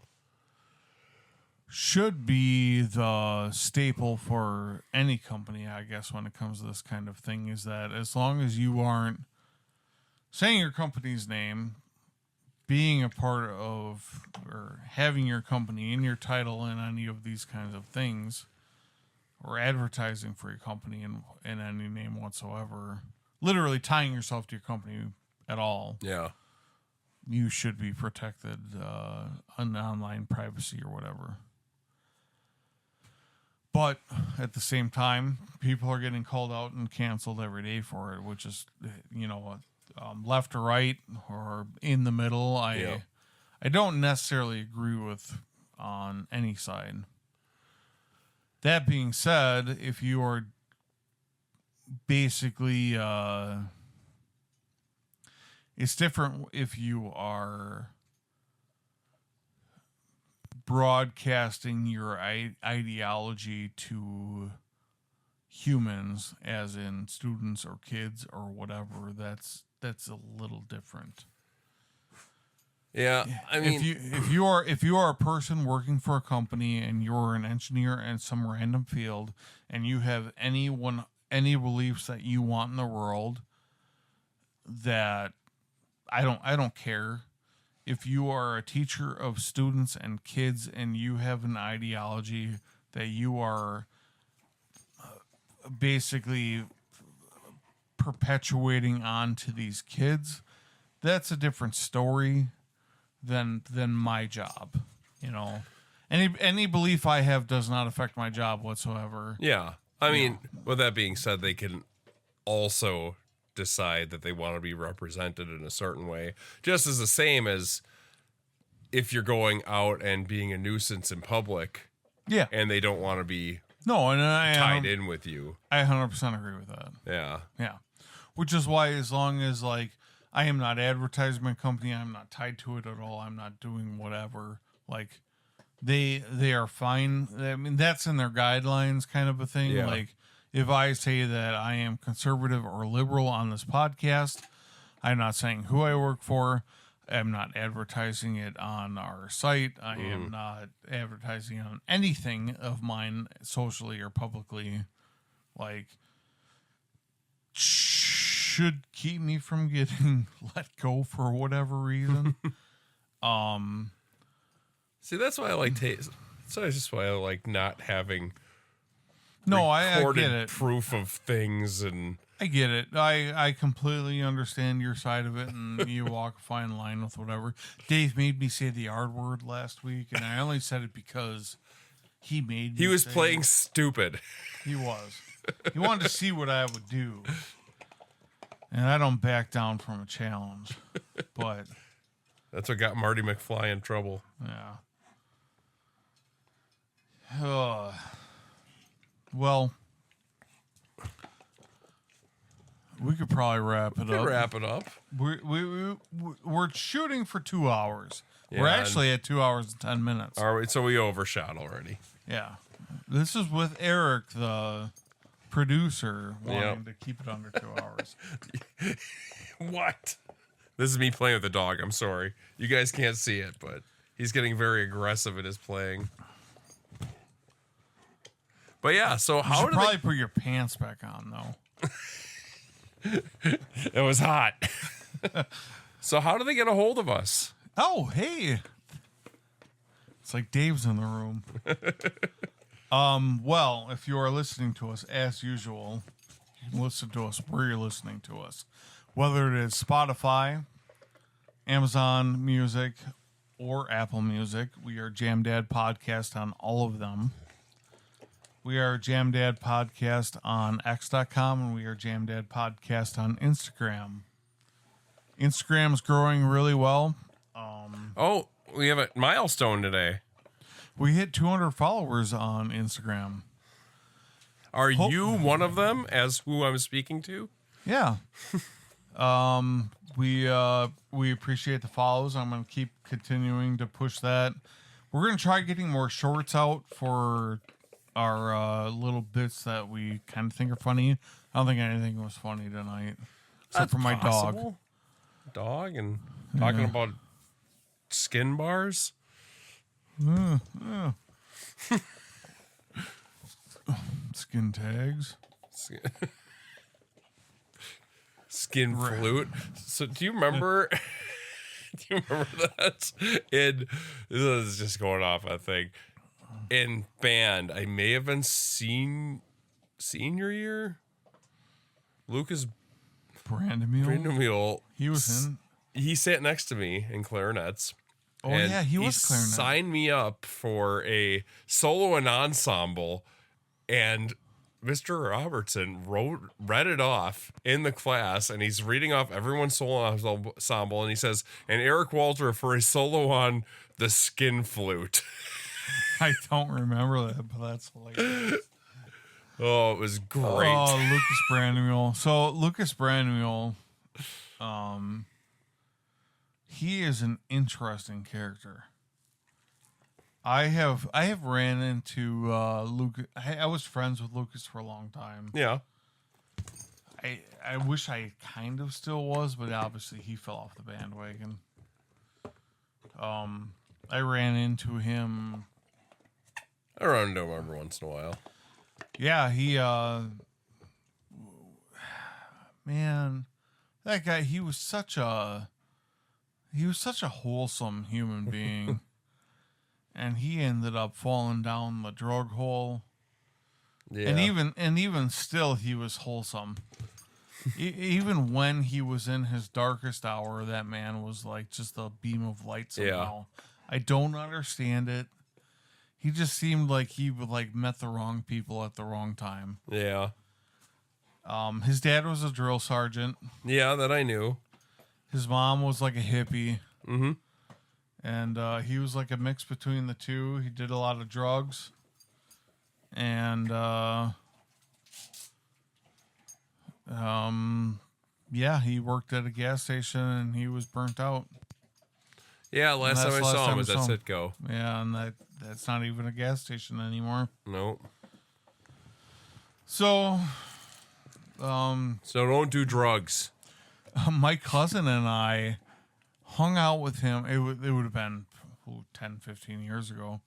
should be the staple for any company, I guess, when it comes to this kind of thing, is that as long as you aren't saying your company's name, being a part of or having your company in your title in any of these kinds of things, or advertising for your company in any name whatsoever, literally tying yourself to your company at all, you should be protected on online privacy or whatever. But at the same time, people are getting called out and canceled every day for it, which is, left or right or in the middle. I don't necessarily agree with on any side. That being said, if you are basically, it's different if you are broadcasting your ideology to humans, as in students or kids or whatever. That's a little different. Yeah, I mean, if you are a person working for a company and you're an engineer in some random field and you have any beliefs that you want in the world, that I don't care. If you are a teacher of students and kids and you have an ideology that you are basically perpetuating onto these kids, that's a different story than my job. Any belief I have does not affect my job whatsoever. Yeah. I mean, with that being said, they can also decide that they want to be represented in a certain way, just as the same as if you're going out and being a nuisance in public, and they don't want to be tied in with you. I 100% agree with that. Yeah. Which is why, as long as I am not advertising my company, I'm not tied to it at all, I'm not doing whatever, they are fine. I mean, that's in their guidelines, kind of a thing. Yeah. If I say that I am conservative or liberal on this podcast, I'm not saying who I work for. I'm not advertising it on our site. I am not advertising on anything of mine socially or publicly. Should keep me from getting let go for whatever reason. See, that's why I like that's just why I like not having No, I recorded get it. proof of things, and I get it. I completely understand your side of it, and you walk a fine line with whatever. Dave made me say the R word last week, and I only said it because he made me he was say playing it. stupid. He was. He wanted to see what I would do. And I don't back down from a challenge. But, That's what got Marty McFly in trouble. yeah. Well, we could probably wrap it up. Wrap it up. We're shooting for 2 hours. We're Yeah, actually at 2 hours and 10 minutes. All right, so we overshot already. Yeah. This is with Eric, the producer, wanting Yep. to keep it under 2 hours. What? This is me playing with the dog. I'm sorry. You guys can't see it, but he's getting very aggressive in his playing. But yeah, so You how should did probably put your pants back on, though. it was hot. So how do they get a hold of us? Oh, hey. It's like Dave's in the room. Well, if you are listening to us as usual, you can listen to us where you're listening to us. Whether it is Spotify, Amazon Music, or Apple Music, we are Jam Dad Podcast on all of them. We are Jam Dad Podcast on X.com, and we are Jam Dad Podcast on Instagram. Instagram is growing really well. Oh, we have a milestone today. We hit 200 followers on Instagram. Are you one of them as who I'm speaking to? Yeah. We appreciate the follows. I'm going to keep continuing to push that. We're going to try getting more shorts out for our little bits that we kind of think are funny. I don't think anything was funny tonight, except for my dog. Dog and talking about skin bars. Skin tags. Skin flute. So do you remember? Do you remember that? In this is just going off, I think. In band, I may have been senior year. Lucas Brandemule. He was in. He sat next to me in clarinets. Oh, yeah, he was clarinet. Signed me up for a solo and ensemble, and Mr. Robertson read it off in the class, and he's reading off everyone's solo ensemble, and he says, and Eric Walter for a solo on the skin flute. I don't remember that, but that's hilarious. Oh, it was great. Oh, Lucas Brandemule. So Lucas Brandemule, he is an interesting character. I have ran into Lucas. I was friends with Lucas for a long time. Yeah. I wish I kind of still was, but obviously he fell off the bandwagon. I ran into him. I run into him every once in a while. Yeah, he man, that guy, he was such a wholesome human being. And he ended up falling down the drug hole. Yeah. And even still, he was wholesome. Even when he was in his darkest hour, that man was like just a beam of light somehow. Yeah. I don't understand it. He just seemed like he would like met the wrong people at the wrong time. Yeah. His dad was a drill sergeant. Yeah, that I knew. His mom was like a hippie. Mm-hmm. And he was like a mix between the two. He did a lot of drugs. And, yeah, he worked at a gas station and he was burnt out. Yeah, last time I saw him was at Citgo. Yeah, and that's not even a gas station anymore. Nope. So, so don't do drugs. My cousin and I hung out with him. It would have been 10, 15 years ago.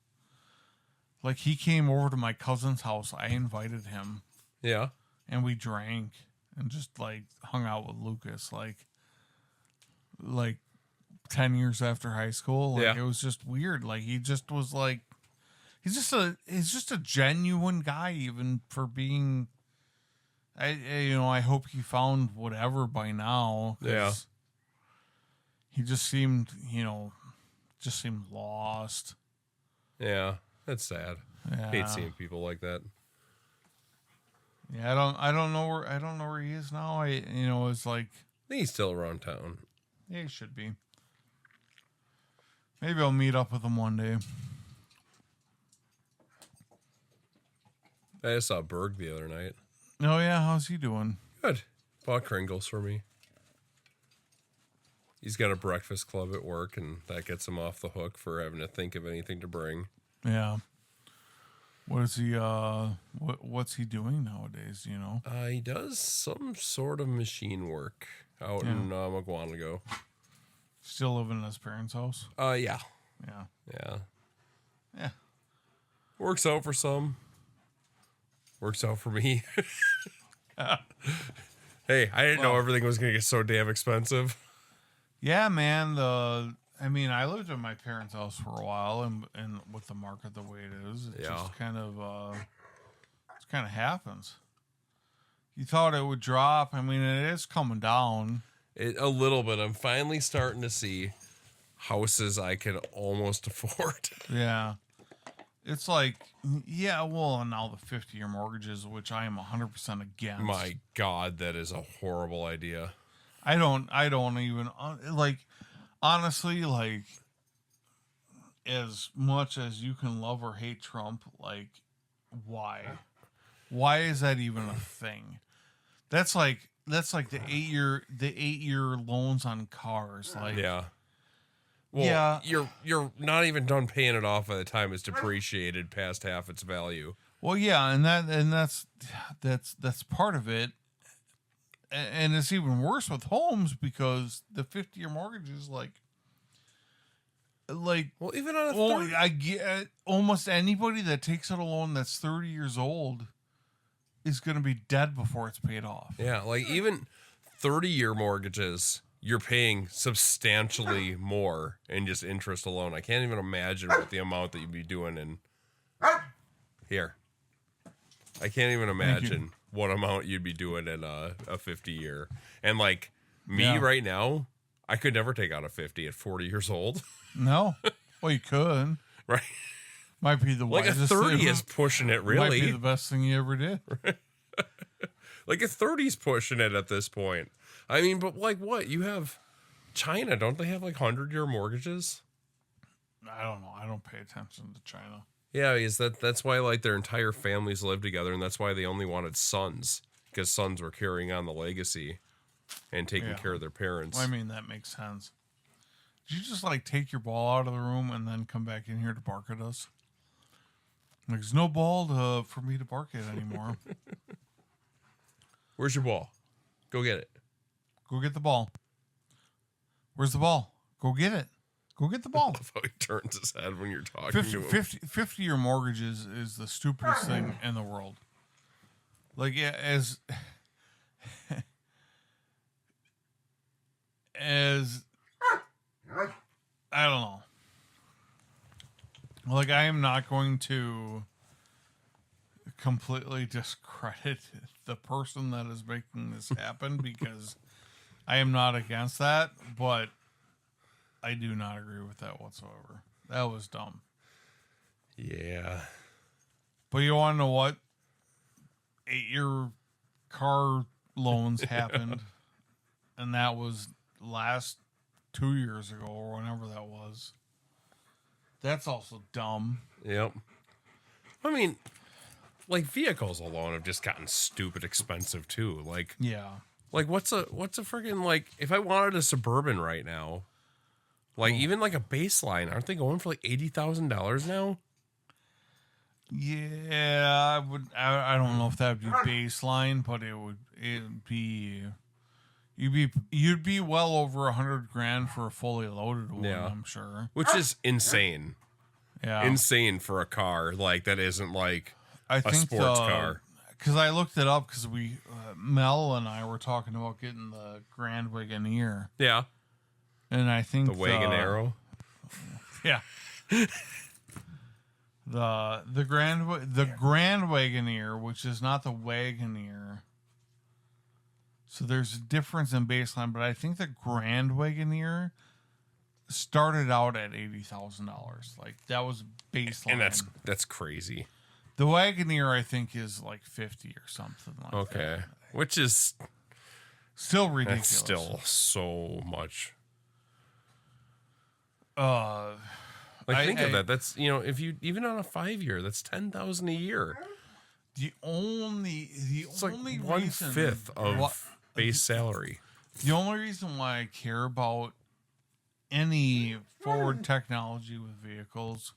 Like, he came over to my cousin's house. I invited him. Yeah. And we drank and just, like, hung out with Lucas. Like 10 years after high school. Like, yeah. It was just weird. Like, he just was, like, he's just a genuine guy, even for being. I hope he found whatever by now. 'Cause Yeah. he just seemed lost. Yeah, that's sad. Yeah. Hate seeing people like that. Yeah, I don't know where he is now. It's like, I think he's still around town. yeah, he should be. Maybe I'll meet up with him one day. I just saw Berg the other night. Oh yeah, how's he doing? Good. Bought Kringles for me. He's got a breakfast club at work, and that gets him off the hook for having to think of anything to bring. Yeah. What is he? What's he doing nowadays? He does some sort of machine work out in Maguanago. Still living in his parents' house. Yeah. Yeah. Works out for some. Works out for me. Hey, I didn't know everything was going to get so damn expensive. Yeah, man. I lived in my parents' house for a while, and with the market the way it is, it just kind of happens. You thought it would drop. It is coming down. A little bit. I'm finally starting to see houses I can almost afford. Yeah. It's like, and now the 50-year mortgages, which I am 100% against. My God, that is a horrible idea. I don't even, honestly, as much as you can love or hate Trump, why? Why is that even a thing? That's like the 8-year loans on cars. Yeah. Well, you're not even done paying it off by the time it's depreciated past half its value. Well, yeah, and that's part of it. And it's even worse with homes because the 50-year mortgage is like well, even on a 30, I get almost anybody that takes out a loan that's 30 years old is going to be dead before it's paid off. Yeah, even 30-year mortgages, you're paying substantially more in just interest alone. I can't even imagine what the amount that you'd be doing in here. I can't even imagine what amount you'd be doing in a 50-year. And right now, I could never take out a 50 at 40 years old. No. Well, you could. Right. Might be the wisest. A 30 is pushing it, really. Might be the best thing you ever did. A 30's pushing it at this point. But what? You have China, don't they have 100-year mortgages? I don't know. I don't pay attention to China. Yeah, that's why their entire families live together, and that's why they only wanted sons, because sons were carrying on the legacy and taking care of their parents. Well, that makes sense. Did you just take your ball out of the room and then come back in here to bark at us? There's no ball for me to bark at anymore. Where's your ball? Go get it. Go get the ball. Where's the ball? Go get it. Go get the ball. I love how he turns his head when you're talking to him. 50-year mortgages is the stupidest thing in the world. As I don't know. I am not going to completely discredit the person that is making this happen because I am not against that, but I do not agree with that whatsoever. That was dumb. Yeah. But you want to know what? 8-year car loans happened, and that was last 2 years ago or whenever that was. That's also dumb. Yep. Vehicles alone have just gotten stupid expensive too. Yeah. What's a freaking if I wanted a Suburban right now, even a baseline, aren't they going for $80,000 now? Yeah, I don't know if that would be baseline, but it'd be you'd be well over $100,000 for a fully loaded one. Yeah. I'm sure, which is insane. Yeah, insane for a car that isn't a sports car. Because I looked it up because Mel and I were talking about getting the Grand Wagoneer. Yeah, and I think the Wagonero. Yeah. The Grand Wagoneer, which is not the Wagoneer. So there's a difference in baseline, but I think the Grand Wagoneer started out at $80,000. Like that was baseline, And that's crazy. The Wagoneer, I think, is like 50 or something like that. Okay, which is still ridiculous. That's still so much. Think of that. That's if you even on a 5-year, that's $10,000 a year. The only It's like reason 1/5 of base salary. The only reason why I care about any forward technology with vehicles,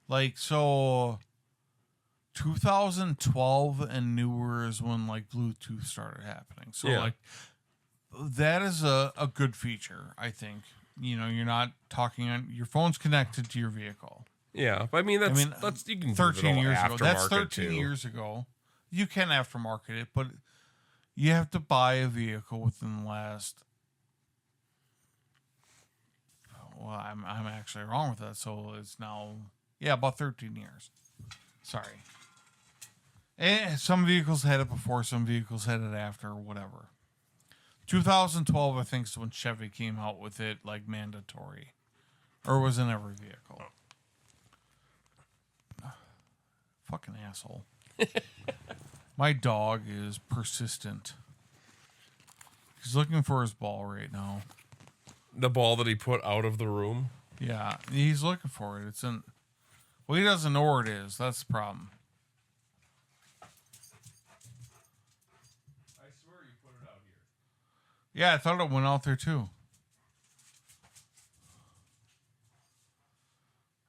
like 2012 and newer is when like Bluetooth started happening. So Yeah. like that is a good feature, I think. You're not talking on your phone's connected to your vehicle. Yeah, but that's you can 13 years ago. That's 13 too. years ago. You can aftermarket it, but you have to buy a vehicle within the last. Well, I'm actually wrong with that. So it's now about 13 years. Sorry. And some vehicles had it before, some vehicles had it after, or whatever. 2012, I think, is when Chevy came out with it, like mandatory, or was in every vehicle. Fucking asshole. My dog is persistent. He's looking for his ball right now. The ball that he put out of the room. Yeah, he's looking for it. He doesn't know where it is. That's the problem. I swear you put it out here. Yeah, I thought it went out there too.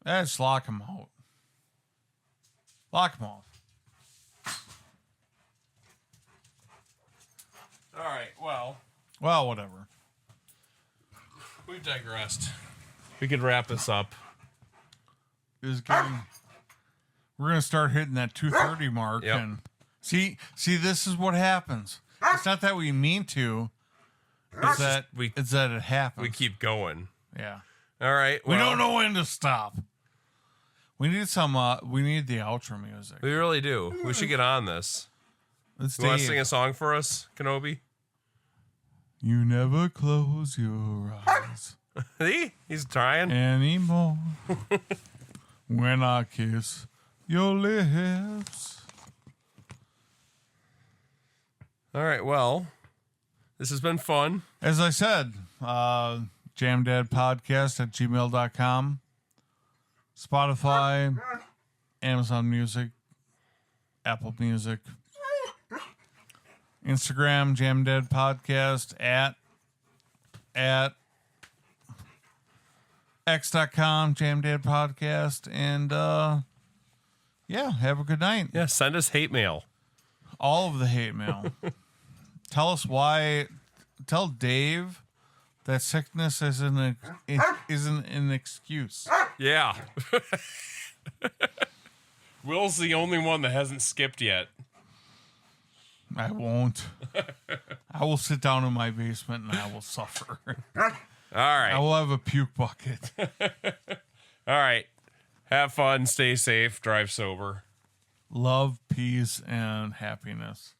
Let's lock him out. Lock him off. All right. Well, Whatever. we've digressed. We could wrap this up. We're gonna start hitting that 2:30 mark, Yep. and see, this is what happens. It's not that we mean to. It's that it happens. We keep going. Yeah. All right. We well, don't know when to stop. We need some. We need the outro music. We really do. We should get on this. Let's You want to sing a song for us, Kenobi? You never close your eyes See? He's trying. anymore when I kiss your lips. All right. Well, this has been fun. As I said, jamdadpodcast@gmail.com, Spotify, Amazon Music, Apple Music, Instagram, Jamdad Podcast, at x.com, Jamdad Podcast, and have a good night. Yeah. Send us hate mail. All of the hate mail. Tell us why. Tell Dave that sickness isn't an excuse. Yeah. Will's the only one that hasn't skipped yet. I won't. I will sit down in my basement and I will suffer. All right. I will have a puke bucket. All right. Have fun. Stay safe. Drive sober. Love, peace, and happiness.